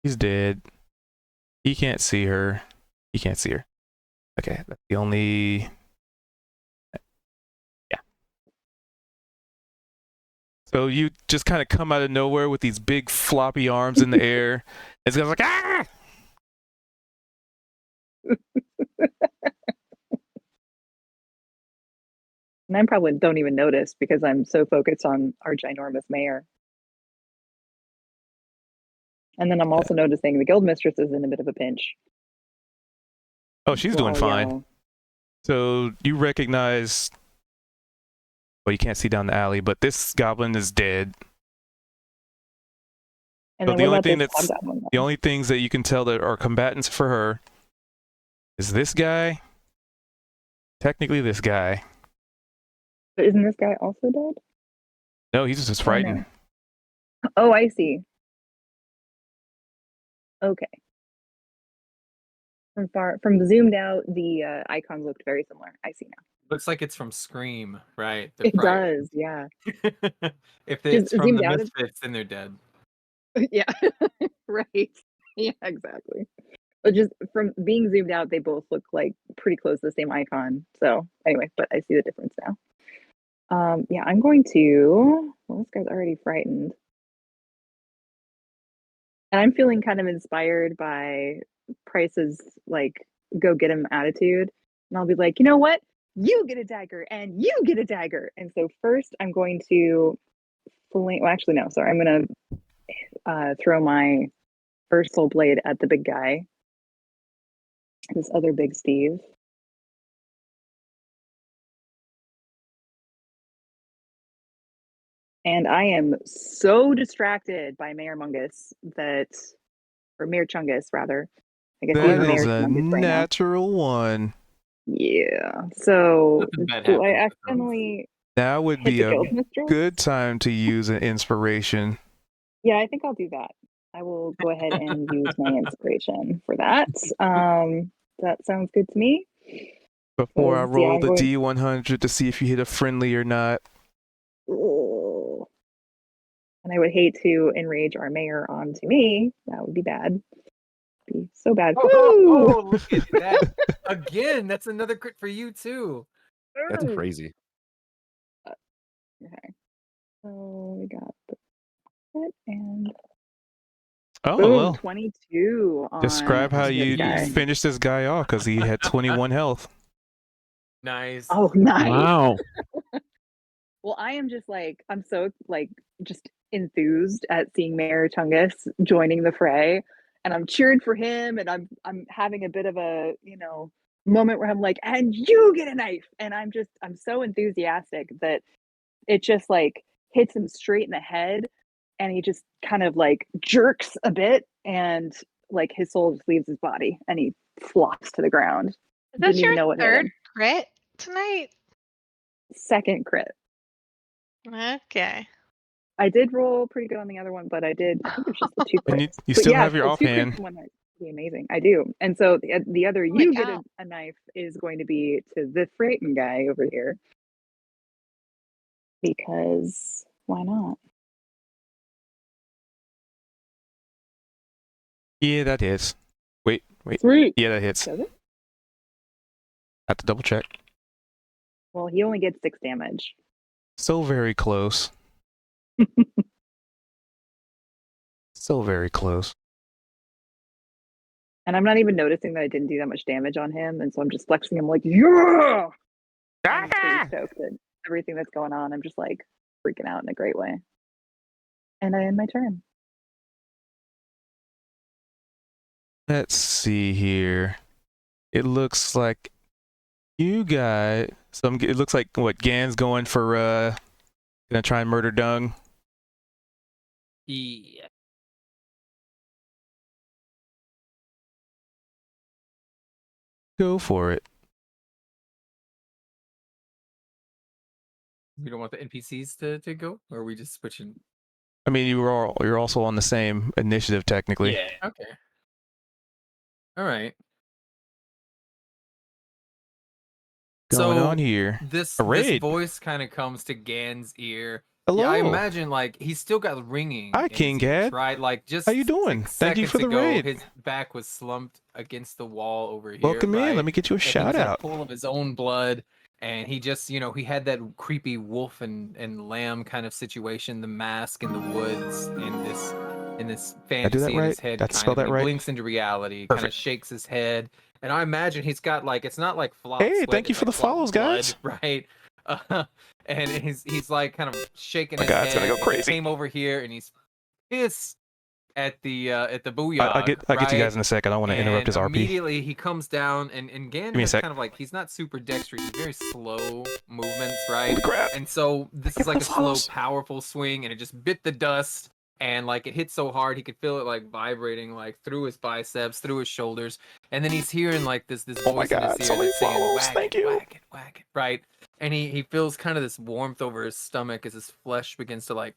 Speaker 1: He's dead. He can't see her. He can't see her. Okay, that's the only. Yeah. So you just kind of come out of nowhere with these big floppy arms in the air. It's gonna like ah.
Speaker 3: And I probably don't even notice because I'm so focused on our ginormous mayor. And then I'm also noticing the guild mistress is in a bit of a pinch.
Speaker 1: Oh, she's
Speaker 3: So
Speaker 1: doing
Speaker 3: I'll
Speaker 1: fine.
Speaker 3: yell,
Speaker 1: So you recognize. Well, you can't see down the alley, but this goblin is dead.
Speaker 3: and
Speaker 1: So
Speaker 3: then
Speaker 1: the
Speaker 3: what
Speaker 1: only
Speaker 3: about
Speaker 1: thing
Speaker 3: this
Speaker 1: that's
Speaker 3: hobgoblin?
Speaker 1: the only things that you can tell that are combatants for her is this guy. Technically, this guy.
Speaker 3: But isn't this guy also dead?
Speaker 1: No, he's just
Speaker 3: Oh,
Speaker 1: frightened.
Speaker 3: no. Oh, I see. Okay. From zoomed out, the icons looked very similar. I see now.
Speaker 4: Looks like it's from Scream, right?
Speaker 3: It does, yeah.
Speaker 4: If
Speaker 3: Just
Speaker 4: it's from
Speaker 3: zoomed
Speaker 4: the
Speaker 3: out,
Speaker 4: Misfits, then they're dead.
Speaker 3: yeah, right. Yeah, exactly. But just from being zoomed out, they both look like pretty close to the same icon. So anyway, but I see the difference now. Yeah, I'm going to. Well, this guy's already frightened, and I'm feeling kind of inspired by Price's like go get him attitude, and I'll be like, you know what? You get a dagger, and you get a dagger. And so first, I'm going to fling. Well, actually, no. Sorry, I'm going to throw my first soul blade at the big guy. This other big Steve. And I am so distracted by Mayor Mungus or Mayor Chungus, rather. I guess he's
Speaker 1: That
Speaker 3: Mayor
Speaker 1: is a
Speaker 3: Chungus right now.
Speaker 1: natural one.
Speaker 3: Yeah. So,
Speaker 4: Nothing bad
Speaker 3: do I
Speaker 4: happens with those.
Speaker 3: accidentally
Speaker 1: Now would
Speaker 3: hit
Speaker 1: be
Speaker 3: the
Speaker 1: a
Speaker 3: guild mistress?
Speaker 1: good time to use an inspiration.
Speaker 3: Yeah, I think I'll do that. I will go ahead and use my inspiration for that. That sounds good to me.
Speaker 1: Before I
Speaker 3: 'Cause, yeah,
Speaker 1: roll
Speaker 3: I'm
Speaker 1: the
Speaker 3: going-
Speaker 1: D100 to see if you hit a friendly or not.
Speaker 3: Ugh. And I would hate to enrage our mayor onto me. That would be bad. Be so bad. Woo!
Speaker 4: Oh, look at that. Again, that's another crit for you too.
Speaker 6: That's
Speaker 3: Ugh.
Speaker 6: crazy.
Speaker 3: Okay. So we got the crit and
Speaker 1: Oh,
Speaker 3: boom,
Speaker 1: well.
Speaker 3: 22 on
Speaker 1: Describe how
Speaker 3: this
Speaker 1: you
Speaker 3: guy.
Speaker 1: finished this guy off because he had 21 health.
Speaker 4: Nice.
Speaker 3: Oh, nice.
Speaker 5: Wow.
Speaker 3: Well, I am just I'm so just enthused at seeing Mayor Chungus joining the fray, and I'm cheering for him, and I'm having a bit of a moment where I'm like, and you get a knife, and I'm so enthusiastic that it just hits him straight in the head, and he just kind of jerks a bit, and his soul just leaves his body, and he flops to the ground.
Speaker 2: Is this
Speaker 3: Didn't even
Speaker 2: your
Speaker 3: know what hit
Speaker 2: third
Speaker 3: him.
Speaker 2: crit tonight?
Speaker 3: Second crit.
Speaker 2: Okay.
Speaker 3: I did roll pretty good on the other one, but I think it's just the two
Speaker 1: And
Speaker 3: crits.
Speaker 1: you
Speaker 3: But
Speaker 1: still
Speaker 3: yeah,
Speaker 1: have your
Speaker 3: the two crits
Speaker 1: offhand.
Speaker 3: in one night would be amazing. I do. And so the other
Speaker 2: Oh my
Speaker 3: you get
Speaker 2: God.
Speaker 3: a knife is going to be to the Freyton guy over here. Because why not?
Speaker 1: Yeah, that hits. Wait.
Speaker 3: Sweet.
Speaker 1: Yeah, that hits.
Speaker 3: Does it?
Speaker 1: Have to double check.
Speaker 3: Well, he only gets 6 damage.
Speaker 1: So very close. So very close.
Speaker 3: And I'm not even noticing that I didn't do that much damage on him, and so I'm just flexing him like, yeah! I'm pretty stoked at everything that's going on. I'm just freaking out in a great way. And I end my turn.
Speaker 1: Let's see here. It looks like you got it looks like what Gan's going for gonna try and murder Dung.
Speaker 4: Yeah.
Speaker 1: Go for it.
Speaker 4: We don't want the NPCs to go, or are we just switching?
Speaker 1: I mean, you're also on the same initiative technically.
Speaker 4: Yeah. Okay. All right.
Speaker 1: Going
Speaker 4: So
Speaker 1: on here.
Speaker 4: this
Speaker 1: A raid.
Speaker 4: voice kind of comes to Gan's ear.
Speaker 1: Hello.
Speaker 4: Yeah, I imagine he's still got ringing.
Speaker 1: Hi,
Speaker 4: in his
Speaker 1: King
Speaker 4: ears,
Speaker 1: Gad.
Speaker 4: right? Just
Speaker 1: How you doing? Thank you
Speaker 4: seconds
Speaker 1: for the
Speaker 4: ago,
Speaker 1: raid.
Speaker 4: his back was slumped against the wall over here.
Speaker 1: Welcome in.
Speaker 4: right?
Speaker 1: Let me get you a
Speaker 4: And he
Speaker 1: shout
Speaker 4: was in a
Speaker 1: out.
Speaker 4: pool of his own blood, and he just, he had that creepy wolf and lamb kind of situation, the mask in the woods, in this fantasy in
Speaker 1: right?
Speaker 4: his head.
Speaker 1: Did I spell
Speaker 4: kind of,
Speaker 1: that right?
Speaker 4: Blinks into reality, kind of
Speaker 1: Perfect.
Speaker 4: shakes his head, and I imagine he's got it's not like flop.
Speaker 1: Hey,
Speaker 4: sweat,
Speaker 1: thank you
Speaker 4: it's
Speaker 1: for the
Speaker 4: flop
Speaker 1: follows,
Speaker 4: blood,
Speaker 1: guys.
Speaker 4: right? And he's kind of shaking
Speaker 1: My
Speaker 4: his
Speaker 1: God,
Speaker 4: head.
Speaker 1: it's gonna go
Speaker 4: and he
Speaker 1: crazy.
Speaker 4: came over here and he's pissed at the booyah.
Speaker 1: I'll get to you guys in a sec. I don't want to interrupt his RP.
Speaker 4: Immediately he comes down and Gan
Speaker 1: me a
Speaker 4: has
Speaker 1: sec.
Speaker 4: kind of he's not super dexterous. He's very slow movements, right?
Speaker 1: Holy crap.
Speaker 4: And so this
Speaker 1: Thank
Speaker 4: is
Speaker 1: you
Speaker 4: like
Speaker 1: for
Speaker 4: a
Speaker 1: the
Speaker 4: slow,
Speaker 1: follows.
Speaker 4: powerful swing, and it just bit the dust. And it hit so hard he could feel it vibrating through his biceps, through his shoulders, and then he's hearing this
Speaker 1: Oh my
Speaker 4: voice in
Speaker 1: God,
Speaker 4: his
Speaker 1: so
Speaker 4: ear
Speaker 1: many
Speaker 4: that's saying,
Speaker 1: follows.
Speaker 4: "Whack
Speaker 1: Thank
Speaker 4: it,
Speaker 1: you."
Speaker 4: whack it, whack it," right? And he feels kind of this warmth over his stomach as his flesh begins to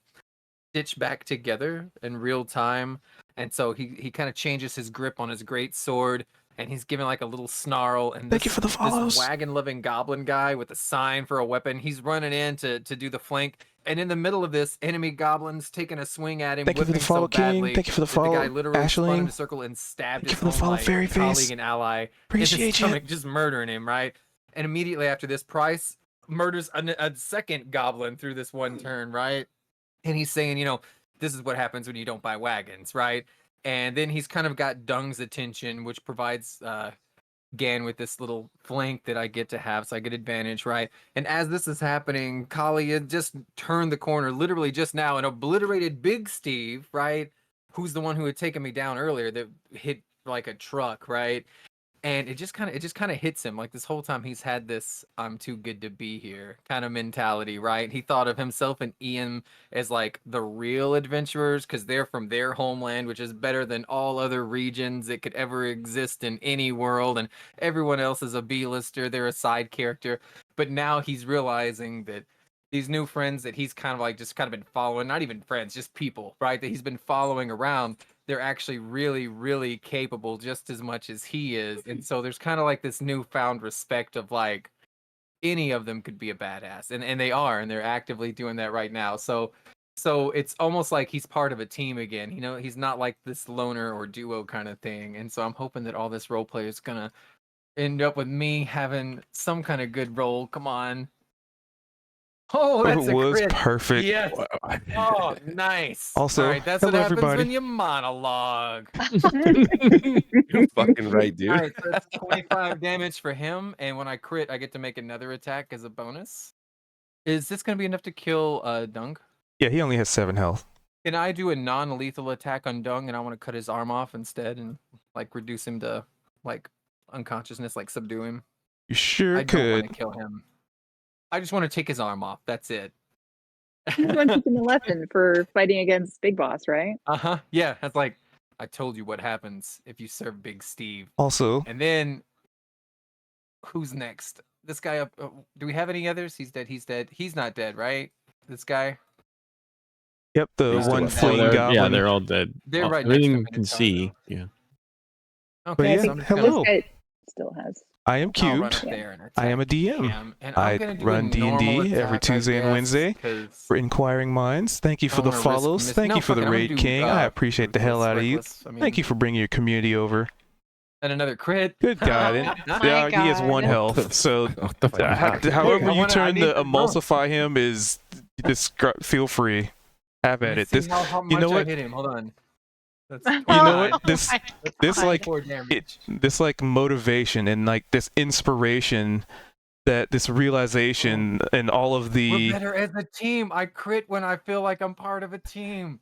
Speaker 4: stitch back together in real time. And so he kind of changes his grip on his great sword, and he's giving a little snarl. And
Speaker 1: Thank you for the follows.
Speaker 4: This wagon-loving goblin guy with a sign for a weapon, he's running in to do the flank. And in the middle of this, enemy goblins taking a swing at him,
Speaker 1: Thank you for the
Speaker 4: whipping
Speaker 1: follow,
Speaker 4: so badly
Speaker 1: King. Thank you for the
Speaker 4: that the guy
Speaker 1: follow,
Speaker 4: literally spun in a
Speaker 1: Ashling.
Speaker 4: circle and stabbed
Speaker 1: Thank you
Speaker 4: his
Speaker 1: for the
Speaker 4: own
Speaker 1: follow, Fairy
Speaker 4: colleague
Speaker 1: Face.
Speaker 4: and ally in
Speaker 1: Appreciate
Speaker 4: his
Speaker 1: you.
Speaker 4: stomach, just murdering him, right? And immediately after this, Price murders a second goblin through this one turn, right? And he's saying, this is what happens when you don't buy wagons, right? And then he's kind of got Dung's attention, which provides Gan with this little flank that I get to have, so I get advantage, right? And as this is happening, Kali had just turned the corner, literally just now, and obliterated Big Steve, right? Who's the one who had taken me down earlier that hit like a truck, right? And it just kind of hits him, like this whole time he's had this "I'm too good to be here" kind of mentality, right? He thought of himself and Ian as like the real adventurers because they're from their homeland, which is better than all other regions that could ever exist in any world, and everyone else is a B-lister, they're a side character. But now he's realizing that these new friends that he's kind of like just kind of been following, not even friends, just people, right? That he's been following around, they're actually really, really capable just as much as he is. And so there's kind of like this newfound respect of like any of them could be a badass. And they are, and they're actively doing that right now. So it's almost like he's part of a team again. You know, he's not like this loner or duo kind of thing. And so I'm hoping that all this role play is gonna end up with me having some kind of good role. Come on. Oh,
Speaker 1: It
Speaker 4: that's a
Speaker 1: was
Speaker 4: crit.
Speaker 1: perfect.
Speaker 4: Yes. Oh, nice.
Speaker 1: Also,
Speaker 4: all right, that's
Speaker 1: hello
Speaker 4: what happens
Speaker 1: everybody.
Speaker 4: when you monologue.
Speaker 6: You're fucking right, dude.
Speaker 4: All right, so that's 25 damage for him, and when I crit, I get to make another attack as a bonus. Is this going to be enough to kill Dung?
Speaker 1: Yeah, he only has 7 health.
Speaker 4: Can I do a non-lethal attack on Dung, and I want to cut his arm off instead, and like reduce him to like unconsciousness, like subdue him?
Speaker 1: You sure
Speaker 4: I don't want
Speaker 1: could.
Speaker 4: to kill him. I just want to take his arm off. That's it.
Speaker 3: You want to teach him a lesson for fighting against Big Boss, right?
Speaker 4: Uh-huh. Yeah, that's like, I told you what happens if you serve Big Steve.
Speaker 1: Also,
Speaker 4: And then, who's next? This guy up. Do we have any others? He's dead. He's dead. He's not dead, right? This guy.
Speaker 1: yep, the
Speaker 6: He's still
Speaker 1: one
Speaker 6: alive.
Speaker 1: fleeing goblin.
Speaker 5: Yeah, they're all dead.
Speaker 4: They're right next to
Speaker 5: Everything
Speaker 4: him
Speaker 5: you
Speaker 4: in
Speaker 5: can
Speaker 4: his tower,
Speaker 5: see.
Speaker 4: though.
Speaker 5: Yeah.
Speaker 1: But
Speaker 4: Okay,
Speaker 1: yeah,
Speaker 4: so I'm just gonna,
Speaker 1: hello.
Speaker 3: This guy still has.
Speaker 1: I am
Speaker 4: I'll run
Speaker 1: cubed.
Speaker 4: up there and
Speaker 1: I am a
Speaker 4: attack
Speaker 1: DM.
Speaker 4: him, and
Speaker 1: I
Speaker 4: I'm gonna do
Speaker 1: run
Speaker 4: a normal
Speaker 1: D&D every
Speaker 4: attack, I
Speaker 1: Tuesday and
Speaker 4: guess,
Speaker 1: Wednesday
Speaker 4: 'cause
Speaker 1: for Inquiring Minds. Thank you
Speaker 4: I
Speaker 1: for
Speaker 4: don't
Speaker 1: the
Speaker 4: wanna risk
Speaker 1: follows.
Speaker 4: miss-
Speaker 1: Thank
Speaker 4: No,
Speaker 1: you for
Speaker 4: fuck
Speaker 1: the
Speaker 4: it, I'm gonna
Speaker 1: Raid
Speaker 4: do,
Speaker 1: King. I appreciate the hell
Speaker 4: Ruthless,
Speaker 1: out of you.
Speaker 4: Reckless. I
Speaker 1: Thank you
Speaker 4: mean,
Speaker 1: for bringing your community over.
Speaker 4: and another crit.
Speaker 1: Good God. And
Speaker 2: my
Speaker 1: he has 1
Speaker 2: God.
Speaker 1: health. So
Speaker 7: What the fuck?
Speaker 1: however
Speaker 4: I
Speaker 1: you
Speaker 4: wanna- I
Speaker 1: turn
Speaker 4: need
Speaker 1: to
Speaker 4: to know.
Speaker 1: emulsify him is just feel free. Have
Speaker 4: Let
Speaker 1: at
Speaker 4: me
Speaker 1: it.
Speaker 4: see
Speaker 1: This
Speaker 4: how
Speaker 1: you
Speaker 4: much
Speaker 1: know
Speaker 4: I
Speaker 1: what?
Speaker 4: hit him. Hold on. That's
Speaker 1: You know
Speaker 4: 29.
Speaker 1: what? This
Speaker 2: Oh my
Speaker 1: this
Speaker 2: God.
Speaker 1: like
Speaker 4: 24 damage.
Speaker 1: this like motivation and like this inspiration, that this realization and all of
Speaker 4: We're
Speaker 1: the
Speaker 4: better as a team. I crit when I feel like I'm part of a team.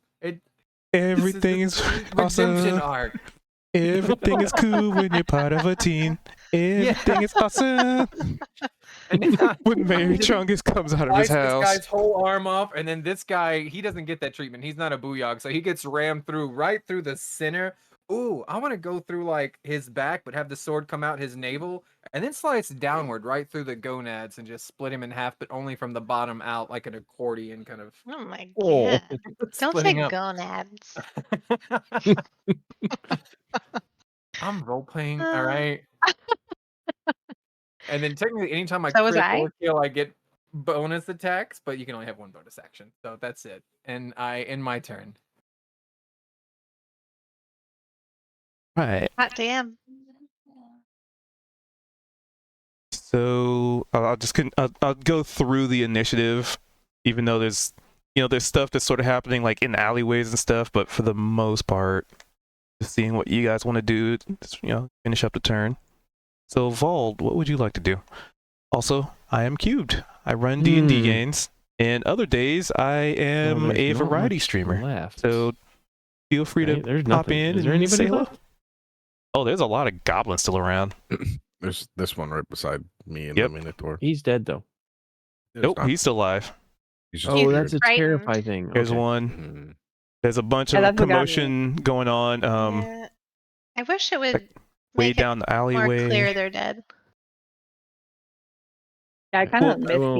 Speaker 1: everything
Speaker 4: this
Speaker 1: is
Speaker 4: is the redemption
Speaker 1: awesome.
Speaker 4: arc.
Speaker 1: Everything is cool when you're part of a team. Everything is awesome.
Speaker 4: And now
Speaker 1: When Mary
Speaker 4: just
Speaker 1: Chungus comes out of his
Speaker 4: slice this
Speaker 1: house.
Speaker 4: guy's whole arm off, and then this guy, he doesn't get that treatment. He's not a booyog, so he gets rammed right through the center. Ooh, I want to go through like his back, but have the sword come out his navel, and then slice downward right through the gonads and just split him in half, but only from the bottom out, like an accordion kind of.
Speaker 2: Oh my
Speaker 5: Oh.
Speaker 2: God. Don't say
Speaker 4: splitting up.
Speaker 2: gonads.
Speaker 4: I'm role playing, all right. And then technically, anytime I
Speaker 2: So was
Speaker 4: crit
Speaker 2: I.
Speaker 4: or kill, I get bonus attacks, but you can only have 1 bonus action, so that's it. And I end my turn.
Speaker 1: Right.
Speaker 2: Hot damn.
Speaker 1: So I'll go through the initiative, even though there's stuff that's sort of happening like in alleyways and stuff, but for the most part, just seeing what you guys want to do, just, finish up the turn. So Vald, what would you like to do? Also, I am cubed. I run D&D games, and other days I am
Speaker 5: Well,
Speaker 1: a
Speaker 5: there's not
Speaker 1: variety
Speaker 5: much
Speaker 1: streamer.
Speaker 5: left.
Speaker 1: So feel free
Speaker 5: Right? There's
Speaker 1: to pop
Speaker 5: nothing.
Speaker 1: in
Speaker 5: Is there
Speaker 1: and
Speaker 5: anybody
Speaker 1: say hello.
Speaker 5: left?
Speaker 1: Oh, there's a lot of goblins still around.
Speaker 7: There's this one right beside me and
Speaker 1: Yep.
Speaker 7: the Minotaur.
Speaker 5: He's dead though.
Speaker 1: Nope,
Speaker 7: not.
Speaker 1: he's still alive.
Speaker 7: He's just
Speaker 5: Oh,
Speaker 7: weird.
Speaker 5: that's a
Speaker 2: frightened.
Speaker 5: terrify thing.
Speaker 1: There's
Speaker 5: Okay.
Speaker 1: one.
Speaker 7: Mhm.
Speaker 1: There's a bunch
Speaker 3: Yeah,
Speaker 1: of
Speaker 3: that's what got me.
Speaker 1: commotion going on.
Speaker 2: Yeah. I wish it would
Speaker 1: like, way
Speaker 2: make it
Speaker 1: down the
Speaker 2: more
Speaker 1: alleyway.
Speaker 2: clear they're dead.
Speaker 3: Yeah, I kind
Speaker 1: Well,
Speaker 3: of
Speaker 5: I
Speaker 3: missed
Speaker 5: will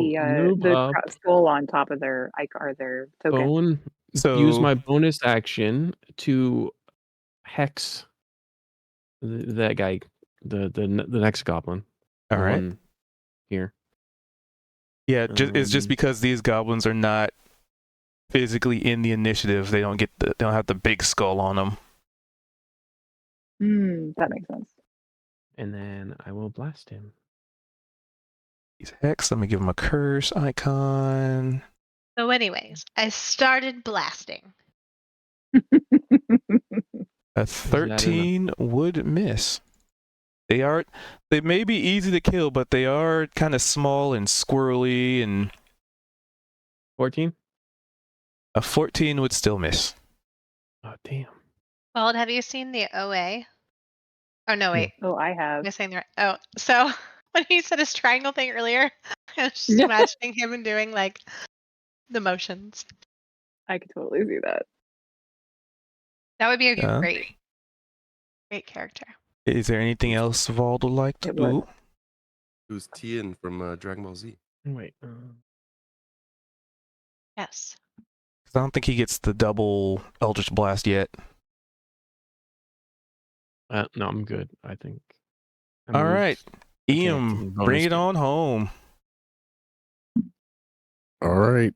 Speaker 3: the
Speaker 5: move up.
Speaker 3: skull on top of their or their token.
Speaker 5: Use
Speaker 1: So
Speaker 5: my bonus action to hex that guy, the next goblin.
Speaker 1: all
Speaker 5: the
Speaker 1: right.
Speaker 5: one here.
Speaker 1: Yeah, it's just because these goblins are not physically in the initiative. They don't have the big skull on them.
Speaker 3: That makes sense.
Speaker 5: And then I will blast him.
Speaker 1: He's hex. Let me give him a curse icon.
Speaker 2: So, anyways, I started blasting.
Speaker 1: A 13 would miss. They may be easy to kill, but they are kind of small and squirrely, and
Speaker 5: 14?
Speaker 1: a 14 would still miss.
Speaker 5: Oh, damn.
Speaker 2: Bald, have you seen the OA? Oh no, wait.
Speaker 3: Oh, I
Speaker 2: Am
Speaker 3: have.
Speaker 2: I saying the right? Oh, so when he said his triangle thing earlier, I was just
Speaker 3: Yeah.
Speaker 2: imagining him and doing like the motions.
Speaker 3: I could totally see that.
Speaker 2: That would be a
Speaker 1: Yeah.
Speaker 2: great character.
Speaker 1: Is there anything else Vald would like to
Speaker 3: It would.
Speaker 1: do?
Speaker 6: Who's Tien from Dragon Ball Z?
Speaker 5: Wait.
Speaker 2: Yes.
Speaker 1: 'Cause I don't think he gets the double Eldritch Blast yet.
Speaker 5: No, I'm good. I think. I
Speaker 1: All
Speaker 5: moved.
Speaker 1: right,
Speaker 5: I can't
Speaker 1: Ian,
Speaker 5: do bonus
Speaker 1: bring it
Speaker 5: to-
Speaker 1: on home.
Speaker 7: All right.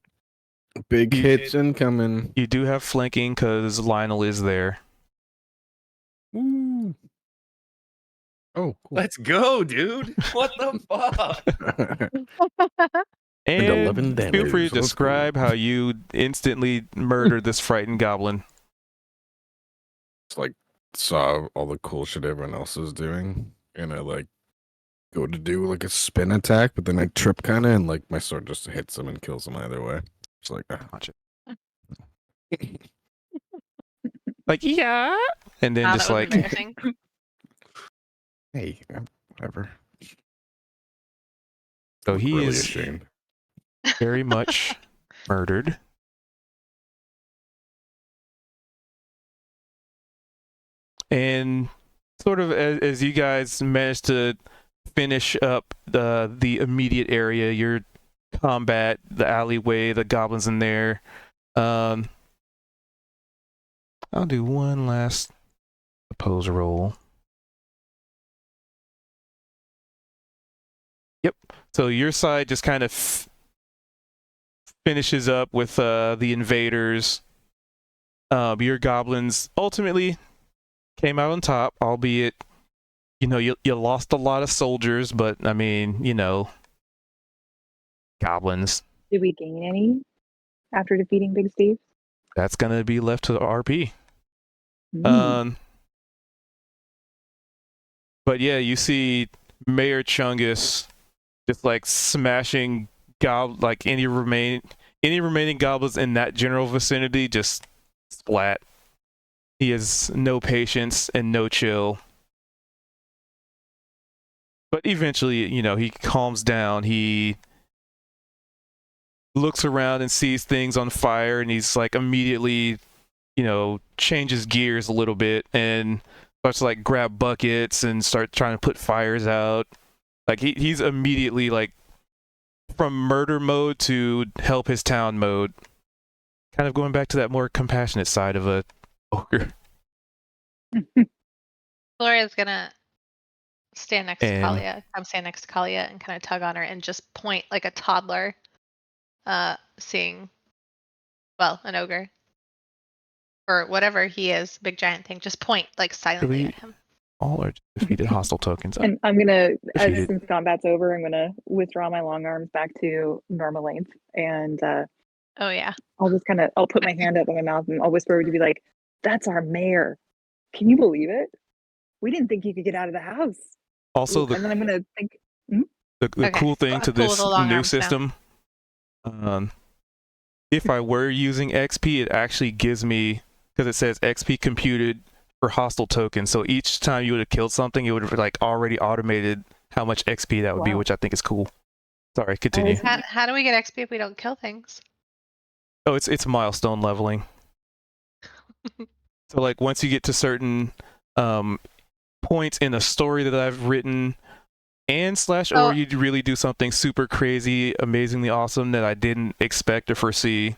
Speaker 7: Big hits incoming.
Speaker 1: You do have flanking because Lionel is there.
Speaker 7: Woo. Oh, cool.
Speaker 6: Let's go, dude. What the fuck?
Speaker 1: And
Speaker 7: 11
Speaker 1: feel
Speaker 7: damage.
Speaker 1: free to
Speaker 7: Let's go.
Speaker 1: describe how you instantly murdered this frightened goblin.
Speaker 7: It's like saw all the cool shit everyone else was doing, and I like go to do like a spin attack, but then I trip kind of, and like my sword just hits him and kills him either way. It's like
Speaker 1: Watch it. Like, yeah. And then
Speaker 2: Wow,
Speaker 1: just
Speaker 2: that was
Speaker 1: like,
Speaker 2: embarrassing.
Speaker 7: hey, whatever.
Speaker 1: so
Speaker 7: Look
Speaker 1: he
Speaker 7: really
Speaker 1: is
Speaker 7: ashamed.
Speaker 1: very much murdered. And sort of as you guys managed to finish up the immediate area, your combat, the alleyway, the goblins in there. I'll do one last oppose roll. Yep. So your side just kind of finishes up with the invaders. Your goblins ultimately came out on top, albeit, you know, you lost a lot of soldiers, but I mean, you know, goblins.
Speaker 3: Did we gain any after defeating Big Steve?
Speaker 1: That's gonna be left to the RP.
Speaker 3: Mm.
Speaker 1: But yeah, you see Mayor Chungus just like smashing like any remaining goblins in that general vicinity, just splat. He has no patience and no chill. But eventually, you know, he calms down. He looks around and sees things on fire, and he's like immediately, you know, changes gears a little bit and starts to like grab buckets and start trying to put fires out. Like he's immediately like from murder mode to help his town mode. Kind of going back to that more compassionate side of a ogre.
Speaker 2: Gloria's gonna stand next to
Speaker 1: And-
Speaker 2: Kalia. I'm stand next to Kalia and kind of tug on her and just point like a toddler, seeing, well, an ogre or whatever he is, big giant thing. Just point like silently
Speaker 1: Really?
Speaker 2: at him.
Speaker 1: All are defeated hostile tokens.
Speaker 3: And I'm gonna,
Speaker 1: Defeated.
Speaker 3: since combat's over, I'm gonna withdraw my long arms back to normal length, and
Speaker 2: Oh yeah.
Speaker 3: I'll just kind of, I'll put my hand up in my mouth and I'll whisper to be like, "That's our mayor. Can you believe it? We didn't think he could get out of the house."
Speaker 1: Also,
Speaker 3: And then I'm gonna think,
Speaker 1: the
Speaker 2: Okay.
Speaker 1: cool thing to
Speaker 2: Cool
Speaker 1: this
Speaker 2: little long
Speaker 1: new
Speaker 2: arms now.
Speaker 1: system, if I were using XP, it actually gives me, because it says XP computed for hostile tokens. So each time you would have killed something, it would have like already automated how much XP that would be,
Speaker 3: Wow.
Speaker 1: which I think is cool. Sorry, continue.
Speaker 2: How do we get XP if we don't kill things?
Speaker 1: Oh, it's milestone leveling. So like once you get to certain points in a story that I've written and
Speaker 2: Oh.
Speaker 1: or you really do something super crazy, amazingly awesome that I didn't expect or foresee,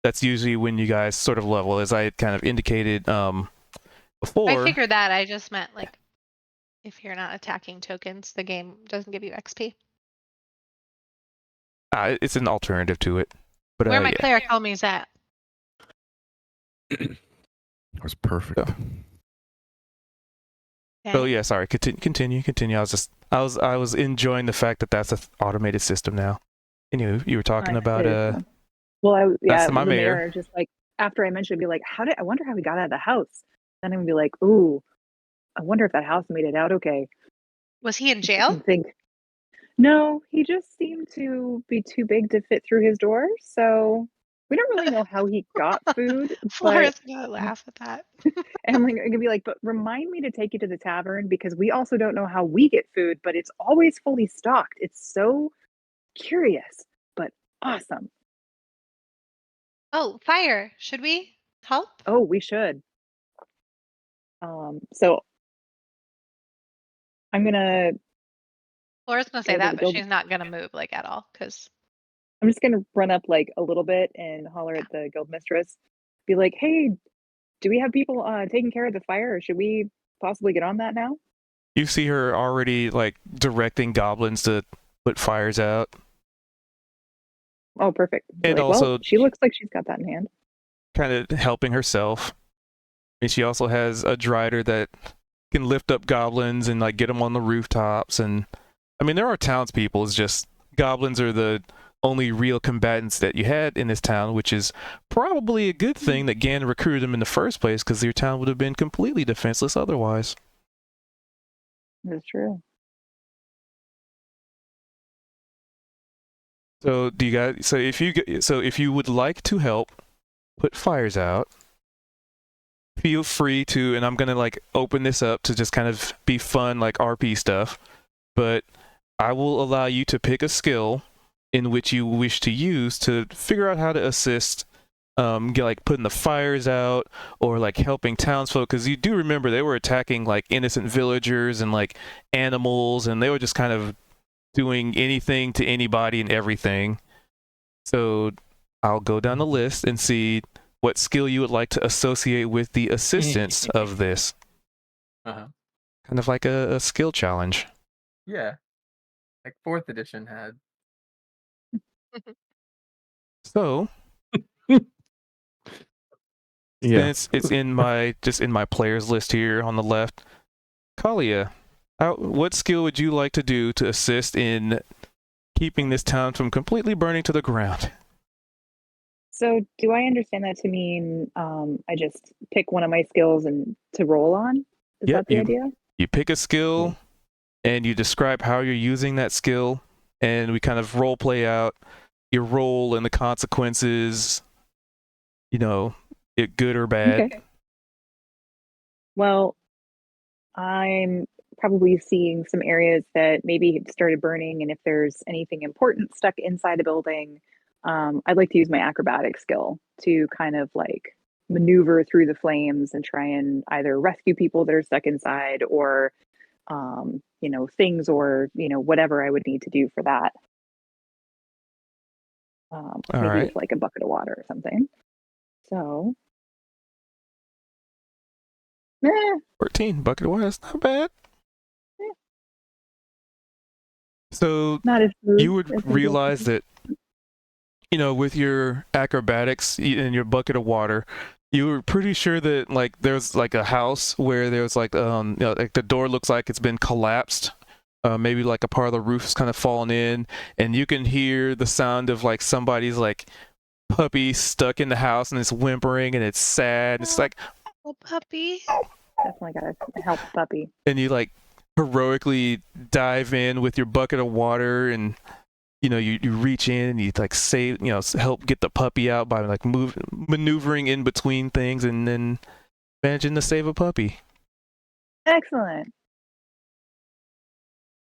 Speaker 1: that's usually when you guys sort of level, as I had kind of indicated before.
Speaker 2: I figured that. I just meant like if you're not attacking tokens, the game doesn't give you XP.
Speaker 1: It's an alternative to it. But
Speaker 2: Where my
Speaker 1: yeah.
Speaker 2: cleric homies at?
Speaker 7: That was perfect.
Speaker 1: Yeah. So yeah, sorry. Continue. I was enjoying the fact that that's an automated system now. Anyway, you were talking about
Speaker 3: well,
Speaker 1: that's my
Speaker 3: the
Speaker 1: mayor.
Speaker 3: mayor. Just like after I mentioned, it'd be like, I wonder how he got out of the house. Then I'm gonna be like, ooh, I wonder if that house made it out okay.
Speaker 2: Was he in jail?
Speaker 3: I think no, he just seemed to be too big to fit through his door, so we don't really know how he got food, but
Speaker 2: Flora's gonna laugh at that.
Speaker 3: and I'm like, I'm gonna be like, but remind me to take you to the tavern because we also don't know how we get food, but it's always fully stocked. It's so curious, but awesome.
Speaker 2: Oh, fire! Should we help?
Speaker 3: Oh, we should. So I'm gonna
Speaker 2: Flora's gonna
Speaker 3: go
Speaker 2: say
Speaker 3: to
Speaker 2: that,
Speaker 3: the
Speaker 2: but
Speaker 3: guild.
Speaker 2: she's not gonna move like at all because
Speaker 3: I'm just gonna run up like a little bit and holler at the guild mistress. Be like, hey, do we have people taking care of the fire, or should we possibly get on that now?
Speaker 1: You see her already like directing goblins to put fires out.
Speaker 3: Oh, perfect. Be
Speaker 1: And
Speaker 3: like, well,
Speaker 1: also
Speaker 3: she looks like she's got that in hand.
Speaker 1: kind of helping herself. And she also has a drider that can lift up goblins and like get them on the rooftops. And I mean, there are townspeople. It's just goblins are the only real combatants that you had in this town, which is probably a good thing that Gan recruited them in the first place, because your town would have been completely defenseless otherwise.
Speaker 3: That's true.
Speaker 1: So do you guys? So if you would like to help put fires out, feel free to. And I'm gonna like open this up to just kind of be fun, like RP stuff. But I will allow you to pick a skill in which you wish to use to figure out how to assist, get like putting the fires out or like helping townsfolk, because you do remember they were attacking like innocent villagers and like animals, and they were just kind of doing anything to anybody and everything. So I'll go down the list and see what skill you would like to associate with the assistance of this.
Speaker 4: Uh-huh.
Speaker 1: Kind of like a skill challenge.
Speaker 4: Yeah. Like 4th edition had.
Speaker 1: So
Speaker 5: Yeah.
Speaker 1: since it's in my players list here on the left, Kalia, what skill would you like to do to assist in keeping this town from completely burning to the ground?
Speaker 3: So do I understand that to mean I just pick one of my skills and to roll on? Is
Speaker 1: Yep,
Speaker 3: that the idea?
Speaker 1: You pick a skill and you describe how you're using that skill, and we kind of role play out your role and the consequences, it good or bad.
Speaker 3: Okay. Well, I'm probably seeing some areas that maybe have started burning, and if there's anything important stuck inside a building, I'd like to use my acrobatic skill to kind of like maneuver through the flames and try and either rescue people that are stuck inside or, things or, whatever I would need to do for that. Maybe
Speaker 1: right.
Speaker 3: with like a bucket of water or something. So,
Speaker 1: 14, bucket of water, that's not bad.
Speaker 3: Yeah.
Speaker 1: So
Speaker 3: not as smooth
Speaker 1: you
Speaker 3: as
Speaker 1: would
Speaker 3: maybe
Speaker 1: realize that, with your acrobatics and your bucket of water, you were pretty sure that like there's like a house where there's like like the door looks like it's been collapsed. Maybe like a part of the roof is kind of fallen in, and you can hear the sound of like somebody's like puppy stuck in the house, and it's whimpering and it's sad. It's like,
Speaker 2: oh, puppy.
Speaker 3: definitely gotta help the puppy.
Speaker 1: and you like heroically dive in with your bucket of water, and you reach in and you like save, help get the puppy out by like maneuvering in between things, and then managing to save a puppy.
Speaker 3: Excellent.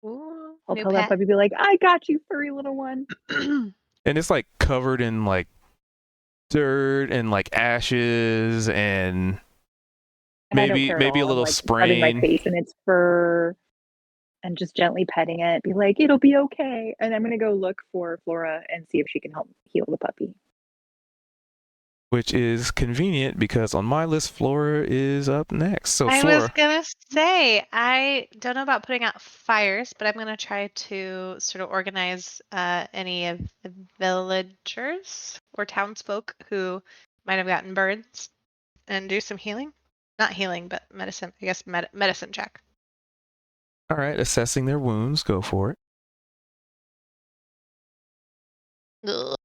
Speaker 2: Ooh,
Speaker 3: I'll
Speaker 2: new
Speaker 3: tell that
Speaker 2: pet.
Speaker 3: puppy, be like, I got you, furry little one.
Speaker 1: And it's like covered in like dirt and like ashes and
Speaker 3: And I don't
Speaker 1: maybe
Speaker 3: care at
Speaker 1: a
Speaker 3: all.
Speaker 1: little
Speaker 3: I'm, like, rubbing my
Speaker 1: sprain.
Speaker 3: face in its fur and just gently petting it. Be like, it'll be okay. And I'm gonna go look for Flora and see if she can help heal the puppy.
Speaker 1: Which is convenient because on my list, Flora is up next. So
Speaker 2: I
Speaker 1: Flora,
Speaker 2: was gonna say I don't know about putting out fires, but I'm gonna try to sort of organize any of the villagers or townsfolk who might have gotten burns and do some healing. Not healing, but medicine. I guess medicine check.
Speaker 1: all right, assessing their wounds, go for it.
Speaker 2: Ugh,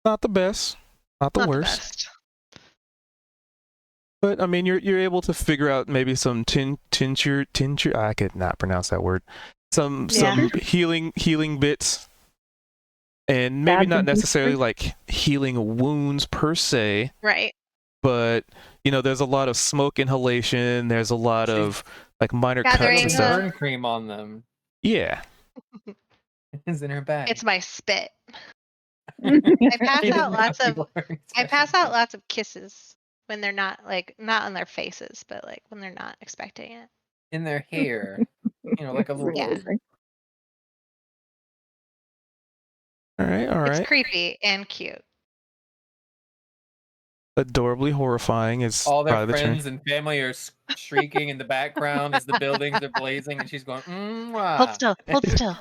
Speaker 1: Not the best, not the
Speaker 2: not
Speaker 1: worst.
Speaker 2: the best.
Speaker 1: But I mean, you're able to figure out maybe some tincture. I could not pronounce that word. Some
Speaker 2: Yeah.
Speaker 1: healing bits. And maybe
Speaker 3: Bad
Speaker 1: not
Speaker 3: thinking,
Speaker 1: necessarily
Speaker 3: sorry.
Speaker 1: like healing wounds per se,
Speaker 2: Right.
Speaker 1: but there's a lot of smoke inhalation. There's a lot of like minor cuts
Speaker 2: Gathering,
Speaker 1: and
Speaker 4: Putting
Speaker 1: stuff.
Speaker 4: burn cream on them.
Speaker 1: Yeah.
Speaker 4: Is in her bag.
Speaker 2: It's my spit.
Speaker 3: I
Speaker 2: I pass
Speaker 4: She
Speaker 2: out
Speaker 4: didn't know
Speaker 2: lots
Speaker 4: you
Speaker 2: of
Speaker 4: were wearing
Speaker 2: I
Speaker 4: special
Speaker 2: pass out
Speaker 4: clothes.
Speaker 2: lots of kisses when they're not not on their faces, but like when they're not expecting it.
Speaker 4: In their hair. Like a little
Speaker 2: Yeah.
Speaker 3: Amazing.
Speaker 1: All right. All
Speaker 2: It's
Speaker 1: right.
Speaker 2: creepy and cute.
Speaker 1: Adorably horrifying is
Speaker 4: all their
Speaker 1: probably the term.
Speaker 4: friends and family are shrieking in the background as the buildings are blazing, and she's going,
Speaker 2: Hold still. Hold still.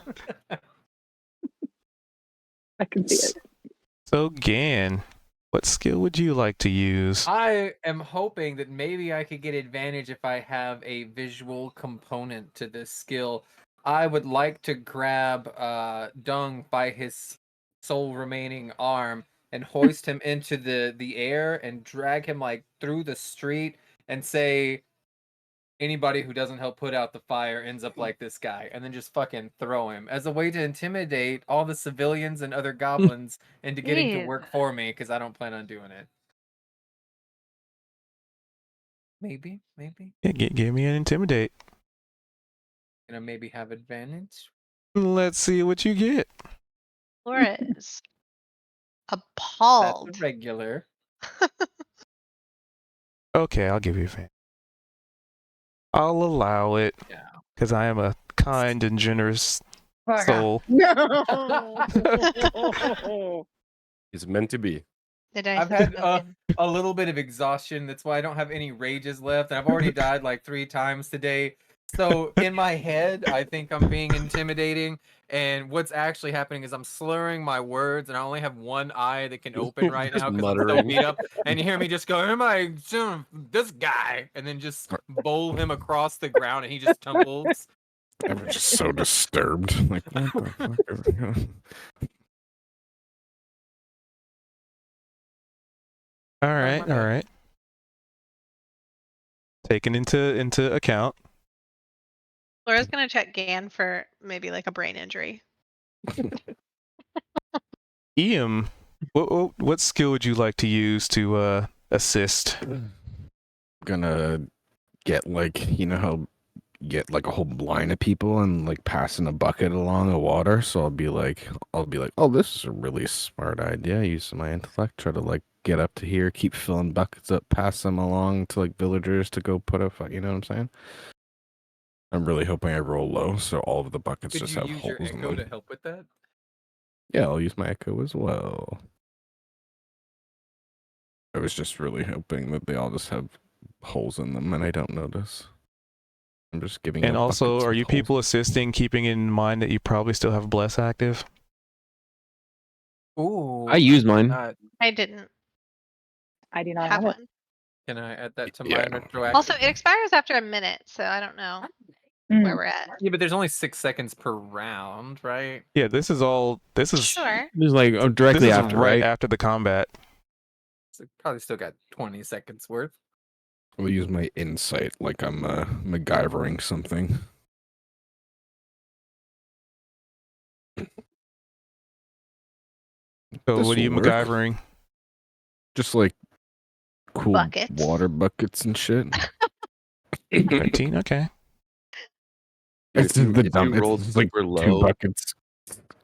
Speaker 3: I can see it.
Speaker 1: So Gan, what skill would you like to use?
Speaker 4: I am hoping that maybe I could get advantage if I have a visual component to this skill. I would like to grab Dung by his sole remaining arm and hoist him into the air and drag him like through the street and say, anybody who doesn't help put out the fire ends up like this guy, and then just fucking throw him as a way to intimidate all the civilians and other goblins into getting to
Speaker 2: Jeez.
Speaker 4: work for me, because I don't plan on doing it. Maybe
Speaker 1: Yeah, give me an intimidate.
Speaker 4: maybe have advantage.
Speaker 1: Let's see what you get.
Speaker 2: Laura is
Speaker 4: That's
Speaker 2: appalled.
Speaker 4: a regular.
Speaker 1: Okay, I'll give you a fan. I'll allow it
Speaker 4: Yeah.
Speaker 1: because I am a kind and generous soul.
Speaker 3: No.
Speaker 6: It's meant to be.
Speaker 2: The dice
Speaker 4: I've
Speaker 2: have
Speaker 4: had
Speaker 2: spoken.
Speaker 4: a little bit of exhaustion. That's why I don't have any rages left. And I've already died like 3 times today. So in my head, I think I'm being intimidating. And what's actually happening is I'm slurring my words, and I only have one eye that can open right
Speaker 6: Just
Speaker 4: now because I'm so
Speaker 6: muttering.
Speaker 4: beat up. And you hear me just go, "Am I this guy?" And then just bowl him across the ground, and he just tumbles.
Speaker 7: I'm just so disturbed. Like, what the fuck?
Speaker 1: All right,
Speaker 4: my
Speaker 1: all
Speaker 4: bad.
Speaker 1: right. Taken into account.
Speaker 2: Laura's gonna check Gan for maybe like a brain injury.
Speaker 1: Ian, what skill would you like to use to assist?
Speaker 7: Gonna get like, how you get like a whole line of people and like passing a bucket along the water. So I'll be like, oh, this is a really smart idea. Use my intellect, try to like get up to here, keep filling buckets up, pass them along to like villagers to go put a you know what I'm saying? I'm really hoping I roll low, so all of the buckets
Speaker 4: Could
Speaker 7: just
Speaker 4: you
Speaker 7: have
Speaker 4: use
Speaker 7: holes
Speaker 4: your
Speaker 7: in
Speaker 4: echo
Speaker 7: them.
Speaker 4: to help with that?
Speaker 7: Yeah, I'll use my echo as well. I was just really hoping that they all just have holes in them and I don't notice. I'm just giving
Speaker 1: And
Speaker 7: up
Speaker 1: also,
Speaker 7: buckets
Speaker 1: are
Speaker 7: with
Speaker 1: you
Speaker 7: holes.
Speaker 1: people assisting, keeping in mind that you probably still have Bless active?
Speaker 4: Ooh.
Speaker 5: I use mine.
Speaker 2: I didn't
Speaker 3: I do not
Speaker 2: have
Speaker 3: have it.
Speaker 2: one.
Speaker 4: Can I add that to my
Speaker 7: Yeah.
Speaker 4: retroactive?
Speaker 2: Also, it expires after a minute, so I don't know
Speaker 3: Mm.
Speaker 2: where we're at.
Speaker 4: Yeah, but there's only 6 seconds per round, right?
Speaker 1: Yeah, this is
Speaker 2: Sure.
Speaker 5: There's like
Speaker 1: this
Speaker 5: directly
Speaker 1: is
Speaker 5: after,
Speaker 1: right
Speaker 5: right?
Speaker 1: after the combat.
Speaker 4: So probably still got 20 seconds worth.
Speaker 7: I'll use my insight like I'm MacGyvering something.
Speaker 1: So what are
Speaker 7: This'll
Speaker 1: you
Speaker 7: work.
Speaker 1: MacGyvering?
Speaker 7: Just like cool
Speaker 2: Buckets.
Speaker 7: water buckets and shit.
Speaker 1: 19, okay.
Speaker 7: It's
Speaker 6: If you,
Speaker 7: the
Speaker 6: if
Speaker 7: dumb.
Speaker 6: you rolled
Speaker 7: It's like
Speaker 6: super
Speaker 7: 2
Speaker 6: low,
Speaker 7: buckets.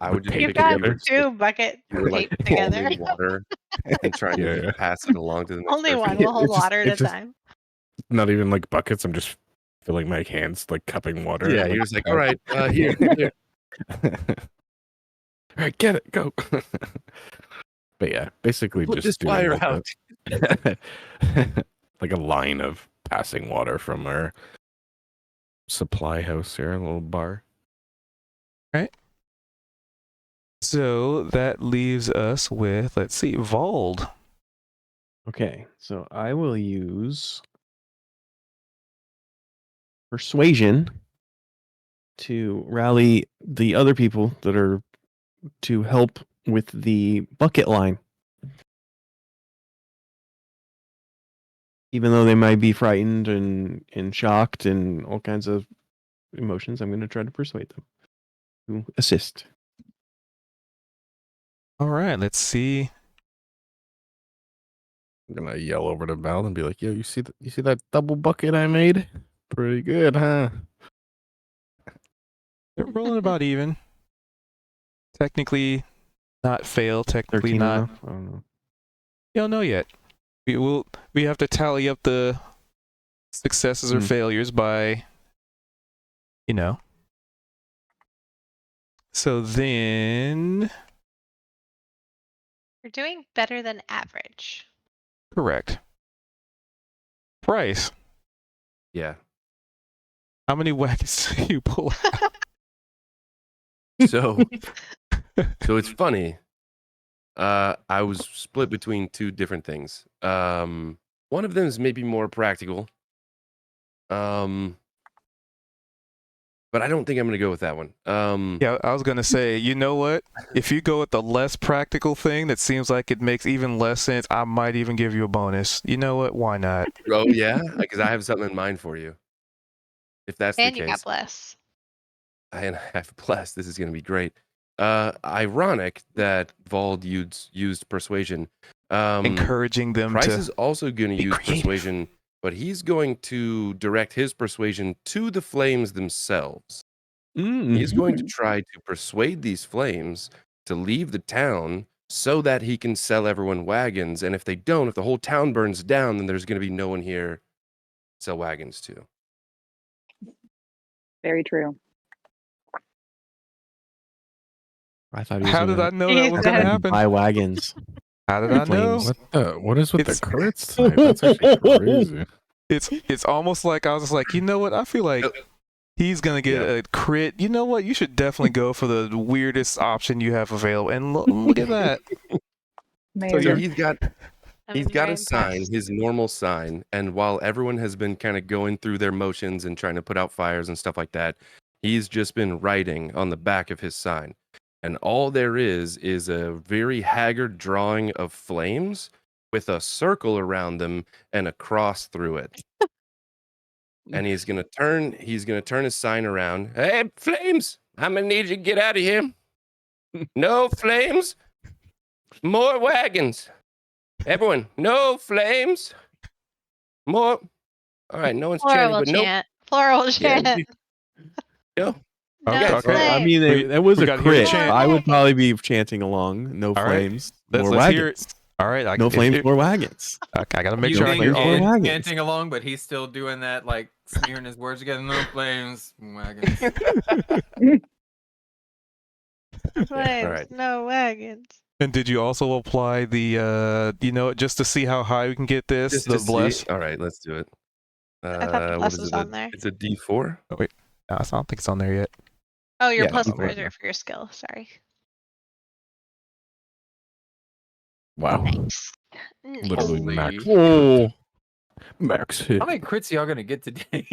Speaker 6: I would just
Speaker 7: taped
Speaker 2: You've
Speaker 6: figure
Speaker 2: got
Speaker 6: you were,
Speaker 7: together.
Speaker 2: 2 buckets
Speaker 6: you were like
Speaker 2: taped together.
Speaker 6: holding water and trying
Speaker 7: Yeah,
Speaker 6: to
Speaker 7: yeah.
Speaker 6: pass it along to the next
Speaker 2: Only
Speaker 6: person.
Speaker 2: one will hold
Speaker 7: It's just-
Speaker 2: water at a
Speaker 7: it's just-
Speaker 2: time.
Speaker 7: Not even like buckets. I'm just filling my hands like cupping water.
Speaker 6: Yeah,
Speaker 7: like,
Speaker 6: you're just like, all right, here.
Speaker 7: all right, get it, go. But yeah, basically
Speaker 6: Put
Speaker 7: just
Speaker 6: this
Speaker 7: doing
Speaker 6: fire
Speaker 7: like
Speaker 6: out.
Speaker 7: like a line of passing water from our supply house here, a little bar.
Speaker 1: So that leaves us with, let's see, Vald.
Speaker 5: Okay, so I will use persuasion to rally the other people that are to help with the bucket line. Even though they might be frightened and shocked and all kinds of emotions, I'm going to try to persuade them to assist.
Speaker 1: All right, let's see.
Speaker 7: I'm gonna yell over to Val and be like, "Yo, you see that double bucket I made? Pretty good, huh?"
Speaker 1: They're rolling about even. Technically not fail, technically
Speaker 5: 13
Speaker 1: not.
Speaker 5: enough? I don't know.
Speaker 1: You don't know yet. We have to tally up the successes or failures by, you know. So then,
Speaker 2: You're doing better than average.
Speaker 1: correct. Price.
Speaker 6: Yeah.
Speaker 1: How many wagons do you pull out?
Speaker 6: So it's funny. I was split between two different things. One of them is maybe more practical. But I don't think I'm gonna go with that one.
Speaker 1: Yeah, I was gonna say, you know what? If you go with the less practical thing that seems like it makes even less sense, I might even give you a bonus. You know what? Why not?
Speaker 6: Oh yeah, because I have something in mind for you. If that's
Speaker 2: And
Speaker 6: the
Speaker 2: you
Speaker 6: case,
Speaker 2: got bless.
Speaker 6: I have blessed. This is gonna be great. Ironic that Vald used persuasion.
Speaker 1: Encouraging them
Speaker 6: Price
Speaker 1: to
Speaker 6: is also going to
Speaker 1: be
Speaker 6: use
Speaker 1: creative.
Speaker 6: persuasion, but he's going to direct his persuasion to the flames themselves. He's going to try to persuade these flames to leave the town so that he can sell everyone wagons. And if they don't, if the whole town burns down, then there's going to be no one here to sell wagons to.
Speaker 3: Very true.
Speaker 5: I thought he was
Speaker 1: How did
Speaker 5: gonna
Speaker 1: I know that was gonna
Speaker 2: Jesus.
Speaker 1: happen?
Speaker 5: buy wagons.
Speaker 1: How did I know?
Speaker 5: Flames.
Speaker 7: What is with the
Speaker 1: It's-
Speaker 7: crits tonight? That's actually crazy.
Speaker 1: It's almost like I was just like, you know what? I feel like he's gonna get a crit. You know what? You should definitely go for the weirdest option you have available. And look at that.
Speaker 3: Amazing.
Speaker 6: So he's got
Speaker 2: I'm
Speaker 6: He's got
Speaker 2: very
Speaker 6: a sign,
Speaker 2: impressed.
Speaker 6: his normal sign, and while everyone has been kind of going through their motions and trying to put out fires and stuff like that, he's just been writing on the back of his sign. And all there is a very haggard drawing of flames with a circle around them and a cross through it. And he's gonna turn his sign around. Hey, flames! I'm gonna need you to get out of here. No flames, more wagons. Everyone, no flames. More. All right, no one's
Speaker 2: Flora
Speaker 6: chanting,
Speaker 2: will
Speaker 6: but no.
Speaker 2: chant. Flora will
Speaker 6: Yeah,
Speaker 2: chant.
Speaker 6: no.
Speaker 2: No
Speaker 6: Okay.
Speaker 1: Okay.
Speaker 5: I
Speaker 2: flames.
Speaker 5: mean, that was
Speaker 1: we
Speaker 5: a
Speaker 1: gotta hear the
Speaker 5: crit.
Speaker 1: chant.
Speaker 5: I would probably be chanting along. No
Speaker 1: All right.
Speaker 5: flames, more
Speaker 1: Let's hear
Speaker 5: wagons.
Speaker 1: it. All right.
Speaker 5: No flames, more wagons.
Speaker 1: I gotta make
Speaker 4: You
Speaker 1: sure I
Speaker 4: think
Speaker 1: hear all.
Speaker 5: flames, more wagons.
Speaker 4: chanting along, but he's still doing that, like smearing his words together. No flames, wagons.
Speaker 2: Flames,
Speaker 6: right.
Speaker 2: no wagons.
Speaker 1: And did you also apply the just to see how high we can get this,
Speaker 6: Just
Speaker 1: the
Speaker 6: to
Speaker 1: bless?
Speaker 6: see. All right, let's do it.
Speaker 2: I thought the
Speaker 6: What
Speaker 2: bless
Speaker 6: is
Speaker 2: was
Speaker 6: it?
Speaker 2: on there.
Speaker 6: It's a D4.
Speaker 1: Oh wait, no, I don't think it's on there yet.
Speaker 2: Oh, your
Speaker 5: Yeah,
Speaker 2: plus
Speaker 5: I'm
Speaker 2: 4s
Speaker 5: fine.
Speaker 2: are for your skill. Sorry.
Speaker 7: Wow.
Speaker 2: Nice.
Speaker 7: Literally
Speaker 4: Holy
Speaker 7: max.
Speaker 4: shit.
Speaker 7: Oh, max hit.
Speaker 4: How many crits y'all gonna get today?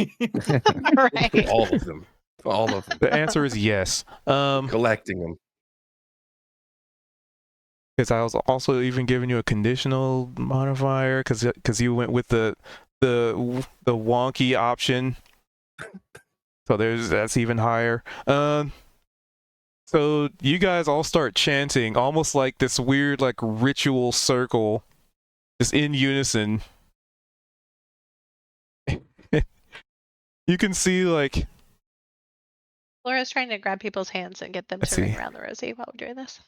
Speaker 2: Right.
Speaker 6: All of them. All of them.
Speaker 1: The answer is yes.
Speaker 6: Collecting them.
Speaker 1: Because I was also even giving you a conditional modifier because you went with the wonky option. So that's even higher. So you guys all start chanting almost like this weird like ritual circle, just in unison. You can see like
Speaker 2: Flora's trying to grab people's hands and get them
Speaker 1: Let's
Speaker 2: to ring
Speaker 1: see.
Speaker 2: around the rosy while we're doing this.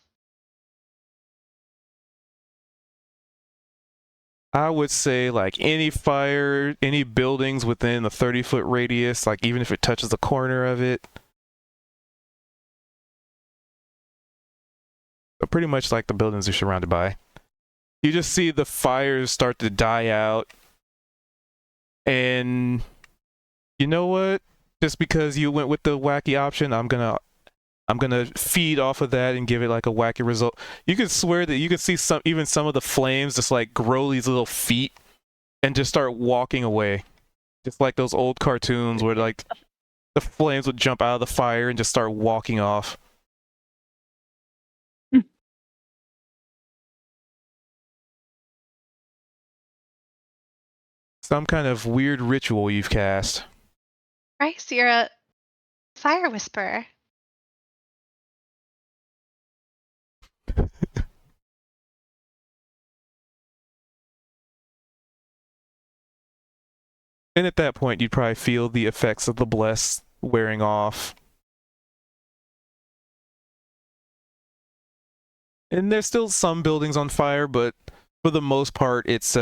Speaker 1: I would say like any fire, any buildings within a 30-foot radius, like even if it touches the corner of it. But pretty much like the buildings are surrounded by. You just see the fires start to die out. And you know what? Just because you went with the wacky option, I'm gonna feed off of that and give it like a wacky result. You could swear that you could see some of the flames just like grow these little feet and just start walking away. Just like those old cartoons where like the flames would jump out of the fire and just start walking off. Some kind of weird ritual you've cast.
Speaker 2: Bryce, you're a fire whisperer.
Speaker 1: And at that point, you'd probably feel the effects of the bless wearing off. And there's still some buildings on fire, but for the most part, it's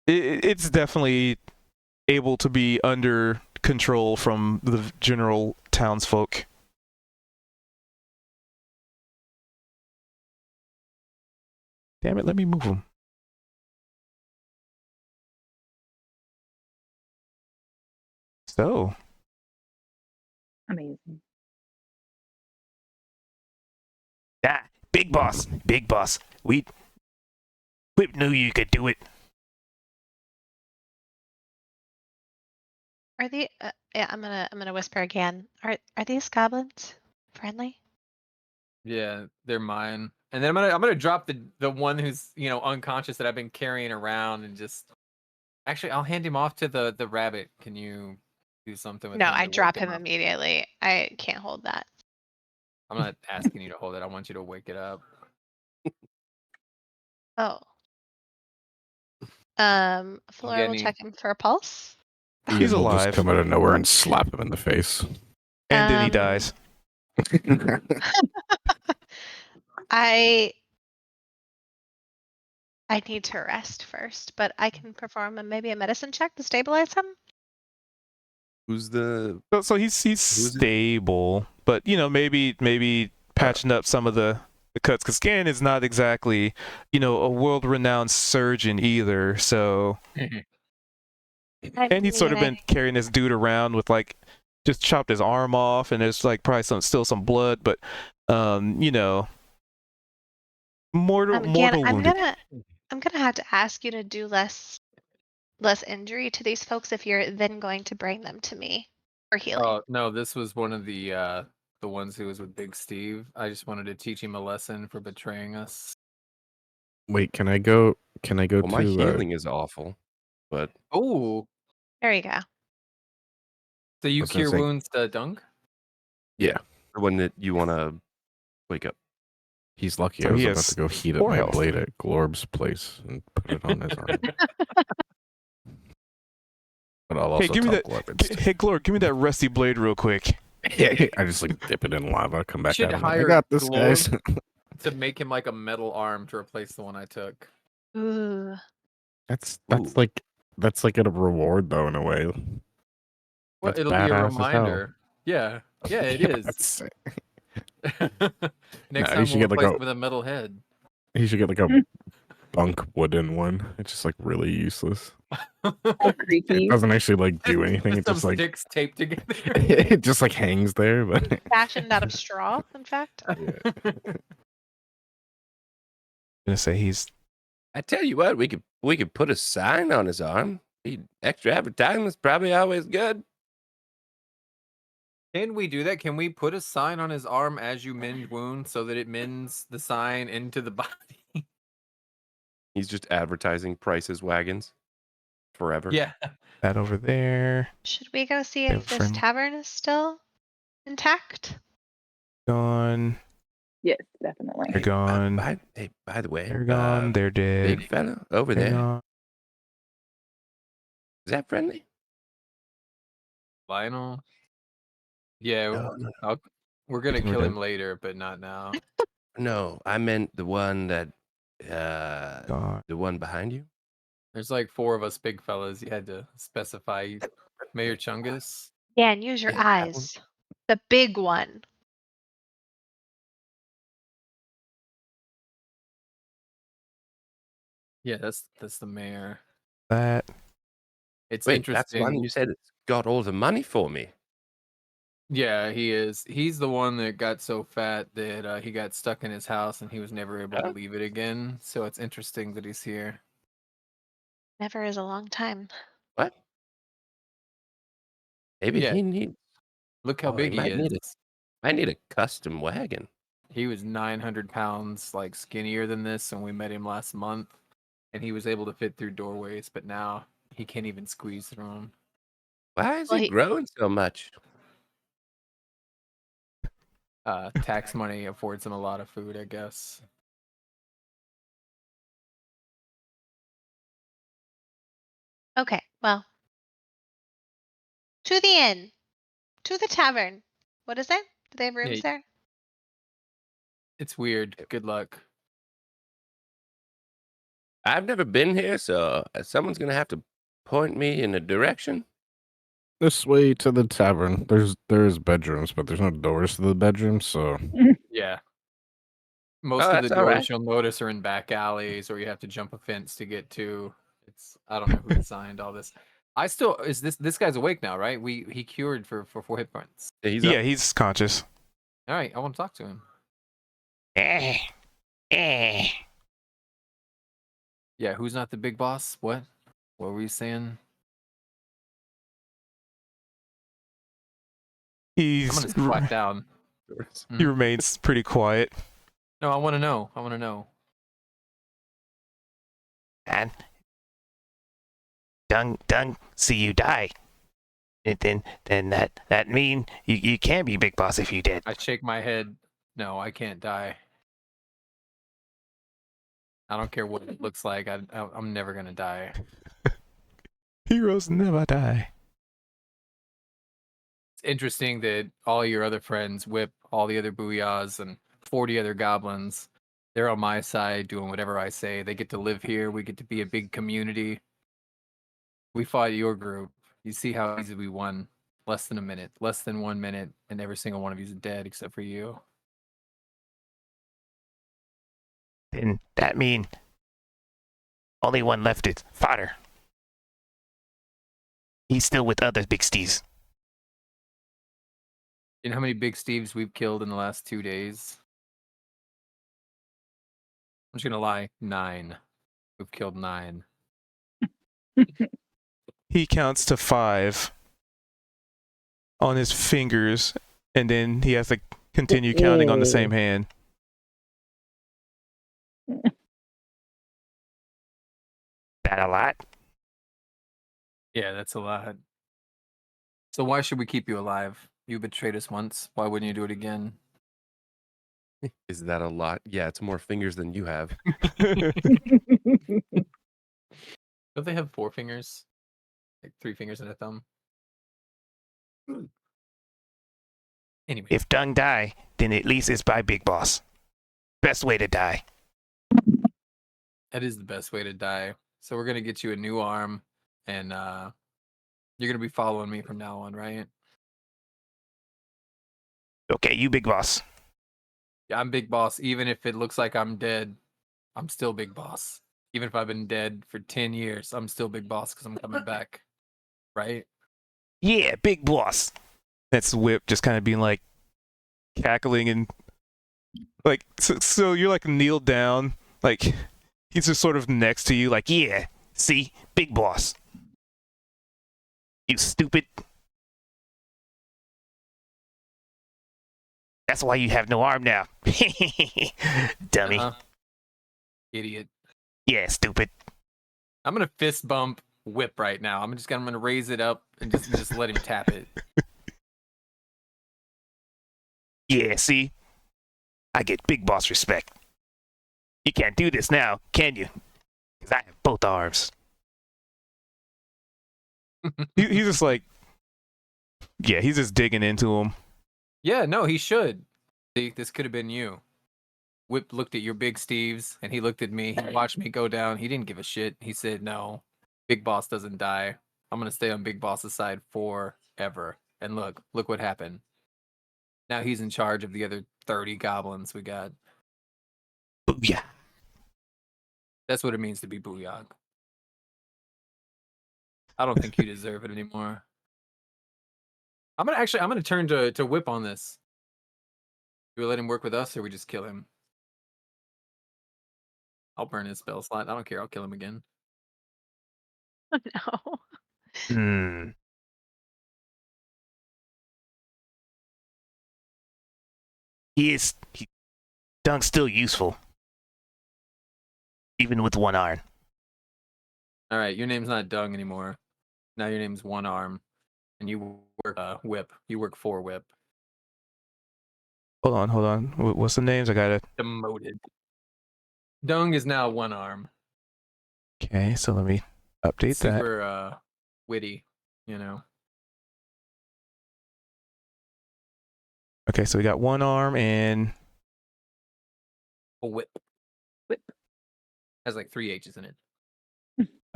Speaker 1: definitely able to be under control from the general townsfolk. Damn it, let me move them. So,
Speaker 3: Amazing.
Speaker 1: big boss. We knew you could do it.
Speaker 2: Are the yeah, I'm gonna whisper again. Are these goblins friendly?
Speaker 4: Yeah, they're mine. And then I'm gonna drop the one who's unconscious that I've been carrying around and just actually I'll hand him off to the rabbit. Can you do something with
Speaker 2: No,
Speaker 4: him
Speaker 2: I
Speaker 4: to
Speaker 2: drop
Speaker 4: wake him
Speaker 2: him
Speaker 4: up?
Speaker 2: immediately. I can't hold that.
Speaker 4: I'm not asking you to hold it. I want you to wake it up.
Speaker 2: Oh. Flora
Speaker 4: get
Speaker 2: will
Speaker 4: any-
Speaker 2: check him for a pulse.
Speaker 1: He's
Speaker 7: Ian will just
Speaker 1: alive.
Speaker 7: come out of nowhere and slap him in the face.
Speaker 1: And then he
Speaker 2: Um,
Speaker 1: dies.
Speaker 2: I need to rest first, but I can perform maybe a medicine check to stabilize him.
Speaker 6: Who's the?
Speaker 1: So he's
Speaker 6: it?
Speaker 1: stable, but maybe patching up some of the cuts, because Scan is not exactly a world-renowned surgeon either. So, and he's sort of been carrying this dude around with just chopped his arm off, and there's probably still some blood, but mortal wounded.
Speaker 2: I'm gonna have to ask you to do less injury to these folks if you're then going to bring them to me for healing.
Speaker 4: Oh no, this was one of the ones who was with Big Steve. I just wanted to teach him a lesson for betraying us.
Speaker 7: Wait, can I go?
Speaker 6: Well, my healing is awful, but
Speaker 4: Oh,
Speaker 2: There you go.
Speaker 4: so you
Speaker 7: was gonna
Speaker 4: cure
Speaker 7: say-
Speaker 4: wounds to Dunk?
Speaker 7: Yeah,
Speaker 6: the one that you want to wake up.
Speaker 7: he's lucky.
Speaker 1: So
Speaker 7: I was
Speaker 1: he
Speaker 7: about
Speaker 1: has
Speaker 7: to go heat up
Speaker 1: 4
Speaker 7: my
Speaker 1: health.
Speaker 7: blade at Glorb's place and put it on his arm. But I'll also
Speaker 1: Hey, give me
Speaker 7: tell
Speaker 1: that.
Speaker 7: Glorb instead.
Speaker 1: Hey, Glor, give me that rusty blade real quick.
Speaker 7: I just dip it in lava, come back
Speaker 4: should
Speaker 7: out. I
Speaker 4: hire
Speaker 7: got this,
Speaker 4: Glorb.
Speaker 7: guys.
Speaker 4: To make him like a metal arm to replace the one I took.
Speaker 2: Ooh.
Speaker 7: That's
Speaker 6: Ooh.
Speaker 7: like a reward though in a way.
Speaker 4: Well,
Speaker 7: That's
Speaker 4: it'll be a
Speaker 7: badass as hell.
Speaker 4: reminder. Yeah, it
Speaker 7: Yeah,
Speaker 4: is.
Speaker 7: that's-
Speaker 4: Next
Speaker 7: you
Speaker 4: time
Speaker 7: should
Speaker 4: we'll
Speaker 7: get, like,
Speaker 4: replace
Speaker 7: a-
Speaker 4: it with a metal head.
Speaker 7: He should get like a bunk wooden one. It's just really useless.
Speaker 3: All creaky.
Speaker 7: It doesn't actually do anything. It
Speaker 4: Some
Speaker 7: just
Speaker 4: sticks taped together.
Speaker 7: it just hangs there. But
Speaker 2: Fashioned out of straw, in fact.
Speaker 7: yeah.
Speaker 1: I'm gonna say he's
Speaker 6: I tell you what, we could put a sign on his arm. Extra advertisement's probably always good.
Speaker 4: Can we do that? Can we put a sign on his arm as you mend wounds so that it mends the sign into the body?
Speaker 6: He's just advertising Price's wagons forever.
Speaker 4: Yeah.
Speaker 1: that over there.
Speaker 2: Should we go see
Speaker 1: They're
Speaker 2: if this
Speaker 1: friend-
Speaker 2: tavern is still intact?
Speaker 1: Gone.
Speaker 3: Yes, definitely.
Speaker 1: They're gone.
Speaker 6: By the way,
Speaker 1: They're gone. They're dead.
Speaker 6: big fella over
Speaker 1: They're
Speaker 6: there.
Speaker 1: gone.
Speaker 6: Is that friendly?
Speaker 4: Lionel? Yeah,
Speaker 6: No.
Speaker 4: we're gonna
Speaker 1: We're
Speaker 4: kill him
Speaker 1: dead.
Speaker 4: later, but not now.
Speaker 6: No, I meant the one that
Speaker 1: Gone.
Speaker 6: the one behind you.
Speaker 4: There's like 4 of us big fellas. You had to specify Mayor Chungus.
Speaker 2: Dan, use your
Speaker 6: Yeah, that one.
Speaker 2: eyes. The big one.
Speaker 4: Yeah, that's the mayor.
Speaker 1: That.
Speaker 4: It's
Speaker 6: Wait, that's the one
Speaker 4: interesting.
Speaker 6: you said it's got all the money for me.
Speaker 4: Yeah, he is. He's the one that got so fat that he got stuck in his house and he was never able to
Speaker 6: Huh?
Speaker 4: leave it again. So it's interesting that he's here.
Speaker 2: Never is a long time.
Speaker 6: What? Maybe
Speaker 4: Yeah.
Speaker 6: he needs.
Speaker 4: Look how
Speaker 6: Oh,
Speaker 4: big he
Speaker 6: might need
Speaker 4: is.
Speaker 6: it. I need a custom wagon.
Speaker 4: He was 900 pounds, like skinnier than this, and we met him last month. And he was able to fit through doorways, but now he can't even squeeze through them.
Speaker 6: Why is
Speaker 2: Well,
Speaker 6: he
Speaker 2: he-
Speaker 6: growing so much?
Speaker 4: Tax money affords him a lot of food, I guess.
Speaker 2: Okay, well, To the inn. To the tavern. What is it? Do they have rooms
Speaker 4: Yeah.
Speaker 2: there?
Speaker 4: It's weird. Good luck.
Speaker 6: I've never been here, so someone's gonna have to point me in a direction.
Speaker 7: This way to the tavern. There's bedrooms, but there's no doors to the bedrooms, so
Speaker 4: Yeah. Most
Speaker 6: Oh,
Speaker 4: of the
Speaker 6: that's all right.
Speaker 4: doors you'll notice are in back alleys, or you have to jump a fence to get to. I don't know who designed all this. This guy's awake now, right? He cured for 4 hit points.
Speaker 6: Yeah, he's
Speaker 1: Yeah,
Speaker 6: up.
Speaker 1: he's conscious.
Speaker 4: All right, I want to talk to him. Yeah, who's not the big boss? What were you saying? I'm
Speaker 1: He's
Speaker 4: gonna squat down.
Speaker 1: he remains pretty quiet.
Speaker 4: No, I want to know. I want to know.
Speaker 8: And Dung see you die. And then that mean you can't be big boss if you did.
Speaker 4: I shake my head. No, I can't die. I don't care what it looks like. I'm never gonna die.
Speaker 1: Heroes never die.
Speaker 4: It's interesting that all your other friends, Whip, all the other Booyahs, and 40 other goblins, they're on my side doing whatever I say. They get to live here. We get to be a big community. We fought your group. You see how easy we won. Less than a minute. Less than 1 minute. And every single one of you is dead except for you.
Speaker 8: Then that mean only one left is fodder. He's still with other big steves.
Speaker 4: You know how many big Steves we've killed in the last 2 days? I'm just gonna lie. 9. We've killed 9.
Speaker 1: He counts to 5 on his fingers, and then he has to continue counting on the same hand.
Speaker 8: That a lot?
Speaker 4: Yeah, that's a lot. So why should we keep you alive? You betrayed us once. Why wouldn't you do it again?
Speaker 6: Is that a lot? Yeah, it's more fingers than you have.
Speaker 4: Don't they have 4 fingers? Like 3 fingers and a thumb? Anyway.
Speaker 8: If Dung die, then at least it's by big boss. Best way to die.
Speaker 4: That is the best way to die. So we're gonna get you a new arm, and you're gonna be following me from now on, right?
Speaker 8: Okay, you big boss.
Speaker 4: Yeah, I'm big boss. Even if it looks like I'm dead, I'm still big boss. Even if I've been dead for 10 years, I'm still big boss because I'm coming back, right?
Speaker 8: Yeah, big boss.
Speaker 1: That's Whip just kind of being like cackling and like so you're like kneeled down, like he's just sort of next to you, like
Speaker 8: Yeah, see, big boss. You stupid. That's why you have no arm now. Dummy.
Speaker 4: Uh-huh. Idiot.
Speaker 8: Yeah, stupid.
Speaker 4: I'm gonna fist bump Whip right now. I'm gonna raise it up and just let him tap it.
Speaker 8: Yeah, see? I get big boss respect. You can't do this now, can you? Because I have both arms.
Speaker 1: he's just like, yeah, he's just digging into him.
Speaker 4: Yeah, no, he should. See, this could have been you. Whip looked at your big Steves, and he looked at me. He watched me go down. He didn't give a shit. He said, no, Big Boss doesn't die. I'm going to stay on Big Boss's side forever. And look what happened. Now he's in charge of the other 30 goblins we got.
Speaker 8: Booyah.
Speaker 4: That's what it means to be Booyah. I don't think you deserve it anymore. I'm gonna turn to Whip on this. Do we let him work with us, or we just kill him? I'll burn his spell slot. I don't care. I'll kill him again.
Speaker 2: Oh, no.
Speaker 8: Hmm. Dung's still useful. Even with one arm.
Speaker 4: All right, your name's not Dung anymore. Now your name's One Arm, and you work Whip. You work for Whip.
Speaker 1: Hold on. What's the names? I gotta.
Speaker 4: Demoted. Dung is now One Arm.
Speaker 1: Okay, so let me update that.
Speaker 4: Super witty, you know.
Speaker 1: Okay, so we got one arm and
Speaker 4: A whip.
Speaker 3: Whip.
Speaker 4: Has like 3 H's in it.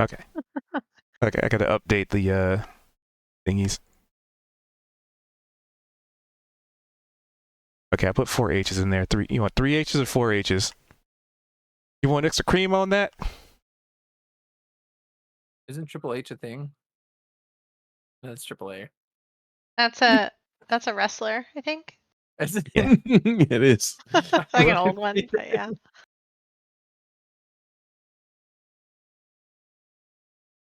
Speaker 1: okay. Okay, I gotta update the thingies. Okay, I put 4 H's in there. You want 3 H's or 4 H's? You want extra cream on that?
Speaker 4: Isn't Triple H a thing? That's Triple A.
Speaker 2: That's a wrestler, I think.
Speaker 4: Is it?
Speaker 1: Yeah.
Speaker 5: It is.
Speaker 2: Like an old one, but yeah.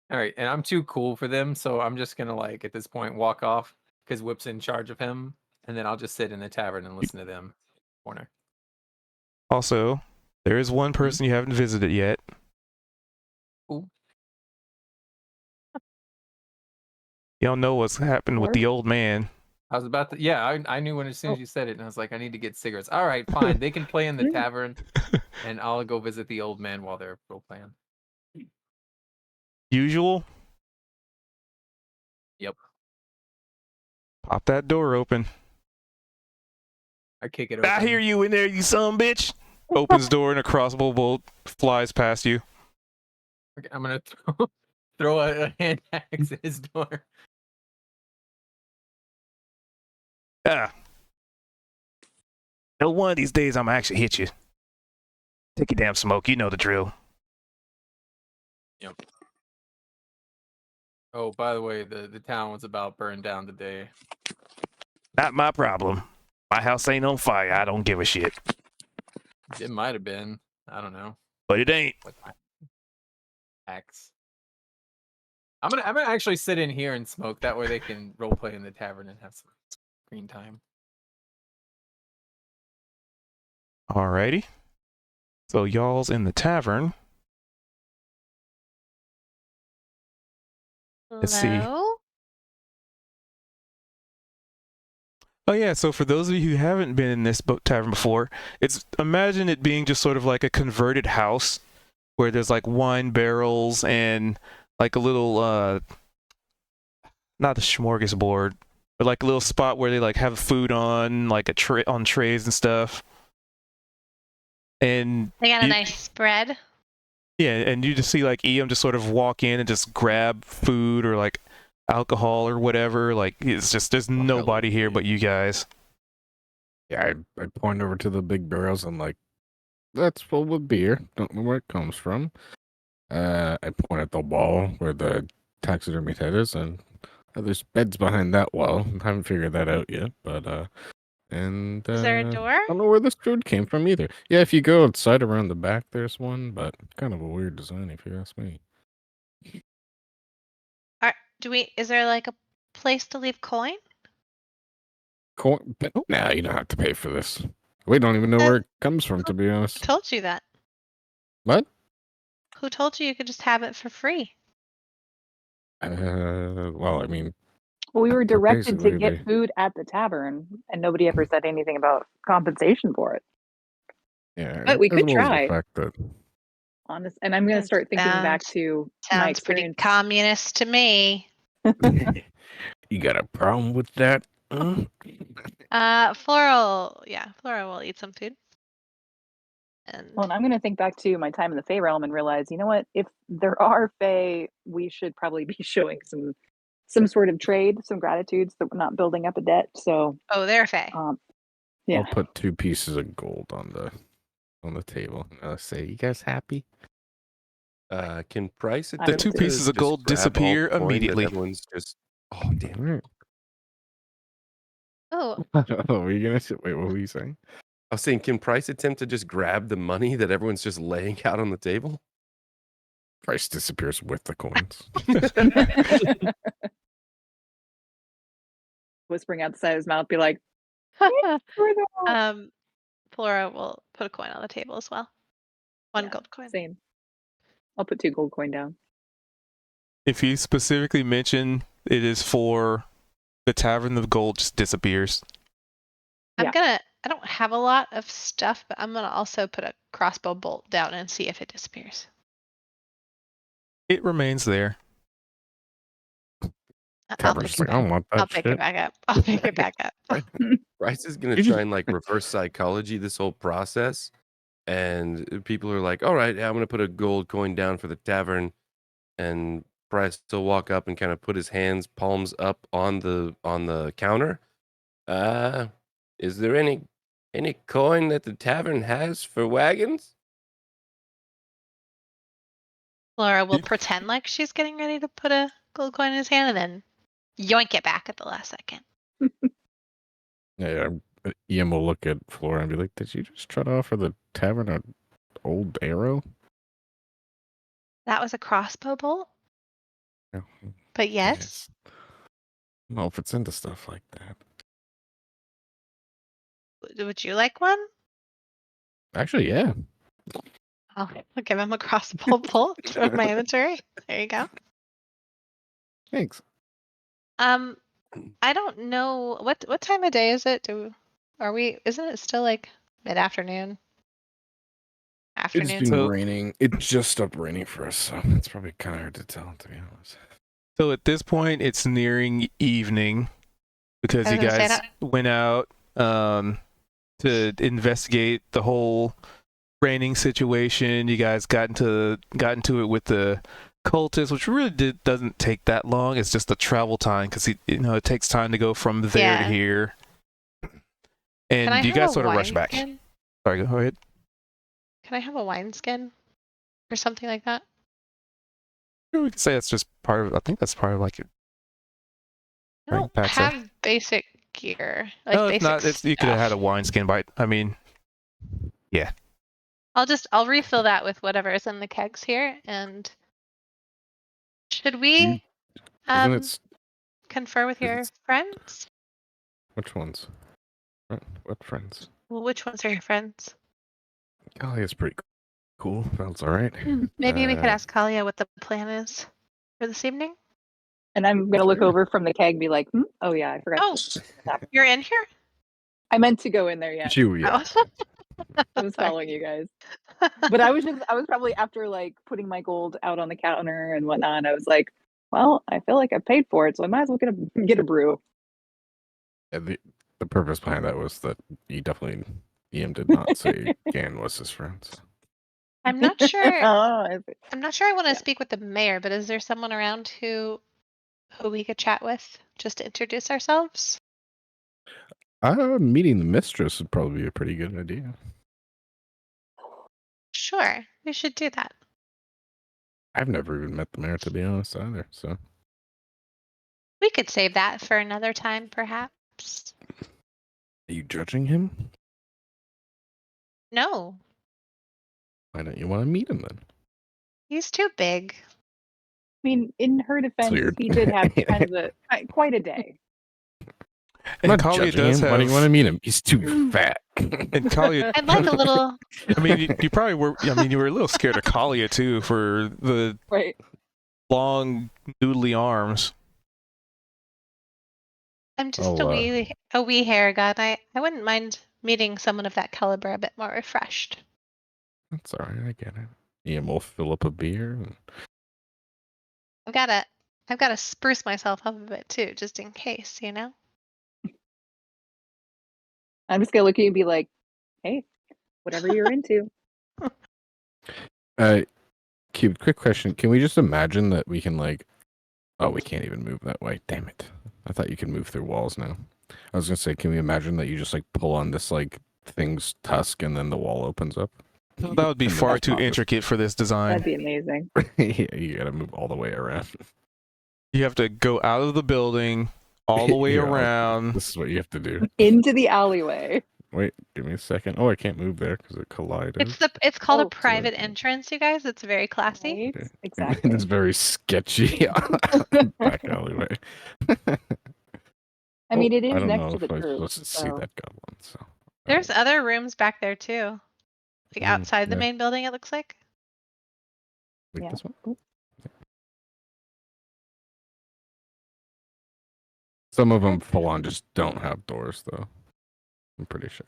Speaker 4: All right, and I'm too cool for them, so I'm just gonna like at this point walk off because Whip's in charge of him, and then I'll just sit in the tavern and listen to them. Corner.
Speaker 1: Also, there is one person you haven't visited yet.
Speaker 4: Ooh.
Speaker 1: Y'all know what's happened with the old man.
Speaker 4: I was about to. Yeah, I knew when as soon as you said it, and I was like, I need to get cigarettes. All right, fine. They can play in the tavern, and I'll go visit the old man while they're role playing.
Speaker 1: Usual.
Speaker 4: Yep.
Speaker 1: Pop that door open.
Speaker 4: I kick it open.
Speaker 1: I hear you in there, you son of a bitch. Opens door and a crossbow bolt flies past you.
Speaker 4: Okay, I'm gonna throw a hand axe at his door.
Speaker 1: Ah. No, one of these days I'm gonna actually hit you. Take your damn smoke. You know the drill.
Speaker 4: Yep. Oh, by the way, the town was about burned down today.
Speaker 1: Not my problem. My house ain't on fire. I don't give a shit.
Speaker 4: It might have been. I don't know.
Speaker 1: But it ain't.
Speaker 4: Like my axe. I'm gonna actually sit in here and smoke. That way they can role play in the tavern and have some screen time.
Speaker 1: Alrighty. So y'all's in the tavern. Let's see.
Speaker 2: Hello?
Speaker 1: Oh yeah, so for those of you who haven't been in this boat tavern before, imagine it being just sort of like a converted house where there's like wine barrels and like a little not a smorgasbord, but like a little spot where they like have food on like a tray on trays and stuff. And
Speaker 2: They got a nice spread.
Speaker 1: yeah, and you just see like Ian just sort of walk in and just grab food or like alcohol or whatever. Like it's just there's nobody here but you guys.
Speaker 7: Yeah, I point over to the big barrels. I'm like, that's full with beer. Don't know where it comes from. I point at the wall where the taxidermied head is, and there's beds behind that wall. I haven't figured that out yet, but and
Speaker 2: Is there a door?
Speaker 7: I don't know where this food came from either. Yeah, if you go outside around the back, there's one, but kind of a weird design if you ask me.
Speaker 2: Is there like a place to leave coin?
Speaker 7: But nah, you don't have to pay for this. We don't even know where it comes from, to be
Speaker 2: Who
Speaker 7: honest.
Speaker 2: told you that?
Speaker 7: What?
Speaker 2: Who told you could just have it for free?
Speaker 7: Well, I mean,
Speaker 3: Well, we were directed to
Speaker 7: basically,
Speaker 3: get food at the tavern, and nobody ever said anything about compensation for it.
Speaker 7: yeah,
Speaker 3: But we
Speaker 7: as
Speaker 3: could
Speaker 7: well as
Speaker 3: try.
Speaker 7: the fact that
Speaker 3: Honest, and I'm going to start thinking back to my
Speaker 2: Sounds pretty
Speaker 3: experience.
Speaker 2: communist to me.
Speaker 7: you got a problem with that?
Speaker 2: Floral will eat some food. And
Speaker 3: Well, and I'm going to think back to my time in the Fey realm and realize, you know what? If there are Fey, we should probably be showing some sort of trade, some gratitude, so that we're not building up a debt. So,
Speaker 2: they're Fey.
Speaker 3: yeah.
Speaker 7: I'll put 2 pieces of gold on the table. And I'll say, "You guys happy?"
Speaker 6: Can price it?
Speaker 3: The
Speaker 1: 2 pieces of gold disappear immediately.
Speaker 6: Everyone's just, oh damn.
Speaker 2: Oh,
Speaker 7: Oh, were you gonna say? Wait, what were you saying?
Speaker 6: I was saying, can Price attempt to just grab the money that everyone's just laying out on the table?
Speaker 7: Price disappears with the coins.
Speaker 3: Whispering out the side of his mouth, be like,
Speaker 2: Flora will put a coin on the table as well. One gold coin.
Speaker 3: Same. I'll put 2 gold coin down.
Speaker 1: If you specifically mention it is for the tavern, the gold just disappears.
Speaker 2: I don't have a lot of stuff, but I'm gonna also put a crossbow bolt down and see if it disappears.
Speaker 1: It remains there.
Speaker 2: I'll
Speaker 7: Tavern's
Speaker 2: pick
Speaker 7: just
Speaker 2: it
Speaker 7: like, I
Speaker 2: back.
Speaker 7: don't want that
Speaker 2: I'll pick it
Speaker 7: shit.
Speaker 2: back up. I'll pick it back up.
Speaker 6: Bryce is gonna
Speaker 7: You
Speaker 6: try
Speaker 7: just-
Speaker 6: and like reverse psychology this whole process, and people are like, "All right, yeah, I'm gonna put a gold coin down for the tavern," and Bryce will walk up and kind of put his hands palms up on the counter. Uh, is there any coin that the tavern has for wagons?
Speaker 2: Laura will pretend like she's getting ready to put a gold coin in his hand and then yoink it back at the last second.
Speaker 7: Yeah, Ian will look at Flora and be like, "Did you just try to offer the tavern an old arrow?"
Speaker 2: That was a crossbow bolt,
Speaker 7: Yeah.
Speaker 2: but yes.
Speaker 7: No, if it's into stuff like that.
Speaker 2: Would you like one?
Speaker 7: Actually, yeah.
Speaker 2: I'll give him a crossbow bolt from my inventory. There you go.
Speaker 7: Thanks.
Speaker 2: I don't know what time of day is it? Isn't it still like mid-afternoon?
Speaker 7: It's
Speaker 2: Afternoon.
Speaker 7: been
Speaker 1: So-
Speaker 7: raining. It just stopped raining for us, so it's probably kind of hard to tell, to be honest.
Speaker 1: So at this point, it's nearing evening because
Speaker 2: I
Speaker 1: you
Speaker 2: was gonna say
Speaker 1: guys went out to investigate the whole raining situation. You guys got into it with the cultists, which really doesn't take that long. It's just the travel time because it takes time to go from there to
Speaker 2: Yeah.
Speaker 1: here.
Speaker 2: Can I
Speaker 1: And you
Speaker 2: have
Speaker 1: guys
Speaker 2: a
Speaker 1: sort of rush back.
Speaker 2: wineskin?
Speaker 1: Sorry, go ahead.
Speaker 2: Can I have a wineskin or something like that?
Speaker 1: We could say that's just part of. I think that's part of like it.
Speaker 2: I
Speaker 1: Right,
Speaker 2: don't
Speaker 1: pack set.
Speaker 2: have basic gear. Like
Speaker 1: No, it's
Speaker 2: basic
Speaker 1: not. It's you could have had a
Speaker 2: stuff.
Speaker 1: wineskin bite. I mean,
Speaker 2: I'll refill that with whatever is in the kegs here. And should we
Speaker 7: Isn't it?
Speaker 2: confer with
Speaker 7: is
Speaker 2: your
Speaker 7: it-
Speaker 2: friends?
Speaker 7: Which ones? What friends?
Speaker 2: Well, which ones are your friends?
Speaker 7: Oh, it's pretty cool. That's all right.
Speaker 2: Maybe we could
Speaker 7: Uh,
Speaker 2: ask Kalia what the plan is for this evening.
Speaker 3: And I'm gonna look
Speaker 7: Sure.
Speaker 3: over from the keg and be like, oh yeah, I forgot.
Speaker 2: Oh, you're in here?
Speaker 3: I meant to go in there, yeah.
Speaker 7: yeah.
Speaker 3: I was
Speaker 2: Sorry.
Speaker 3: following you guys. But I was probably after like putting my gold out on the counter and whatnot. I was like, well, I feel like I paid for it, so I might as well get a brew.
Speaker 7: Yeah, the purpose behind that was that Ian did not say Gan was his friend. So.
Speaker 2: I'm not sure.
Speaker 3: Oh, I see.
Speaker 2: I'm not sure I want to
Speaker 3: Yeah.
Speaker 2: speak with the mayor, but is there someone around who we could chat with just to introduce ourselves?
Speaker 7: Meeting the mistress would probably be a pretty good idea.
Speaker 2: Sure, we should do that.
Speaker 7: I've never even met the mayor, to be honest, either. So
Speaker 2: We could save that for another time, perhaps.
Speaker 7: are you judging him?
Speaker 2: No,
Speaker 7: Why don't you want to meet him then?
Speaker 2: he's too big.
Speaker 3: I mean, in her defense,
Speaker 7: weird.
Speaker 3: he did have kind of quite a day.
Speaker 7: I'm
Speaker 1: and
Speaker 7: not
Speaker 1: Kalia
Speaker 7: judging
Speaker 1: does
Speaker 7: him.
Speaker 1: have.
Speaker 7: Why do you want to meet him? He's too fat.
Speaker 1: And Kalia.
Speaker 2: I'd like a little.
Speaker 1: I mean, you probably were. I mean, you were a little scared of Kalia too for the
Speaker 3: Right.
Speaker 1: long, noodly arms.
Speaker 2: I'm just
Speaker 7: I'll,
Speaker 2: a wee hair god. I wouldn't mind meeting someone of that caliber a bit more refreshed.
Speaker 7: That's all right. I get it. Ian will fill up a beer. And...
Speaker 2: I've gotta spruce myself up a bit too, just in case, you know?
Speaker 3: I'm just gonna look at you and be like, hey, whatever you're into.
Speaker 7: Cube, quick question. Can we just imagine that we can like... Oh, we can't even move that way. Damn it. I thought you could move through walls now. I was going to say, can we imagine that you just like pull on this like thing's tusk and then the wall opens up?
Speaker 1: That would be
Speaker 7: And then
Speaker 1: far
Speaker 7: just
Speaker 1: too
Speaker 7: pop it.
Speaker 1: intricate for this design.
Speaker 3: That'd be amazing.
Speaker 7: Yeah, you got to move all the way around.
Speaker 1: You have to go out of the building, all the way
Speaker 7: Yeah,
Speaker 1: around.
Speaker 7: This is what you have to do.
Speaker 3: Into the alleyway.
Speaker 7: Wait, give me a second. Oh, I can't move there because it collided.
Speaker 2: It's called
Speaker 3: Oh.
Speaker 2: a private entrance, you guys. It's very classy.
Speaker 3: Right?
Speaker 7: Okay.
Speaker 3: Exactly.
Speaker 7: It's very sketchy back alleyway.
Speaker 3: I mean, it
Speaker 7: I
Speaker 3: is
Speaker 7: don't
Speaker 3: next
Speaker 7: know
Speaker 3: to the
Speaker 7: if I'm
Speaker 3: church.
Speaker 7: supposed to see
Speaker 3: So.
Speaker 7: that goblin. So
Speaker 2: There's other rooms back there too. Like outside the
Speaker 7: yeah.
Speaker 2: main building, it looks like.
Speaker 7: Like
Speaker 3: Yeah.
Speaker 7: this one.
Speaker 3: Oop.
Speaker 7: Some of them full on just don't have doors, though. I'm pretty sure.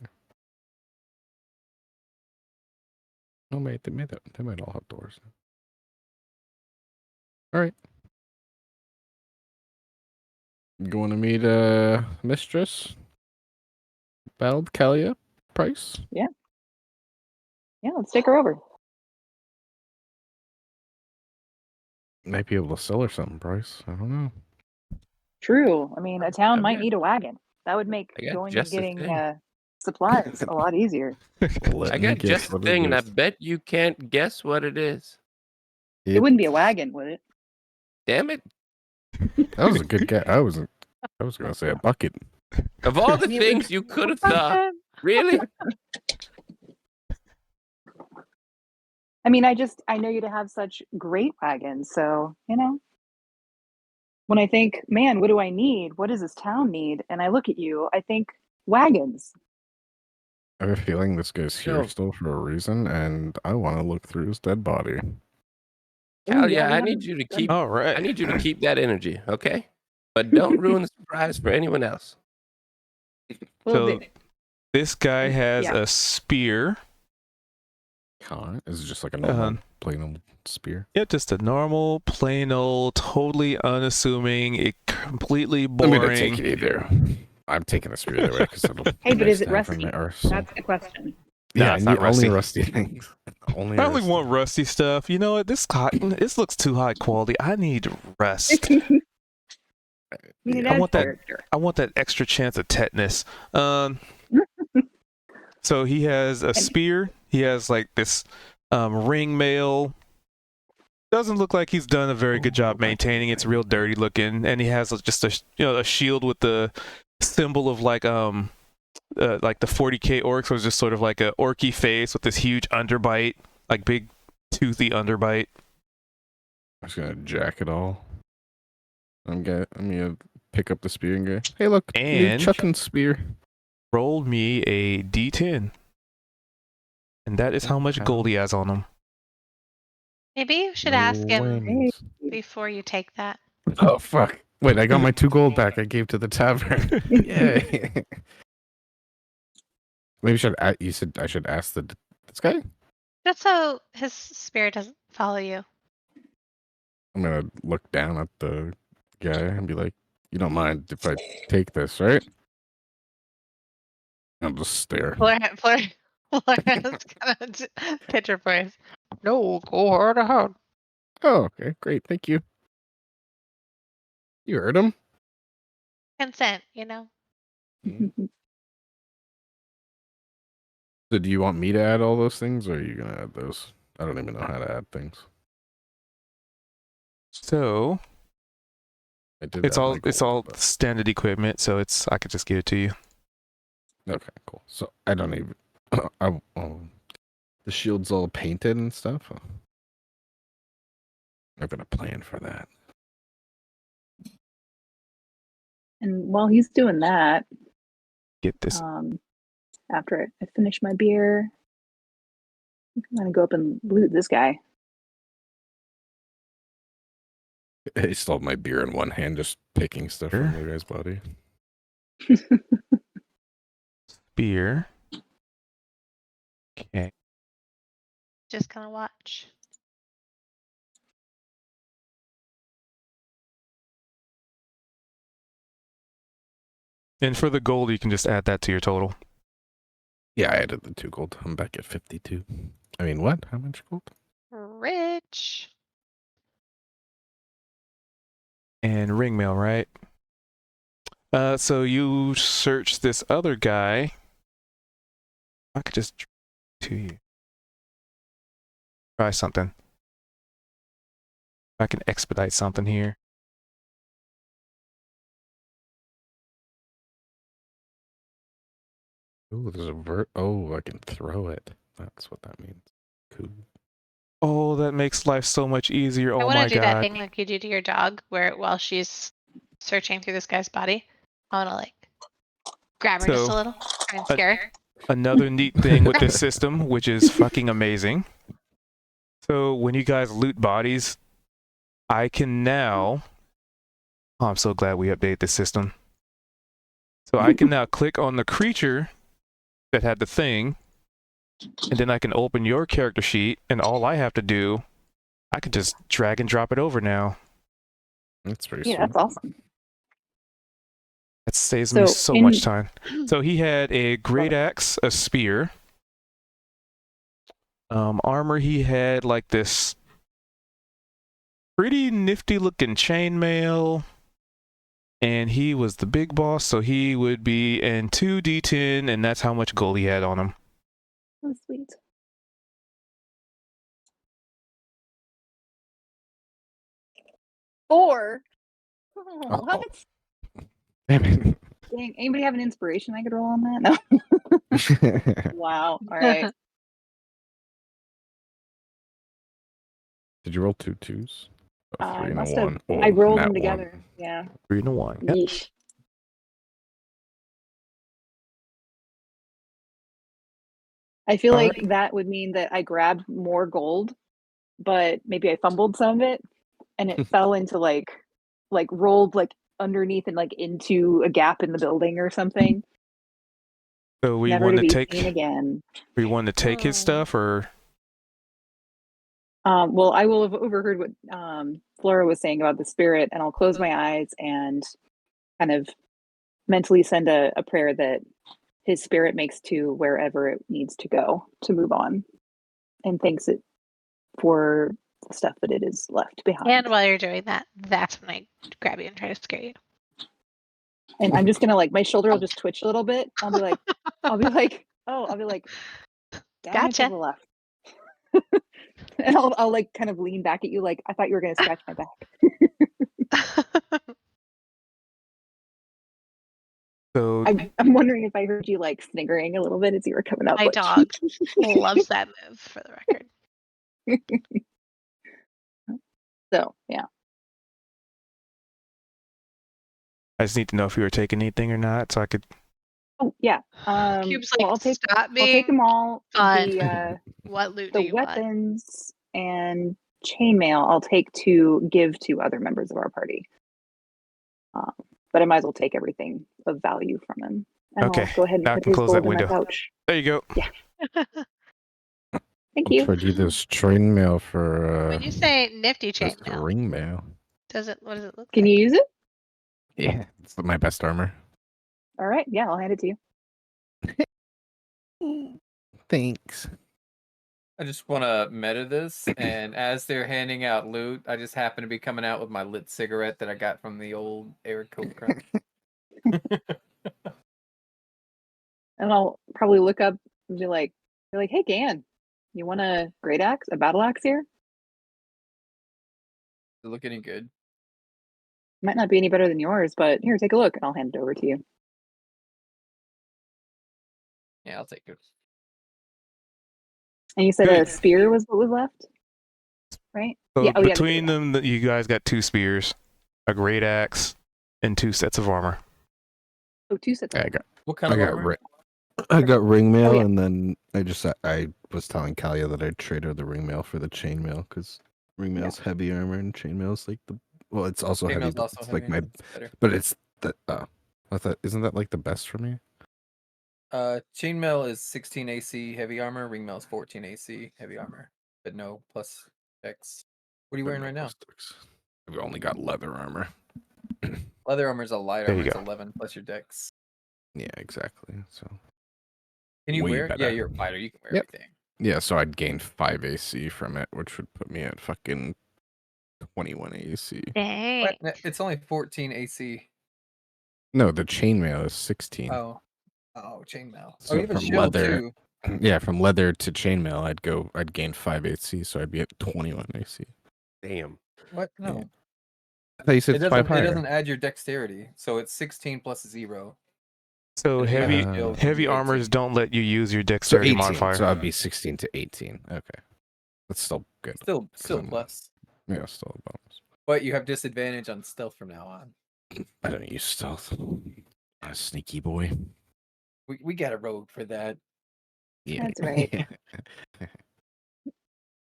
Speaker 7: Oh, wait, they might all have doors. All right. Going to meet Mistress Bald Kalia Price?
Speaker 3: Yeah, let's take her over.
Speaker 7: Might be able to sell her something, Price. I don't know.
Speaker 3: True. I mean, a town
Speaker 6: I've
Speaker 3: might
Speaker 6: got-
Speaker 3: need a wagon. That would make
Speaker 6: I got
Speaker 3: going and
Speaker 6: just the
Speaker 3: getting
Speaker 6: thing.
Speaker 3: supplies a lot easier.
Speaker 7: Let
Speaker 6: I
Speaker 7: me
Speaker 6: got
Speaker 7: guess
Speaker 6: just the
Speaker 7: what it
Speaker 6: thing, and I
Speaker 7: is.
Speaker 6: bet you can't guess what it is.
Speaker 3: It wouldn't be a wagon, would it?
Speaker 6: Damn it!
Speaker 7: That was a good guess. I was gonna say a bucket.
Speaker 6: Of all the
Speaker 3: I mean,
Speaker 6: things you could have thought, really?
Speaker 3: I mean, I know you to have such great wagons, so when I think, man, what do I need? What does this town need? And I look at you, I think wagons.
Speaker 7: I have a feeling this guy's here
Speaker 6: No.
Speaker 7: still for a reason, and I want to look through his dead body.
Speaker 3: Ooh,
Speaker 6: Hell yeah!
Speaker 3: we
Speaker 6: I
Speaker 3: haven't
Speaker 6: need you to
Speaker 3: done-
Speaker 6: keep.
Speaker 1: All right.
Speaker 6: I need you to keep that energy, okay? But don't ruin the surprise for anyone else.
Speaker 3: Well,
Speaker 1: So this guy has
Speaker 3: yeah.
Speaker 1: a spear.
Speaker 7: Huh? Is it just like a normal, plain old spear?
Speaker 1: Yeah, just a normal, plain old, totally unassuming, completely
Speaker 7: I'm gonna
Speaker 1: boring.
Speaker 7: take it either. I'm taking the spear either way because it'll.
Speaker 3: Hey,
Speaker 7: be
Speaker 3: but
Speaker 7: nice
Speaker 3: is it
Speaker 7: to have for
Speaker 3: rusty?
Speaker 7: my arsenal.
Speaker 3: That's the question.
Speaker 1: Nah,
Speaker 7: Yeah,
Speaker 1: it's
Speaker 7: I
Speaker 1: not
Speaker 7: need only
Speaker 1: rusty.
Speaker 7: rusty things. Only
Speaker 1: I only
Speaker 7: rusty.
Speaker 1: want rusty stuff. You know what? This looks too high quality. I need rust.
Speaker 3: You need
Speaker 1: I
Speaker 3: add
Speaker 1: want that-
Speaker 3: character.
Speaker 1: I want that extra chance of tetanus. So he has a spear. He has like this ring mail. Doesn't look like he's done a very good job maintaining. It's real dirty looking, and he has just a shield with the symbol of like the 40k orcs was just sort of like a orky face with this huge underbite, like big toothy underbite.
Speaker 7: I'm just gonna jack it all. I'm gonna pick up the spear and go, hey look, new
Speaker 1: And-
Speaker 7: chucking spear.
Speaker 1: Rolled me a d10, and that is how much gold he has on him.
Speaker 2: Maybe you should
Speaker 7: No
Speaker 2: ask him
Speaker 7: whammies.
Speaker 2: before you take that.
Speaker 7: Oh fuck. Wait, I got my 2 gold back I gave to the tavern. Yay. Maybe you said I should ask this guy?
Speaker 2: Just so his spirit doesn't follow you.
Speaker 7: I'm gonna look down at the guy and be like, you don't mind if I take this, right? I'll just stare.
Speaker 2: Florian's gonna pitch her voice. No, go hard ahead.
Speaker 7: Oh, okay, great, thank you. You heard him?
Speaker 2: Consent, you know.
Speaker 7: So do you want me to add all those things, or are you gonna add those? I don't even know how to add things.
Speaker 1: So
Speaker 7: I did
Speaker 1: it's
Speaker 7: add
Speaker 1: all
Speaker 7: my
Speaker 1: it's
Speaker 7: gold,
Speaker 1: all
Speaker 7: but-
Speaker 1: standard equipment. So I could just give it to you.
Speaker 7: Okay, cool. So I don't even. The shield's all painted and stuff. I'm gonna plan for that.
Speaker 3: And while he's doing that,
Speaker 1: Get this.
Speaker 3: after I finish my beer, I'm gonna go up and loot this guy.
Speaker 7: I still have my beer in one hand, just picking stuff from the guy's body.
Speaker 1: Spear. Okay.
Speaker 2: Just gonna watch.
Speaker 1: And for the gold, you can just add that to your total.
Speaker 7: Yeah, I added the 2 gold. I'm back at 52. I mean, what? How much gold?
Speaker 2: Rich.
Speaker 1: And ring mail, right? So you search this other guy. I could just to you. Try something. I can expedite something here.
Speaker 7: Oh, there's a Oh, I can throw it. That's what that means. Cool.
Speaker 1: Oh, that makes life so much easier.
Speaker 2: I
Speaker 1: Oh
Speaker 2: want
Speaker 1: my
Speaker 2: to do that
Speaker 1: god.
Speaker 2: thing like you do to your dog, where while she's searching through this guy's body, I want to like grab her just
Speaker 1: So,
Speaker 2: a little, try and scare her.
Speaker 1: Another neat thing with this system, which is fucking amazing. So when you guys loot bodies, I can now. Oh, I'm so glad we updated this system. So I can now click on the creature that had the thing, and then I can open your character sheet, and all I have to do, I can just drag and drop it over now.
Speaker 7: That's pretty
Speaker 3: Yeah,
Speaker 7: sweet.
Speaker 3: that's awesome.
Speaker 1: It saves me so
Speaker 3: in
Speaker 1: much time. So he had a great axe, a spear. Armor, he had like this pretty nifty looking chainmail. And he was the big boss, so he would be in 2d10, and that's how much gold he had on him.
Speaker 3: oh, sweet. Four. Oh,
Speaker 7: Oh.
Speaker 3: what?
Speaker 7: Damn it.
Speaker 3: Dang, anybody have an inspiration I could roll on that? No. Wow. All right.
Speaker 7: Did you roll 2 2s? A 3
Speaker 3: I
Speaker 7: and a
Speaker 3: must have.
Speaker 7: 1.
Speaker 3: I rolled
Speaker 7: nat
Speaker 3: them
Speaker 7: 1.
Speaker 3: together. Yeah.
Speaker 1: 3 to 1. Yep.
Speaker 3: Yeesh. I feel
Speaker 1: All
Speaker 3: like
Speaker 1: right.
Speaker 3: that would mean that I grabbed more gold, but maybe I fumbled some of it, and it fell into like rolled like underneath and like into a gap in the building or something.
Speaker 1: So we
Speaker 3: Never
Speaker 1: want
Speaker 3: to
Speaker 1: to
Speaker 3: be
Speaker 1: take
Speaker 3: seen again.
Speaker 1: we want to take his stuff, or
Speaker 3: Well, I will have overheard what Flora was saying about the spirit, and I'll close my eyes and kind of mentally send a prayer that his spirit makes to wherever it needs to go to move on, and thanks it for the stuff that it is left behind.
Speaker 2: And while you're doing that, that's when I grab you and try to scare you.
Speaker 3: And I'm just gonna like my shoulder will just twitch a little bit. I'll be like, down and to
Speaker 2: Gotcha.
Speaker 3: the left. And I'll like kind of lean back at you like I thought you were gonna scratch my back.
Speaker 1: so
Speaker 3: I'm wondering if I heard you like sniggering a little bit as you were coming up.
Speaker 2: My
Speaker 3: like,
Speaker 2: dog loves that move, for the record.
Speaker 3: So yeah.
Speaker 1: I just need to know if you were taking anything or not, so I could.
Speaker 3: Oh yeah.
Speaker 2: Cube's
Speaker 3: Well,
Speaker 2: like,
Speaker 3: I'll take
Speaker 2: stop
Speaker 3: them all.
Speaker 2: fun.
Speaker 3: The
Speaker 2: What loot do
Speaker 3: the
Speaker 2: you want?
Speaker 3: weapons and chainmail I'll take to give to other members of our party. But I might as well take everything of value from him. And
Speaker 1: Okay,
Speaker 3: I'll go ahead and
Speaker 1: now I
Speaker 3: put
Speaker 1: can
Speaker 3: his
Speaker 1: close that
Speaker 3: gold in my
Speaker 1: window.
Speaker 3: pouch.
Speaker 1: There you go.
Speaker 3: Yeah. Thank
Speaker 7: I'll
Speaker 3: you.
Speaker 7: trade you this train mail for
Speaker 2: When you say nifty
Speaker 7: this
Speaker 2: chainmail,
Speaker 7: ring mail.
Speaker 2: what does it look
Speaker 3: Can
Speaker 2: like?
Speaker 3: you use it?
Speaker 7: Yeah, it's my best armor.
Speaker 3: All right. Yeah, I'll hand it to you.
Speaker 7: Thanks.
Speaker 4: I just want to meta this, and as they're handing out loot, I just happen to be coming out with my lit cigarette that I got from the old Eric Coke Crunch.
Speaker 3: And I'll probably look up and be like, hey, Gan, you want a great axe, a battle axe here?
Speaker 4: Does it look any good?
Speaker 3: Might not be any better than yours, but here, take a look, and I'll hand it over to you.
Speaker 4: Yeah, I'll take it.
Speaker 3: And you said
Speaker 1: Good.
Speaker 3: a spear was what was left, right?
Speaker 1: So
Speaker 3: yeah. Oh, yeah.
Speaker 1: between them, you guys got 2 spears, a great axe, and 2 sets of armor.
Speaker 3: Oh, 2 sets.
Speaker 7: I got
Speaker 4: What kind of armor?
Speaker 7: I got ring mail,
Speaker 3: yeah.
Speaker 7: and then I was telling Kalia that I'd trade her the ring mail for the chain mail because ring mail's heavy armor and chain mail's like it's also heavy.
Speaker 4: Chainmail's
Speaker 7: But
Speaker 4: also
Speaker 7: it's
Speaker 4: heavy.
Speaker 7: like my,
Speaker 4: It's better.
Speaker 7: but it's the I thought isn't that like the best for me?
Speaker 4: Chainmail is 16 AC heavy armor. Ringmail is 14 AC heavy armor, but no plus X. What are you wearing right now?
Speaker 7: I've only got leather armor.
Speaker 4: Leather armor is a light
Speaker 1: There you
Speaker 4: armor. It's
Speaker 1: go.
Speaker 4: 11 plus your dex.
Speaker 7: Yeah, exactly. So
Speaker 4: Can you
Speaker 7: way
Speaker 4: wear?
Speaker 7: better.
Speaker 4: Yeah, you're a fighter. You can wear
Speaker 7: Yep.
Speaker 4: everything.
Speaker 7: yeah, so I'd gain 5 AC from it, which would put me at fucking 21 AC.
Speaker 2: Dang.
Speaker 4: What? No, it's only 14 AC.
Speaker 7: No, the chainmail is 16.
Speaker 4: Oh, chainmail.
Speaker 7: So
Speaker 4: you have a
Speaker 7: from
Speaker 4: shield
Speaker 7: leather-
Speaker 4: too.
Speaker 7: Yeah, from leather to chainmail, I'd gain 5 AC, so I'd be at 21 AC.
Speaker 6: Damn.
Speaker 4: What? No,
Speaker 7: Yeah. I thought you said
Speaker 4: it
Speaker 7: it's 5
Speaker 4: doesn't. It
Speaker 7: higher.
Speaker 4: doesn't add your dexterity, so it's 16 plus 0.
Speaker 1: So
Speaker 4: And if you have
Speaker 1: heavy
Speaker 4: a shield,
Speaker 1: heavy
Speaker 4: it'd be
Speaker 1: armors
Speaker 4: 18.
Speaker 1: don't let you use your
Speaker 7: So
Speaker 1: dexterity
Speaker 7: 18.
Speaker 1: modifier.
Speaker 7: So I'd be 16 to 18. Okay. That's still good.
Speaker 4: Still
Speaker 7: I'm-
Speaker 4: plus.
Speaker 7: Yeah, still a bonus.
Speaker 4: But you have disadvantage on stealth from now on.
Speaker 7: I don't use stealth. A sneaky boy.
Speaker 4: We got a rogue for that.
Speaker 7: Yeah.
Speaker 3: That's right.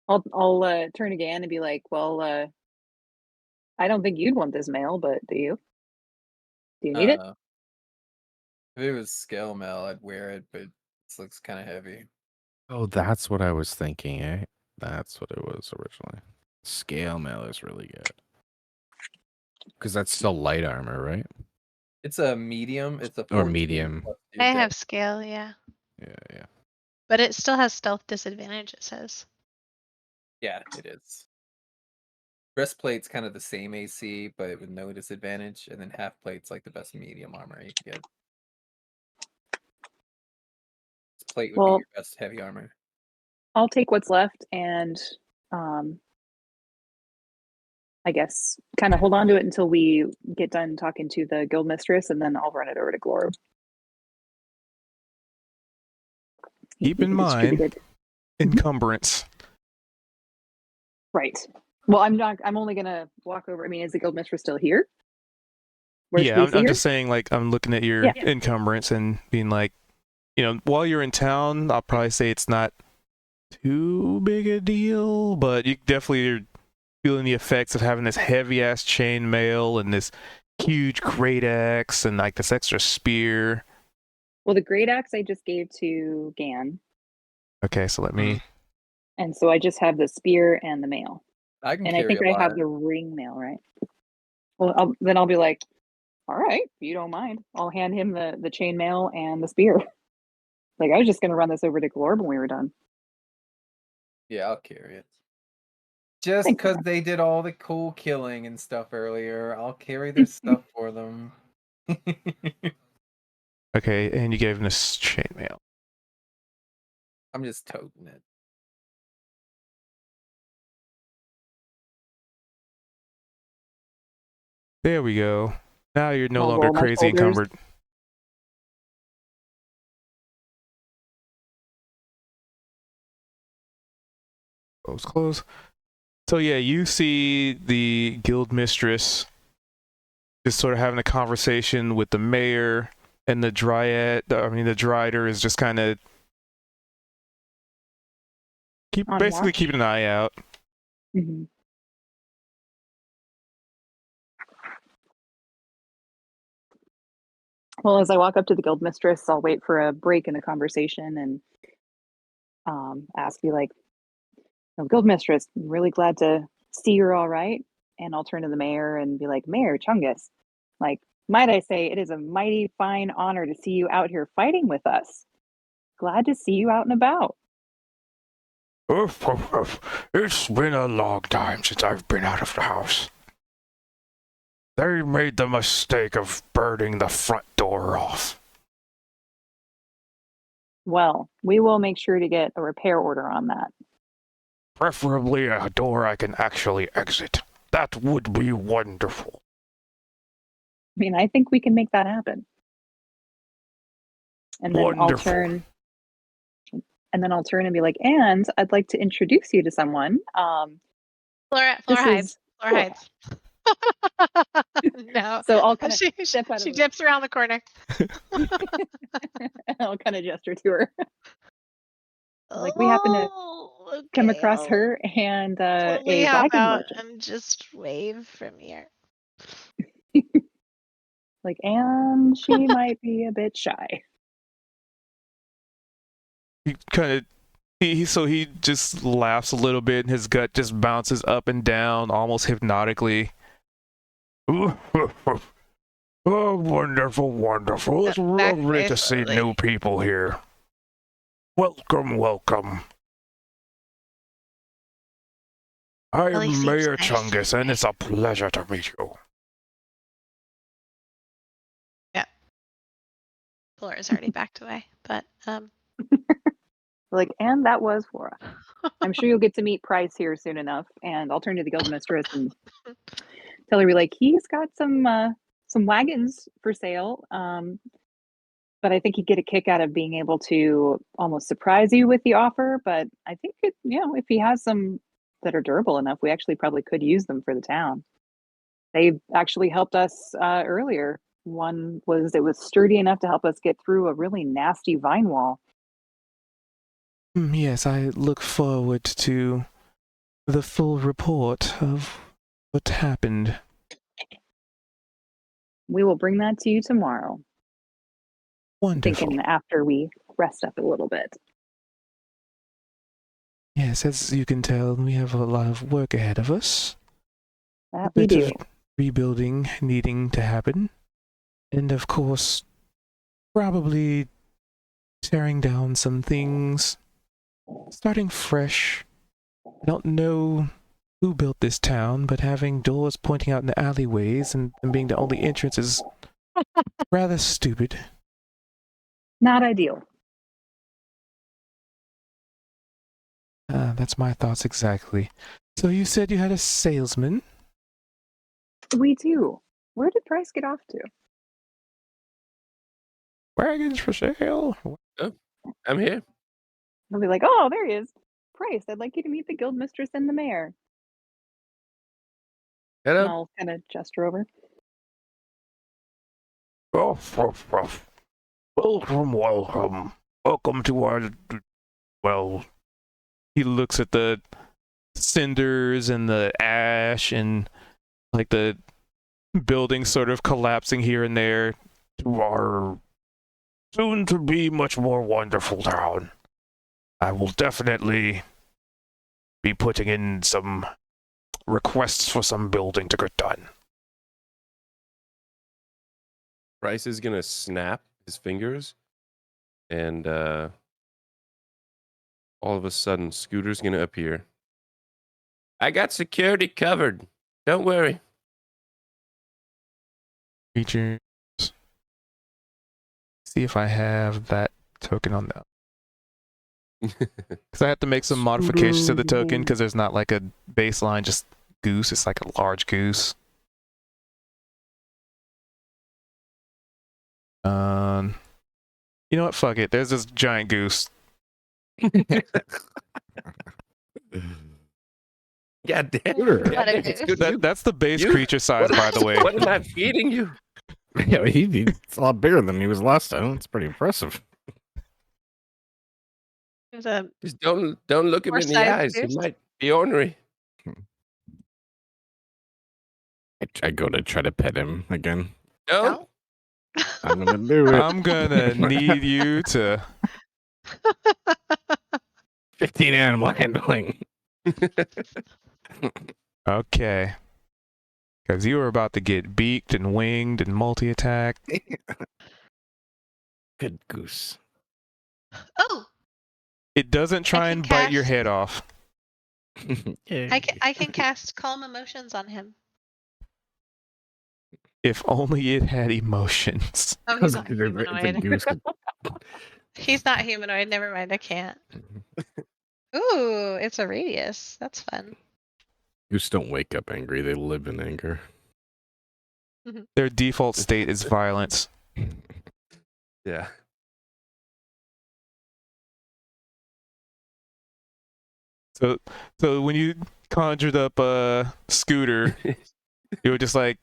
Speaker 3: I'll turn again and be like, well, I don't think you'd want this mail, but do you? Do you need it?
Speaker 4: If it was scale mail, I'd wear it, but this looks kind of heavy.
Speaker 7: Oh, that's what I was thinking, eh? That's what it was originally. Scale mail is really good. Because that's still light armor, right?
Speaker 4: It's a medium. It's a
Speaker 7: Or
Speaker 4: 14
Speaker 7: medium.
Speaker 4: plus two
Speaker 2: I
Speaker 4: dex.
Speaker 2: have scale, yeah.
Speaker 7: Yeah.
Speaker 2: But it still has stealth disadvantage, it says.
Speaker 4: Yeah, it is. Breastplate's kind of the same AC, but with no disadvantage, and then half plate's like the best medium armor you can get. This plate would be
Speaker 3: Well,
Speaker 4: your best heavy armor.
Speaker 3: I'll take what's left and I guess kind of hold on to it until we get done talking to the guild mistress, and then I'll run it over to Glorb.
Speaker 1: Keep in mind,
Speaker 3: Distributed.
Speaker 1: encumbrance.
Speaker 3: Right. Well, I'm only gonna walk over. I mean, is the guild mistress still here? Where's
Speaker 1: Yeah,
Speaker 3: Casey
Speaker 1: I'm
Speaker 3: here?
Speaker 1: just saying, like, I'm looking at your
Speaker 3: Yeah.
Speaker 1: encumbrance and being like, while you're in town, I'll probably say it's not too big a deal, but you definitely are feeling the effects of having this heavy ass chain mail and this huge great axe and like this extra spear.
Speaker 3: Well, the great axe I just gave to Gan,
Speaker 1: Okay, so let me.
Speaker 3: and so I just have the spear and the mail,
Speaker 4: I can
Speaker 3: and I
Speaker 4: carry
Speaker 3: think
Speaker 4: a
Speaker 3: I have
Speaker 4: lot.
Speaker 3: the ring mail, right? Well, then I'll be like, all right, if you don't mind, I'll hand him the chain mail and the spear. Like, I was just gonna run this over to Glorb when we were done.
Speaker 4: Yeah, I'll carry it. Just
Speaker 3: Thanks,
Speaker 4: because
Speaker 3: man.
Speaker 4: they did all the cool killing and stuff earlier, I'll carry their stuff for them.
Speaker 1: Okay, and you gave him this chainmail.
Speaker 4: I'm just toting it.
Speaker 1: There we go. Now you're no
Speaker 3: I'll
Speaker 1: longer
Speaker 3: roll my
Speaker 1: crazy
Speaker 3: shoulders.
Speaker 1: encumbered. Close. So yeah, you see the guild mistress just sort of having a conversation with the mayor, and the dryad. I mean, the drider is just kind of
Speaker 3: On
Speaker 1: basically
Speaker 3: watch?
Speaker 1: keeping an eye out.
Speaker 3: Mhm. Well, as I walk up to the guild mistress, I'll wait for a break in the conversation and ask you, like, "Oh, guild mistress, I'm really glad to see you're all right." And I'll turn to the mayor and be like, "Mayor Chungus, like, might I say, it is a mighty fine honor to see you out here fighting with us. Glad to see you out and about."
Speaker 8: It's been a long time since I've been out of the house. They made the mistake of burning the front door off.
Speaker 3: Well, we will make sure to get a repair order on that.
Speaker 8: Preferably a door I can actually exit. That would be wonderful.
Speaker 3: I mean, I think we can make that happen. And then
Speaker 8: Wonderful.
Speaker 3: I'll turn and be like, "And I'd like to introduce you to someone.
Speaker 2: Flora
Speaker 3: This
Speaker 2: hides.
Speaker 3: is
Speaker 2: Flora
Speaker 3: Flora."
Speaker 2: hides. No.
Speaker 3: So I'll kind of
Speaker 2: She
Speaker 3: step out of the way.
Speaker 2: dips around the corner.
Speaker 3: I'll kind of gesture to her. Like, we happen to come
Speaker 2: okay,
Speaker 3: across
Speaker 2: I'll
Speaker 3: her and
Speaker 2: slowly
Speaker 3: a
Speaker 2: hop
Speaker 3: wagon
Speaker 2: out
Speaker 3: merchant.
Speaker 2: and just wave from here.
Speaker 3: Like, and she might be a bit shy.
Speaker 1: He kind of he just laughs a little bit, and his gut just bounces up and down almost hypnotically.
Speaker 8: Oh, wonderful, wonderful. It's
Speaker 2: Back
Speaker 8: lovely to
Speaker 2: face
Speaker 8: see
Speaker 2: slowly.
Speaker 8: new people here. Welcome, welcome.
Speaker 2: Really
Speaker 8: I'm
Speaker 2: seems
Speaker 8: Mayor
Speaker 2: nice.
Speaker 8: Chungus, and it's a pleasure to meet you.
Speaker 2: Flora's already backed away, but
Speaker 3: Like, and that was Flora. I'm sure you'll get to meet Price here soon enough. And I'll turn to the guild mistress and tell her, like, he's got some wagons for sale. But I think he'd get a kick out of being able to almost surprise you with the offer. But I think if he has some that are durable enough, we actually probably could use them for the town. They actually helped us earlier. One was sturdy enough to help us get through a really nasty vine wall.
Speaker 1: Yes, I look forward to the full report of what happened.
Speaker 3: We will bring that to you tomorrow.
Speaker 1: Wonderful.
Speaker 3: Thinking after we rest up a little bit.
Speaker 1: Yes, as you can tell, we have a lot of work ahead of us.
Speaker 3: That
Speaker 1: A
Speaker 3: we
Speaker 1: bit
Speaker 3: do.
Speaker 1: of rebuilding needing to happen. And of course, probably tearing down some things, starting fresh. I don't know who built this town, but having doors pointing out in the alleyways and being the only entrance is rather stupid.
Speaker 3: Not ideal.
Speaker 1: That's my thoughts exactly. So you said you had a salesman?
Speaker 3: We do. Where did Price get off to?
Speaker 1: Wagons for sale?
Speaker 6: I'm here.
Speaker 3: They'll be like, oh, there he is. Price, I'd like you to meet the guild mistress and the mayor. And
Speaker 6: Hello.
Speaker 3: I'll kind of gesture over.
Speaker 8: Welcome, welcome. Welcome to our, well,
Speaker 1: He looks at the cinders and the ash and like the building sort of collapsing here and there.
Speaker 8: to our soon to be much more wonderful town. I will definitely be putting in some requests for some building to get done.
Speaker 6: Bryce is gonna snap his fingers, and all of a sudden, Scooter's gonna appear. I got security covered. Don't worry.
Speaker 1: Features. See if I have that token on that. Because I had to make some modifications to the token because there's not like a baseline just goose. It's like a large goose. You know what? Fuck it. There's this giant goose.
Speaker 6: God damn.
Speaker 7: Scooter.
Speaker 6: God damn,
Speaker 2: What a
Speaker 6: Scooter,
Speaker 1: That's the base
Speaker 6: you-
Speaker 1: creature size, by the way.
Speaker 6: What am I feeding you?
Speaker 7: Yeah, he's a lot bigger than he was last time. It's pretty impressive.
Speaker 2: There's a
Speaker 6: Just don't look him in the
Speaker 2: Horse-sized
Speaker 6: eyes. He
Speaker 2: goose?
Speaker 6: might be ornery.
Speaker 7: I go to try to pet him again.
Speaker 6: Don't.
Speaker 2: no.
Speaker 7: I'm gonna do it.
Speaker 1: I'm gonna need you to.
Speaker 7: 15 animal handling.
Speaker 1: Okay. Because you were about to get beaked and winged and multi-attacked.
Speaker 7: Good goose.
Speaker 2: Oh,
Speaker 1: It doesn't try
Speaker 2: can
Speaker 1: and bite your
Speaker 2: cast-
Speaker 1: head off.
Speaker 2: I can cast calm emotions on him.
Speaker 1: If only it had emotions.
Speaker 2: Oh, he's not
Speaker 7: It's a
Speaker 2: humanoid.
Speaker 7: goose.
Speaker 2: He's not humanoid. Never mind. I can't. Ooh, it's a radius. That's fun.
Speaker 7: Goose don't wake up angry. They live in anger.
Speaker 1: Their default state is violence.
Speaker 6: Yeah.
Speaker 1: So when you conjured up Scooter, you were just like,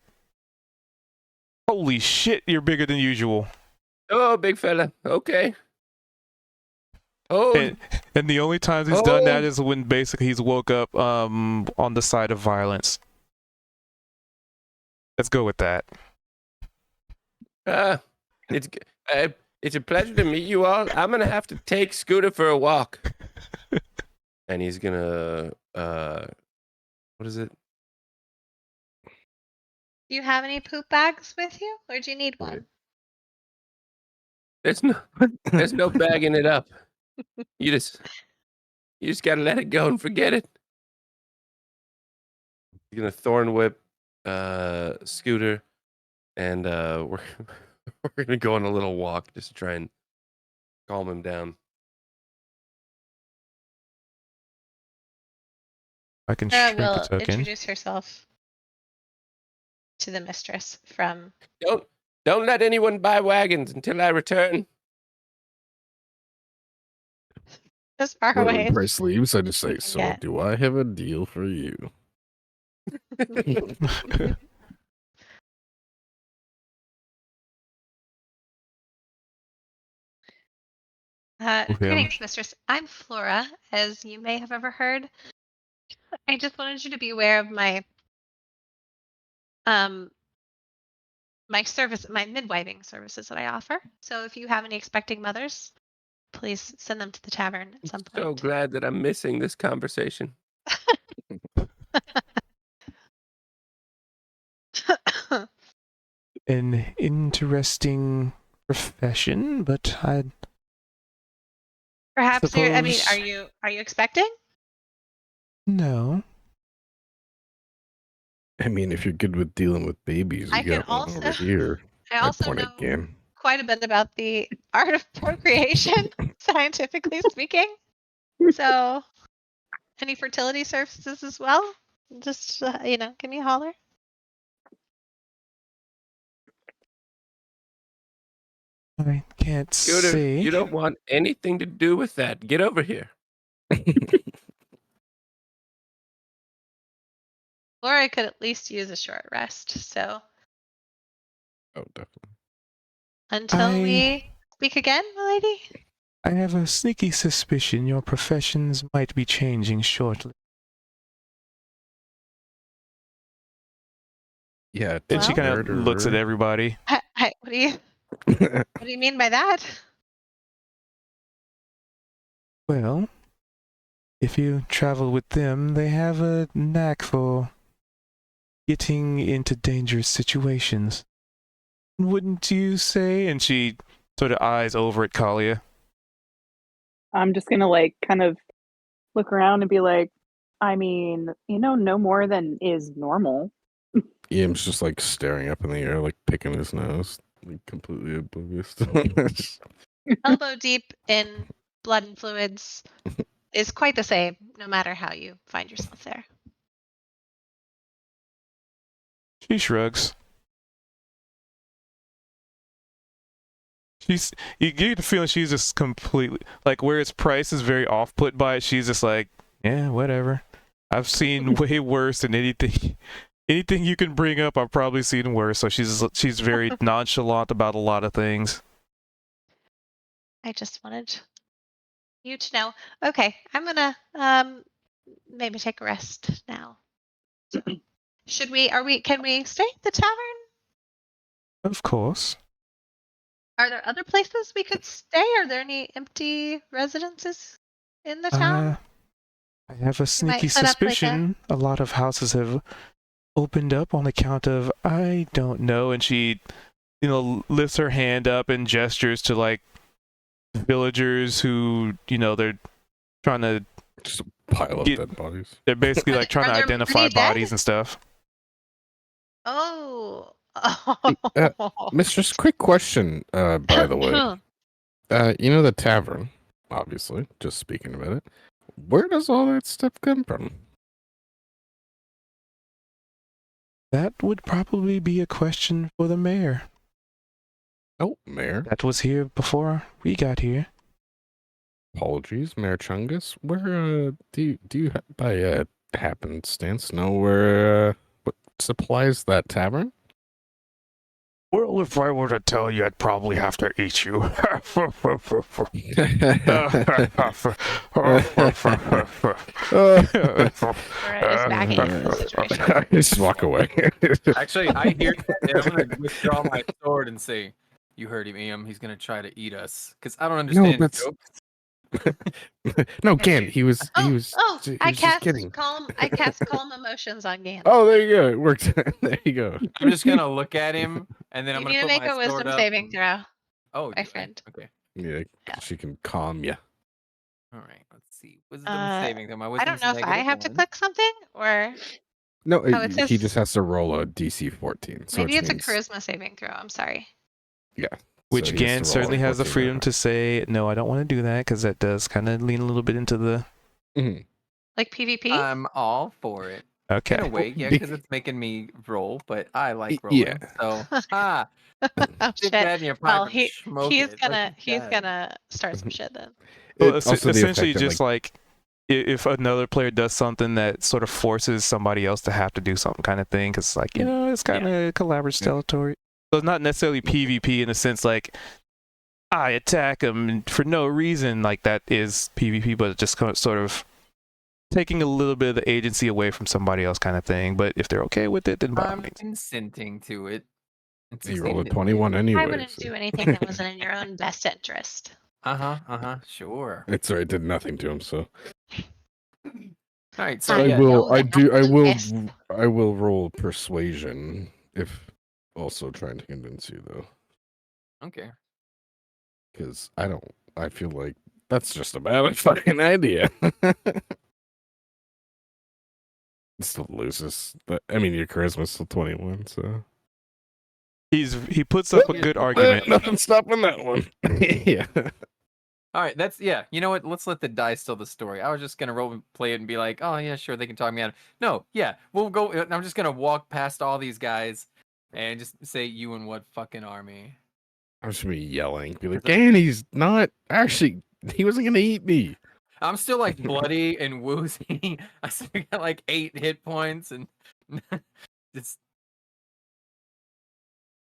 Speaker 1: holy shit, you're bigger than usual.
Speaker 6: Oh, big fella. Okay. Oh,
Speaker 1: And the only times he's done that
Speaker 6: Oh.
Speaker 1: is when basically he's woke up on the side of violence. Let's go with that.
Speaker 6: it's a pleasure to meet you all. I'm gonna have to take Scooter for a walk. And he's gonna what is it?
Speaker 2: Do you have any poop bags with you, or do you need one?
Speaker 6: There's no bagging it up. You just gotta let it go and forget it. He's gonna thorn whip Scooter, and we're gonna go on a little walk just to try and calm him down.
Speaker 1: I can
Speaker 2: Sarah
Speaker 1: shrink the
Speaker 2: will
Speaker 1: token.
Speaker 2: introduce herself to the mistress from.
Speaker 6: Don't let anyone buy wagons until I return.
Speaker 2: As far
Speaker 7: When
Speaker 2: away.
Speaker 7: Price leaves, I just say, so
Speaker 2: Yeah.
Speaker 7: do I have a deal for you?
Speaker 1: Okay.
Speaker 2: Greetings, mistress. I'm Flora, as you may have ever heard. I just wanted you to be aware of my my midwiving services that I offer. So if you have any expecting mothers, please send them to the tavern at some
Speaker 6: So
Speaker 2: point.
Speaker 6: glad that I'm missing this conversation.
Speaker 1: an interesting profession, but I'd
Speaker 2: Perhaps you're, I mean,
Speaker 1: suppose
Speaker 2: are you expecting?
Speaker 1: no.
Speaker 7: I mean, if you're good with dealing with babies, you
Speaker 2: I can
Speaker 7: got one
Speaker 2: also
Speaker 7: over here.
Speaker 2: I
Speaker 7: I
Speaker 2: also
Speaker 7: point
Speaker 2: know
Speaker 7: at game.
Speaker 2: quite a bit about the art of procreation, scientifically speaking. So, any fertility services as well? Just give me a holler.
Speaker 1: I can't
Speaker 6: Scooter,
Speaker 1: say.
Speaker 6: you don't want anything to do with that. Get over here.
Speaker 2: Laura could at least use a short rest. So
Speaker 7: Oh, definitely.
Speaker 2: until we speak again, my lady.
Speaker 1: I have a sneaky suspicion your professions might be changing shortly.
Speaker 7: Yeah.
Speaker 1: And she
Speaker 2: Well-
Speaker 1: kind of looks at everybody.
Speaker 2: What do you mean by that?
Speaker 1: Well, if you travel with them, they have a knack for getting into dangerous situations. Wouldn't you say? And she sort of eyes over at Kalia.
Speaker 3: I'm just gonna kind of look around and be like, I mean, no more than is normal.
Speaker 7: Ian's just staring up in the air, picking his nose, completely oblivious to this.
Speaker 2: Elbow deep in blood and fluids is quite the same, no matter how you find yourself there.
Speaker 1: She shrugs. You get the feeling she's just completely, whereas Price is very off-put by it, she's just like, yeah, whatever. I've seen way worse than anything you can bring up, I've probably seen worse. So she's very nonchalant about a lot of things.
Speaker 2: I just wanted you to know. Okay, I'm gonna maybe take a rest now. Can we stay at the tavern?
Speaker 1: Of course.
Speaker 2: Are there other places we could stay? Are there any empty residences in the town?
Speaker 1: I have a sneaky
Speaker 2: set up,
Speaker 1: suspicion a lot of houses have opened up on account of, I don't know, and she, lifts her hand up and gestures to villagers who, they're trying to
Speaker 7: Just a pile of dead bodies.
Speaker 1: They're basically trying to
Speaker 2: Are there
Speaker 1: identify
Speaker 2: many
Speaker 1: bodies
Speaker 2: dead?
Speaker 1: and stuff.
Speaker 2: Oh.
Speaker 7: Mistress, quick question, by the way. The tavern, obviously, just speaking about it. Where does all that stuff come from?
Speaker 1: That would probably be a question for the mayor.
Speaker 7: Oh, Mayor.
Speaker 1: That was here before we got here.
Speaker 7: Apologies, Mayor Chungus. Where do you by happenstance know where what supplies that tavern?
Speaker 8: Well, if I were to tell you, I'd probably have to eat you.
Speaker 7: Just walk away.
Speaker 4: Actually, I hear that, and I'm gonna withdraw my sword and say, "You heard him, Ian. He's gonna try to eat us." Because I don't understand.
Speaker 7: that's- No, Gan. He was.
Speaker 2: I
Speaker 7: just
Speaker 2: cast
Speaker 7: kidding.
Speaker 2: calm emotions on Gan.
Speaker 7: Oh, there you go. It worked. There you go.
Speaker 4: I'm just gonna look at him, and then I'm
Speaker 2: You
Speaker 4: gonna
Speaker 2: need to
Speaker 4: put
Speaker 2: make
Speaker 4: my
Speaker 2: a
Speaker 4: sword
Speaker 2: wisdom
Speaker 4: up.
Speaker 2: saving throw.
Speaker 4: Oh,
Speaker 2: my
Speaker 4: do I?
Speaker 2: friend.
Speaker 4: Okay.
Speaker 7: Yeah, she can calm you.
Speaker 4: All right. Let's see. Wisdom saving throw. My
Speaker 2: I
Speaker 4: wisdom's
Speaker 2: don't know if I have to
Speaker 4: -1.
Speaker 2: click something or
Speaker 7: No,
Speaker 2: it
Speaker 7: he
Speaker 2: says-
Speaker 7: just has to roll a DC 14. So
Speaker 2: maybe
Speaker 7: which
Speaker 2: it's
Speaker 7: means,
Speaker 2: a charisma saving throw. I'm sorry.
Speaker 7: Yeah.
Speaker 1: Which
Speaker 7: so he has
Speaker 1: Gan
Speaker 7: to roll
Speaker 1: certainly
Speaker 7: a
Speaker 1: has the
Speaker 7: 14
Speaker 1: freedom
Speaker 7: right
Speaker 1: to say, no, I don't want to do that, because that does kind of lean a little bit into the...
Speaker 7: now. Mhm.
Speaker 2: Like PvP?
Speaker 4: I'm all for it.
Speaker 1: Okay.
Speaker 4: In a way, yeah,
Speaker 7: Bec-
Speaker 4: because it's making me roll, but I like rolling.
Speaker 7: Yeah.
Speaker 4: So,
Speaker 2: Oh,
Speaker 4: stick
Speaker 2: shit.
Speaker 4: that in your pipe
Speaker 2: Well,
Speaker 4: and smoke
Speaker 2: he's
Speaker 4: it. Like
Speaker 2: he's
Speaker 4: that.
Speaker 2: gonna start some shit then.
Speaker 1: Well,
Speaker 7: It's also the
Speaker 1: essentially
Speaker 7: effect of,
Speaker 1: just if another player does something that sort of forces somebody else to have to do something kind of thing, because it's kind of collaborative territory. So it's not necessarily PvP in the sense I attack them for no reason, that is PvP, but just sort of taking a little bit of the agency away from somebody else kind of thing. But if they're okay with it, then by all
Speaker 4: I'm
Speaker 1: means.
Speaker 4: consenting to it.
Speaker 7: You rolled a 21 anyway.
Speaker 2: I wouldn't do anything that wasn't in your own best interest.
Speaker 4: Sure.
Speaker 7: It's alright. Did nothing to him. So
Speaker 4: All right. So
Speaker 2: I
Speaker 7: I
Speaker 4: yeah,
Speaker 7: will.
Speaker 2: know
Speaker 7: I
Speaker 2: that.
Speaker 7: do. I will.
Speaker 2: Yes.
Speaker 7: I will roll persuasion if also trying to convince you though,
Speaker 4: Okay.
Speaker 7: because I feel like that's just a bad fucking idea. It's the loosest, but I mean your charisma's still 21, so
Speaker 1: He puts up a good argument.
Speaker 7: Nothing stopping that one. Yeah.
Speaker 4: All right, that's yeah. You know what? Let's let the dice tell the story. I was just gonna role play it and be like, oh yeah, sure, they can talk me out. No, yeah, we'll go. I'm just gonna walk past all these guys and just say, you and what fucking army?
Speaker 7: I'm just gonna be yelling, be like, "Dan, he's not actually. He wasn't gonna eat me."
Speaker 4: I'm still like bloody and woozy. I still got like 8 hit points and just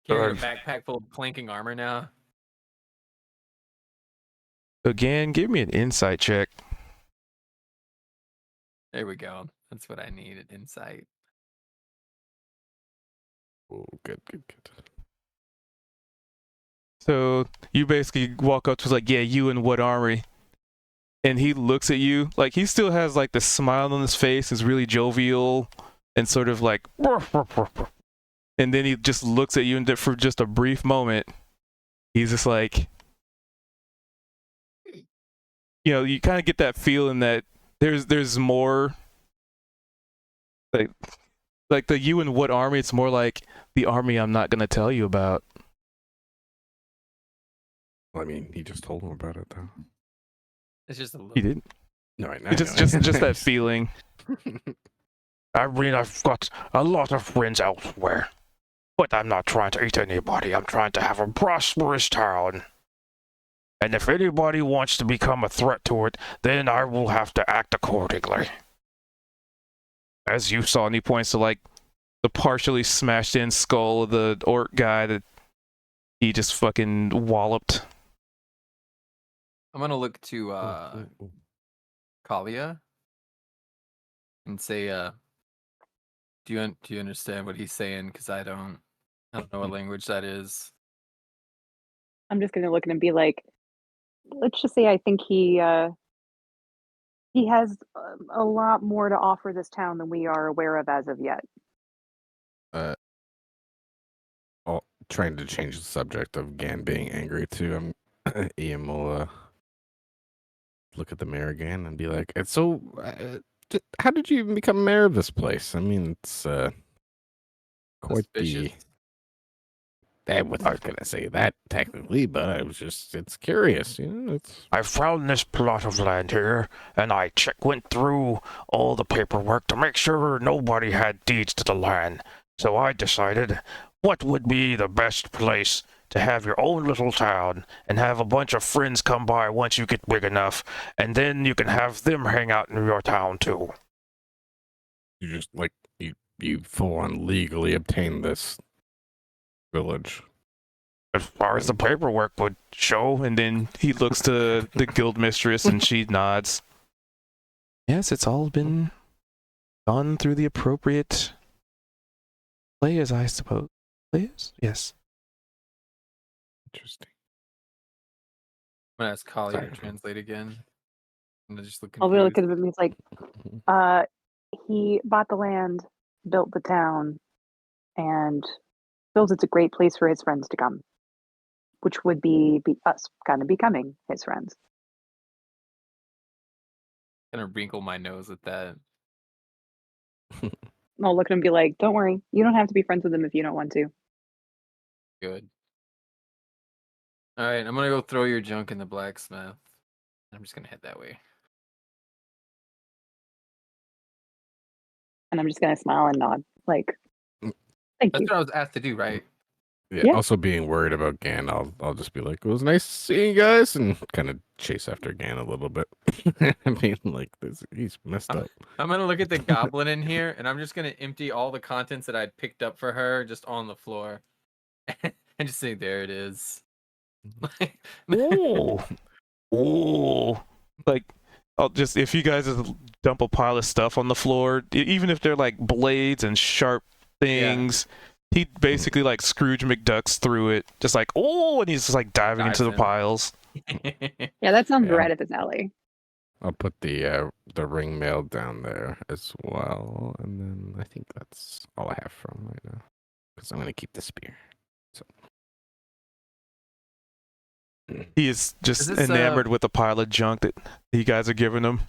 Speaker 4: carrying a backpack full of clanking armor now.
Speaker 1: Again, give me an insight check.
Speaker 4: There we go. That's what I needed. Insight.
Speaker 7: Oh, good.
Speaker 1: So you basically walk up to like, yeah, you and what army? And he looks at you, like he still has like the smile on his face, is really jovial and sort of like, and then he just looks at you and for just a brief moment, he's just like, you know, you kind of get that feeling that there's more, like the you and what army, it's more like the army I'm not gonna tell you about.
Speaker 7: I mean, he just told him about it though.
Speaker 4: It's just a little.
Speaker 1: He didn't.
Speaker 7: No, I know.
Speaker 1: It's just that feeling.
Speaker 8: I mean, I've got a lot of friends elsewhere. But I'm not trying to eat anybody. I'm trying to have a prosperous town. And if anybody wants to become a threat to it, then I will have to act accordingly.
Speaker 1: As you saw, and he points to like the partially smashed in skull of the orc guy that he just fucking walloped.
Speaker 4: I'm gonna look to Kalia and say, do you understand what he's saying? Because I don't know what language that is.
Speaker 3: I'm just gonna look at him and be like, let's just say I think he has a lot more to offer this town than we are aware of as of yet.
Speaker 7: Trying to change the subject of Gan being angry too. Ian will look at the mayor again and be like, "And so, how did you even become mayor of this place? I mean, it's quite
Speaker 4: Suspicious.
Speaker 7: I wasn't gonna say that technically, but it's curious, you know.
Speaker 8: I found this plot of land here, and I went through all the paperwork to make sure nobody had deeds to the land. So I decided what would be the best place to have your own little town and have a bunch of friends come by once you get big enough, and then you can have them hang out in your town too.
Speaker 7: You just like you full on legally obtained this village.
Speaker 8: As far as the paperwork would show,
Speaker 1: And then he looks to the guild mistress and she nods. Yes, it's all been gone through the appropriate layers, I suppose. Layers? Yes.
Speaker 7: Interesting.
Speaker 4: I'm gonna ask Kalia
Speaker 7: Sorry.
Speaker 4: to translate again. And I just look
Speaker 3: I'll really
Speaker 4: confused.
Speaker 3: look at him. He's like, he bought the land, built the town, and feels it's a great place for his friends to come, which would be us kind of becoming his friends.
Speaker 4: Gonna wrinkle my nose at that.
Speaker 3: I'll look at him and be like, don't worry, you don't have to be friends with him if you don't want to.
Speaker 4: Good. All right, I'm gonna go throw your junk in the blacksmith. I'm just gonna head that way.
Speaker 3: And I'm just going to smile and nod. Like, thank
Speaker 4: That's
Speaker 3: you.
Speaker 4: what I was asked to do, right?
Speaker 3: Yeah.
Speaker 7: Also being worried about Gan, I'll just be like, "It was nice seeing you guys," and kind of chase after Gan a little bit. I mean, like he's messed up.
Speaker 4: I'm gonna look at the goblin in here, and I'm just gonna empty all the contents that I'd picked up for her just on the floor, and just say, "There it is."
Speaker 8: ooh, ooh.
Speaker 1: Like, I'll just, if you guys just dump a pile of stuff on the floor, even if they're like blades and sharp things, he basically like Scrooge McDucks through it, just like, oh, and he's just like diving into the
Speaker 4: Dives in.
Speaker 1: piles.
Speaker 3: Yeah, that sounds
Speaker 7: Yeah.
Speaker 3: right up his alley.
Speaker 7: I'll put the ring mail down there as well, and then I think that's all I have from right now. because I'm gonna keep the spear. So
Speaker 1: He is just
Speaker 4: Is this,
Speaker 1: enamored with the pile of junk that you guys are giving him.
Speaker 4: Does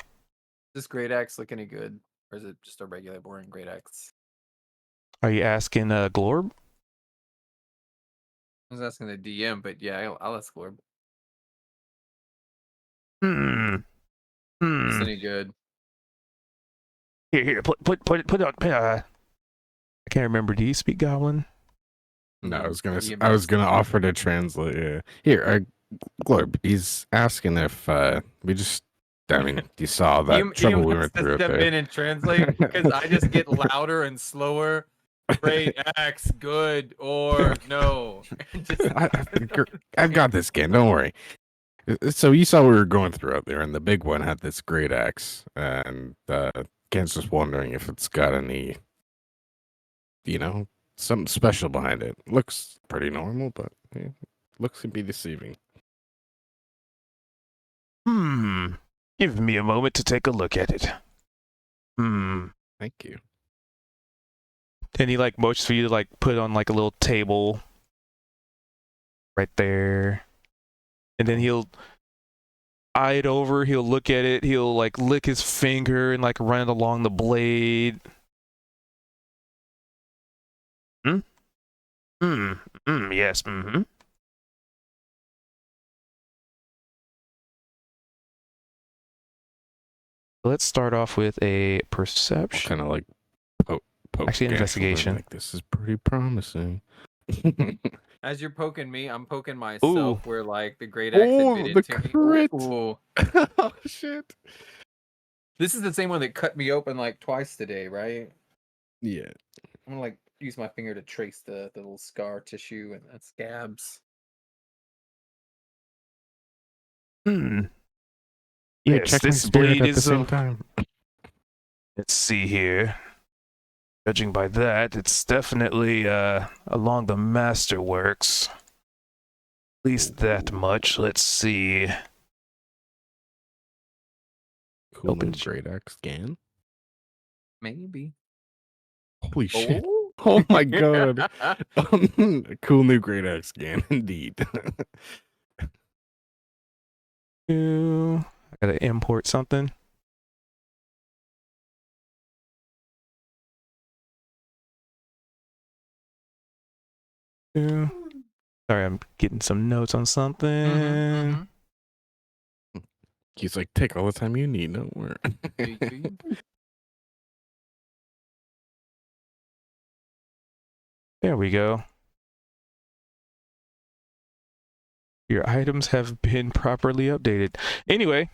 Speaker 4: this great axe look any good, or is it just a regular boring great axe?
Speaker 1: Are you asking Glorb?
Speaker 4: I was asking the DM, but yeah, I'll ask Glorb.
Speaker 8: Hmm.
Speaker 4: Is
Speaker 8: Hmm.
Speaker 4: any good?
Speaker 8: Here, put on.
Speaker 1: I can't remember. Do you speak Goblin?
Speaker 7: no, I was gonna
Speaker 4: DM
Speaker 7: I was
Speaker 4: does.
Speaker 7: gonna offer to translate. Yeah. Here, Glorb. He's asking if we just. I mean, you saw that trouble we
Speaker 4: has
Speaker 7: went
Speaker 4: to
Speaker 7: through up
Speaker 4: step
Speaker 7: there.
Speaker 4: in and translate because I just get louder and slower. Great axe, good or no. Just-
Speaker 7: I've got this, Ken. Don't worry. So you saw we were going through out there, and the big one had this great axe, and Ken's just wondering if it's got any, something special behind it. Looks pretty normal, but looks can be deceiving.
Speaker 8: Hmm. Give me a moment to take a look at it. Hmm.
Speaker 7: Thank you.
Speaker 1: And he like motions for you to like put on like a little table right there. And then he'll eye it over, he'll look at it, he'll like lick his finger and like run it along the blade.
Speaker 8: Yes. Mm-hmm.
Speaker 1: Let's start off with a perception.
Speaker 7: Kind of like poke
Speaker 1: Actually,
Speaker 7: Gash
Speaker 1: investigation.
Speaker 7: like, this is pretty promising.
Speaker 4: As you're poking me, I'm poking myself where like the great axe
Speaker 7: Oh,
Speaker 4: had bit
Speaker 7: the
Speaker 4: into
Speaker 7: crit.
Speaker 4: me. Ooh.
Speaker 7: Oh shit.
Speaker 4: This is the same one that cut me open like twice today, right?
Speaker 7: Yeah.
Speaker 4: I'm gonna like use my finger to trace the little scar tissue and the scabs.
Speaker 8: Hmm.
Speaker 7: Hey,
Speaker 8: Yes,
Speaker 7: check my
Speaker 8: this
Speaker 7: spirit
Speaker 8: blade
Speaker 7: at the
Speaker 8: is
Speaker 7: same time.
Speaker 8: Let's see here. Judging by that, it's definitely along the masterworks. At least that much. Let's see.
Speaker 7: Cool
Speaker 1: Open
Speaker 7: new great axe scan.
Speaker 4: Maybe.
Speaker 7: Holy shit.
Speaker 4: Oh,
Speaker 7: Oh my god. Cool new great axe scan, indeed.
Speaker 1: I gotta import something. Sorry, I'm getting some notes on something.
Speaker 7: He's like, take all the time you need, don't worry.
Speaker 1: There we go. Your items have been properly updated. Anyway.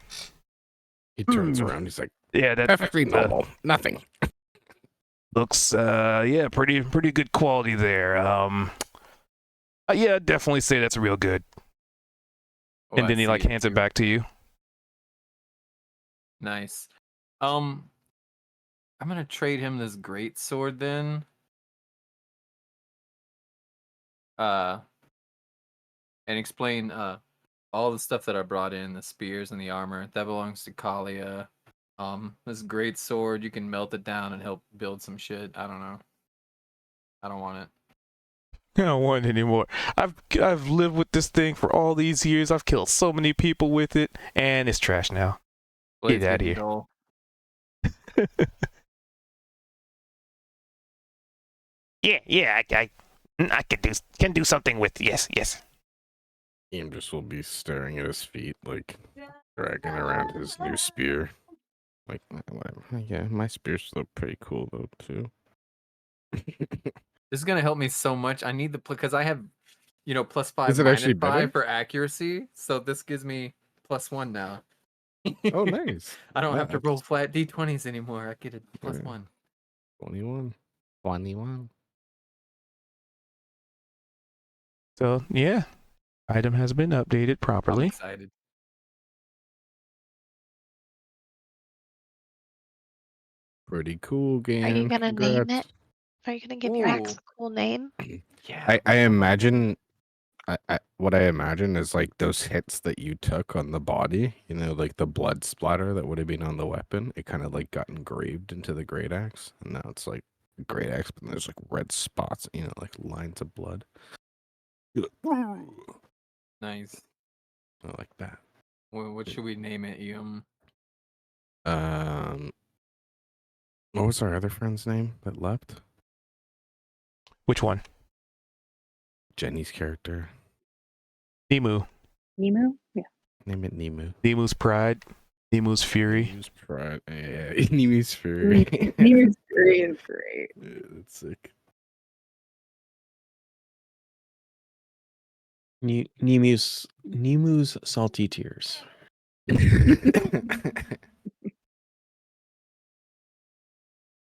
Speaker 7: He turns around, he's like,
Speaker 8: yeah, that's
Speaker 7: perfectly normal. Nothing.
Speaker 8: looks yeah, pretty good quality there. Yeah, I'd definitely say that's real good.
Speaker 4: Oh,
Speaker 1: And
Speaker 4: I
Speaker 1: then he
Speaker 4: see
Speaker 1: like hands it
Speaker 4: too.
Speaker 1: back to you.
Speaker 4: Nice. I'm gonna trade him this great sword then. And explain all the stuff that I brought in, the spears and the armor. That belongs to Kalia. This great sword, you can melt it down and help build some shit. I don't know. I don't want it.
Speaker 1: I don't want it anymore. I've lived with this thing for all these years. I've killed so many people with it, and it's trash now.
Speaker 4: Blade's
Speaker 1: Get out of
Speaker 4: getting
Speaker 1: here.
Speaker 4: dull.
Speaker 8: Yeah, I can do something with yes.
Speaker 7: Embers will be staring at his feet, like dragging around his new spear. Like, whatever. Yeah, my spear's still pretty cool though too.
Speaker 4: This is gonna help me so much. I need the because I have, +5,
Speaker 7: Is it actually
Speaker 4: -5
Speaker 7: better?
Speaker 4: for accuracy. So this gives me +1 now.
Speaker 7: Oh, nice.
Speaker 4: I don't
Speaker 7: Yeah,
Speaker 4: have to roll flat d20s anymore. I get a
Speaker 7: Yeah.
Speaker 4: +1.
Speaker 7: 21. 21.
Speaker 1: So yeah, item has been updated
Speaker 4: I'm
Speaker 1: properly.
Speaker 4: excited.
Speaker 7: Pretty cool game.
Speaker 2: Are you gonna name
Speaker 7: Congrats.
Speaker 2: it? Are you gonna give your axe
Speaker 4: Ooh.
Speaker 2: a cool name?
Speaker 4: Yeah.
Speaker 7: I imagine what I imagine is like those hits that you took on the body, like the blood splatter that would have been on the weapon. It kind of like got engraved into the great axe, and now it's like a great axe, but there's like red spots, like lines of blood. You're like,
Speaker 4: Nice.
Speaker 7: I like that.
Speaker 4: What should we name it, Yum?
Speaker 7: What was our other friend's name that left?
Speaker 1: Which one?
Speaker 7: Jenny's character.
Speaker 1: Nemu.
Speaker 3: Nemu? Yeah.
Speaker 7: Name it Nemu.
Speaker 1: Nemu's pride. Nemu's fury.
Speaker 7: Nemu's pride. Yeah, Nemu's fury.
Speaker 3: Nemu's fury is great.
Speaker 7: Yeah, that's sick.
Speaker 5: Nemu's salty tears.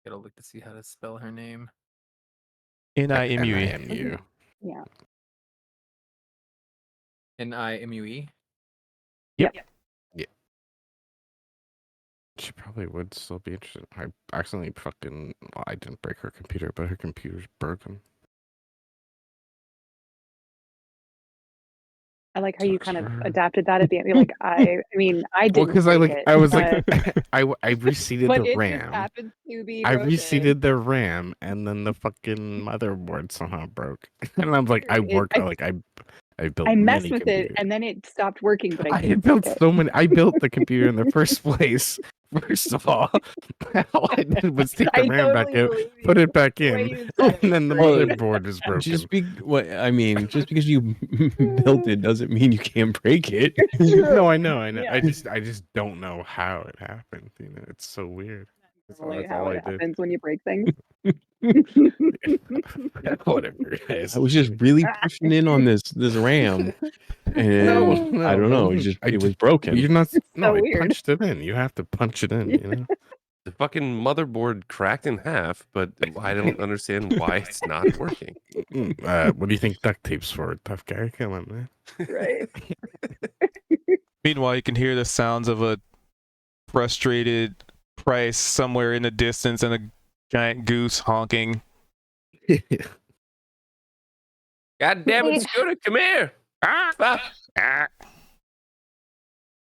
Speaker 4: Gotta look to see how to spell her name.
Speaker 1: Nimue.
Speaker 7: Nimu.
Speaker 3: Yeah.
Speaker 4: Nimue.
Speaker 7: She probably would still be interested. I accidentally I didn't break her computer, but her computer's broken.
Speaker 3: I like how you kind of
Speaker 7: Sure.
Speaker 3: adapted that at the end. You're like, I mean, I didn't.
Speaker 7: Well, because I
Speaker 3: break it,
Speaker 7: was
Speaker 3: but-
Speaker 7: like, I reseated
Speaker 3: but
Speaker 7: the
Speaker 3: it just
Speaker 7: RAM.
Speaker 3: happens to be
Speaker 7: I
Speaker 3: broken.
Speaker 7: reseated the RAM, and then the fucking motherboard somehow broke. And I was like, I built.
Speaker 3: I messed
Speaker 7: many
Speaker 3: with it,
Speaker 7: computers.
Speaker 3: and then it stopped working. But I
Speaker 7: I
Speaker 3: didn't
Speaker 7: had built
Speaker 3: break it.
Speaker 7: so many. I built the computer in the first place. First of all, all I did was take the
Speaker 3: I
Speaker 7: RAM back
Speaker 3: totally
Speaker 7: out,
Speaker 3: believe
Speaker 7: put
Speaker 3: you.
Speaker 7: it back
Speaker 3: The way
Speaker 7: in,
Speaker 3: you said it
Speaker 7: and then the
Speaker 3: was great.
Speaker 7: motherboard is broken.
Speaker 5: Just because you built it doesn't mean you can't break it.
Speaker 7: No, I know.
Speaker 3: Yeah.
Speaker 7: I just don't know how it happened. It's so weird. That's
Speaker 3: Really
Speaker 7: that's
Speaker 3: how
Speaker 7: all I
Speaker 3: it
Speaker 7: did.
Speaker 3: happens when you break things.
Speaker 7: Whatever, guys.
Speaker 5: I was just really pushing in on this RAM, and
Speaker 7: No,
Speaker 5: I don't know. It was broken.
Speaker 7: You're not. No, I
Speaker 3: weird.
Speaker 7: punched it in. You have to punch it in. You know.
Speaker 6: The fucking motherboard cracked in half, but I don't understand why it's not working.
Speaker 7: What do you think duct tape's for? Tough guy, come on, man.
Speaker 3: Right.
Speaker 1: Meanwhile, you can hear the sounds of a frustrated Price somewhere in the distance and a giant goose honking.
Speaker 6: God damn it, Scooter, come here. Fuck.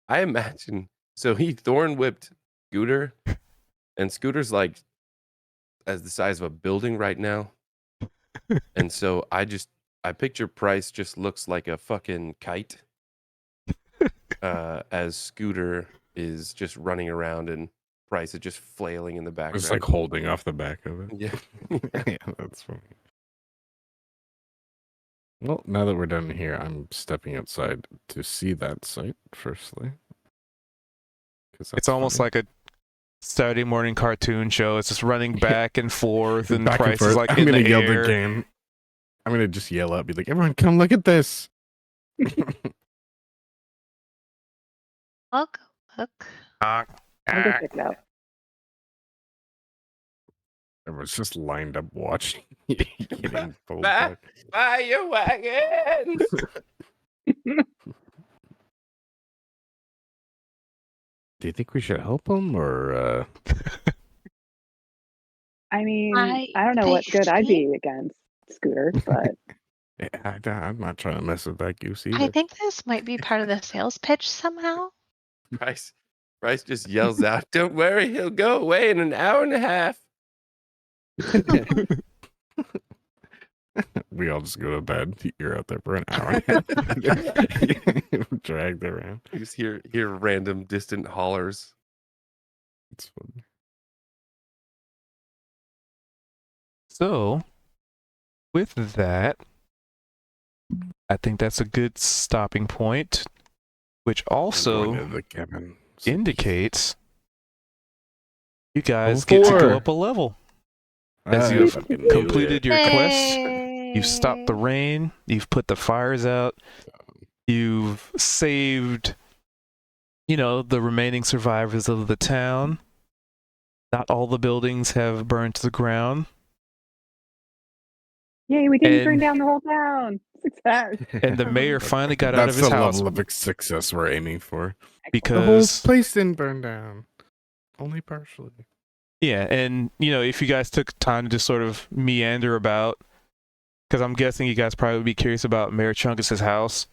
Speaker 6: I imagine. So he thorn whipped Scooter, and Scooter's like as the size of a building right now. And so I picture Price just looks like a fucking kite as Scooter is just running around and Price is just flailing in the background.
Speaker 7: It's like holding off the back of it.
Speaker 6: Yeah.
Speaker 7: Yeah, that's funny. Well, now that we're done here, I'm stepping outside to see that site, firstly.
Speaker 1: It's almost like a Saturday morning cartoon show. It's just running back and forth, and
Speaker 7: back
Speaker 1: Price is like
Speaker 7: I'm
Speaker 1: in
Speaker 7: gonna
Speaker 1: the
Speaker 7: yell
Speaker 1: air.
Speaker 7: the game. I'm gonna just yell out, be like, everyone come look at this.
Speaker 2: I'll go look.
Speaker 3: I'll go check it out.
Speaker 7: Everyone's just lined up watching. Getting pulled
Speaker 6: Back.
Speaker 7: back.
Speaker 6: Fire wagons.
Speaker 7: Do you think we should help them, or
Speaker 3: I mean,
Speaker 2: I-
Speaker 3: I don't know
Speaker 2: they
Speaker 3: what good I'd
Speaker 2: seem-
Speaker 3: be against Scooter, but
Speaker 7: I'm not trying to mess with that goose either.
Speaker 2: I think this might be part of the sales pitch somehow.
Speaker 6: Price just yells out, "Don't worry, he'll go away in an hour and a half."
Speaker 7: We all just go to bed. You're out there for an hour. Dragged around.
Speaker 6: You just hear random distant hollers.
Speaker 7: It's fun.
Speaker 1: So, with that, I think that's a good stopping point, which
Speaker 7: I'm
Speaker 1: also
Speaker 7: going to the cabin.
Speaker 1: indicates you guys get to go
Speaker 5: 4.
Speaker 1: up a level. As you've completed your quest, you've stopped the rain, you've put the fires out, you've saved, the remaining survivors of the town. Not all the buildings have burned to the ground.
Speaker 3: yay, we didn't burn
Speaker 1: And-
Speaker 3: down the whole town. Success.
Speaker 1: And the mayor finally got out of his
Speaker 7: That's the
Speaker 1: house
Speaker 7: level of success we're aiming for. The whole
Speaker 1: because,
Speaker 7: place didn't burn down. Only partially.
Speaker 1: yeah, and, if you guys took time to just sort of meander about, because I'm guessing you guys probably would be curious about Mayor Chunkus's house.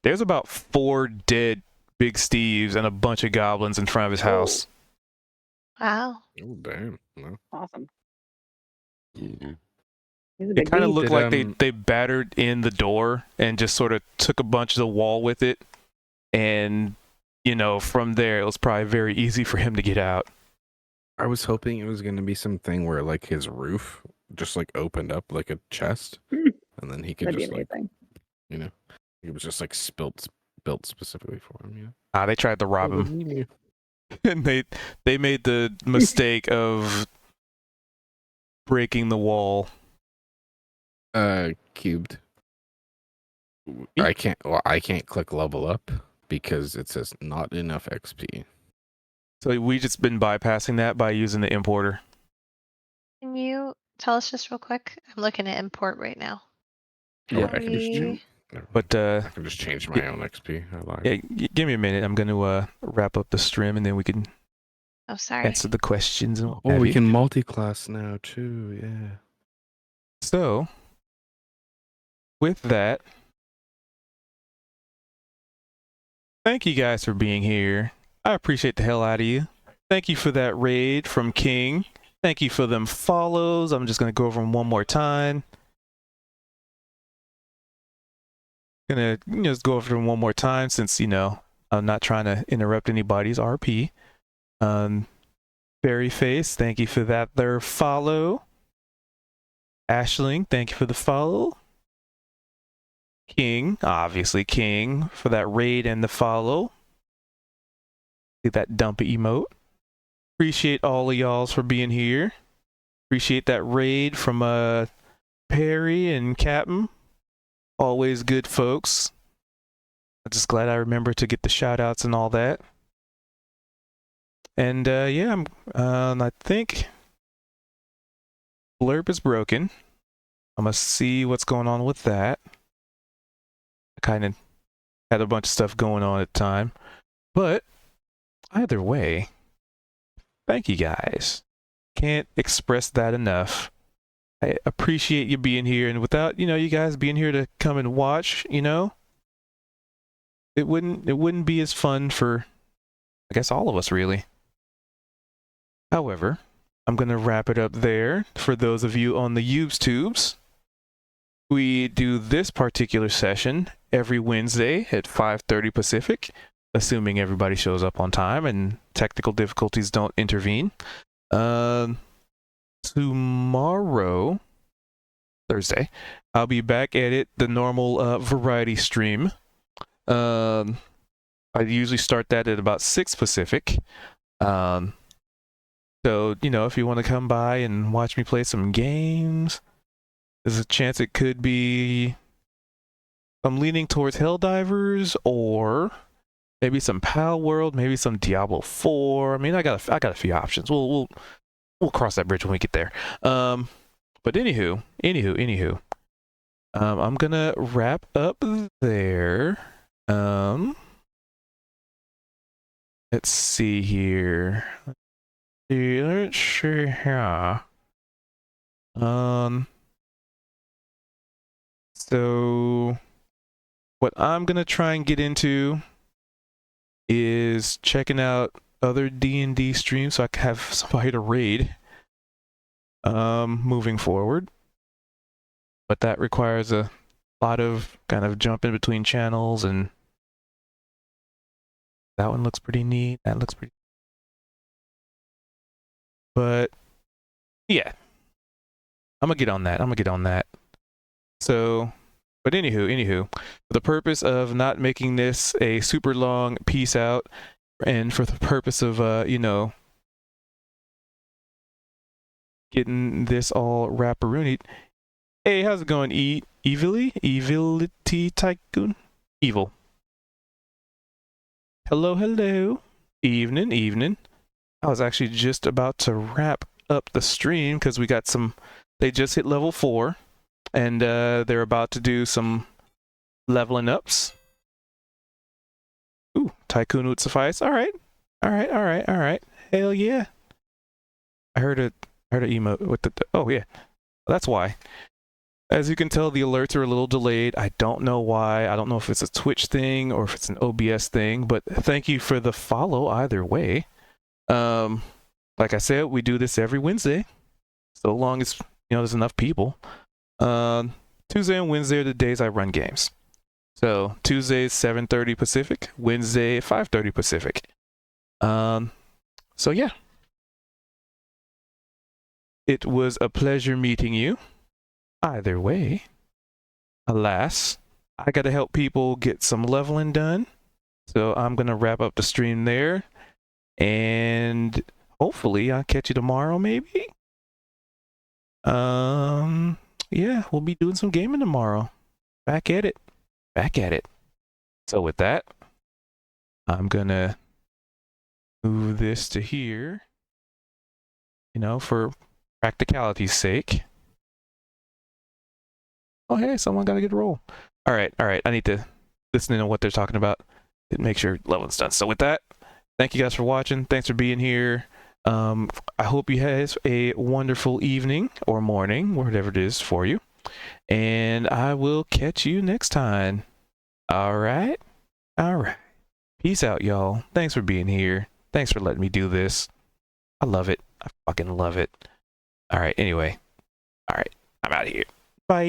Speaker 1: There's about 4 dead Big Steves and a bunch of goblins in front of his house.
Speaker 2: Wow.
Speaker 7: Oh, damn. No.
Speaker 3: Awesome.
Speaker 6: Yeah.
Speaker 3: He's a
Speaker 1: It
Speaker 3: big
Speaker 1: kind of
Speaker 3: beast.
Speaker 1: looked
Speaker 7: Did,
Speaker 1: like they battered in the door and just sort of took a bunch of the wall with it. And, you know, from there, it was probably very easy for him to get out.
Speaker 7: I was hoping it was going to be something where like his roof just like opened up like a chest,
Speaker 3: Hmm.
Speaker 7: and then he could
Speaker 3: That'd be
Speaker 7: just like,
Speaker 3: amazing.
Speaker 7: you know, it was just like built specifically for him. You
Speaker 1: They tried to rob
Speaker 7: know.
Speaker 1: him. And they made the mistake of breaking the wall.
Speaker 7: Cubed. I can't. Well, I can't click level up because it says not enough XP.
Speaker 1: So we just been bypassing that by using the importer.
Speaker 2: Can you tell us just real quick? I'm looking at import right now.
Speaker 7: Yeah,
Speaker 2: How
Speaker 7: I can just
Speaker 2: we-
Speaker 7: change.
Speaker 1: But
Speaker 7: I can just change my own XP. I lied.
Speaker 1: yeah, give me a minute. I'm going to wrap up the stream and then we can
Speaker 2: Oh, sorry.
Speaker 1: answer the questions. And what
Speaker 7: Oh,
Speaker 1: have
Speaker 7: we
Speaker 1: you.
Speaker 7: can multi-class now too. Yeah.
Speaker 1: So, with that, thank you guys for being here. I appreciate the hell out of you. Thank you for that raid from King. Thank you for them follows. I'm just going to go over them one more time. Gonna just go over them one more time since, you know, I'm not trying to interrupt anybody's RP. Fairyface, thank you for that there follow. Ashling, thank you for the follow. King, obviously King, for that raid and the follow. See that dumpy emote. Appreciate all of y'all's for being here. Appreciate that raid from Perry and Captain. Always good folks. I'm just glad I remember to get the shout outs and all that. And yeah, I think Blurb is broken. I'm gonna see what's going on with that. I kind of had a bunch of stuff going on at the time. But either way, thank you guys. Can't express that enough. I appreciate you being here, and without, you know, you guys being here to come and watch, you know, it wouldn't be as fun for, I guess, all of us really. However, I'm going to wrap it up there. For those of you on the YouTubes, we do this particular session every Wednesday at 5:30 Pacific, assuming everybody shows up on time and technical difficulties don't intervene. Tomorrow, Thursday, I'll be back at it, the normal variety stream. I usually start that at about 6 Pacific. So, you know, if you want to come by and watch me play some games, there's a chance it could be, I'm leaning towards Helldivers or maybe some Pal World, maybe some Diablo 4. I mean, I got a few options. We'll cross that bridge when we get there. But anywho, I'm gonna wrap up there. Let's see here. Let's see here. So what I'm gonna try and get into is checking out other D&D streams so I can have somebody to raid moving forward. But that requires a lot of kind of jumping between channels, and that one looks pretty neat. That looks pretty. But yeah, I'm gonna get on that. So, but anywho, for the purpose of not making this a super long peace out, and for the purpose of you know, getting this all wrapperoonied. Hey, how's it going? Evility Tycoon? Evil. Hello. Evening. I was actually just about to wrap up the stream because we got some, they just hit level 4 and they're about to do some leveling ups. Ooh, Tycoon would suffice. All right. Hell yeah. I heard an emote with the, oh yeah, that's why. As you can tell, the alerts are a little delayed. I don't know why. I don't know if it's a Twitch thing or if it's an OBS thing, but thank you for the follow either way. Like I said, we do this every Wednesday. So long as there's enough people. Tuesday and Wednesday are the days I run games. So Tuesday 7:30 Pacific, Wednesday 5:30 Pacific. So yeah. It was a pleasure meeting you. Either way, alas, I got to help people get some leveling done. So I'm going to wrap up the stream there. And hopefully I'll catch you tomorrow, maybe. Yeah, we'll be doing some gaming tomorrow. Back at it. So with that, I'm going to move this to here, for practicality's sake. Oh, hey, someone got to get a roll. All right. I need to listen in on what they're talking about and make sure leveling's done. So with that, thank you guys for watching. Thanks for being here. I hope you have a wonderful evening or morning, whatever it is for you. And I will catch you next time. All right. Peace out, y'all. Thanks for being here. Thanks for letting me do this. I love it. I fucking love it. All right. Anyway. All right. I'm out of here. Bye.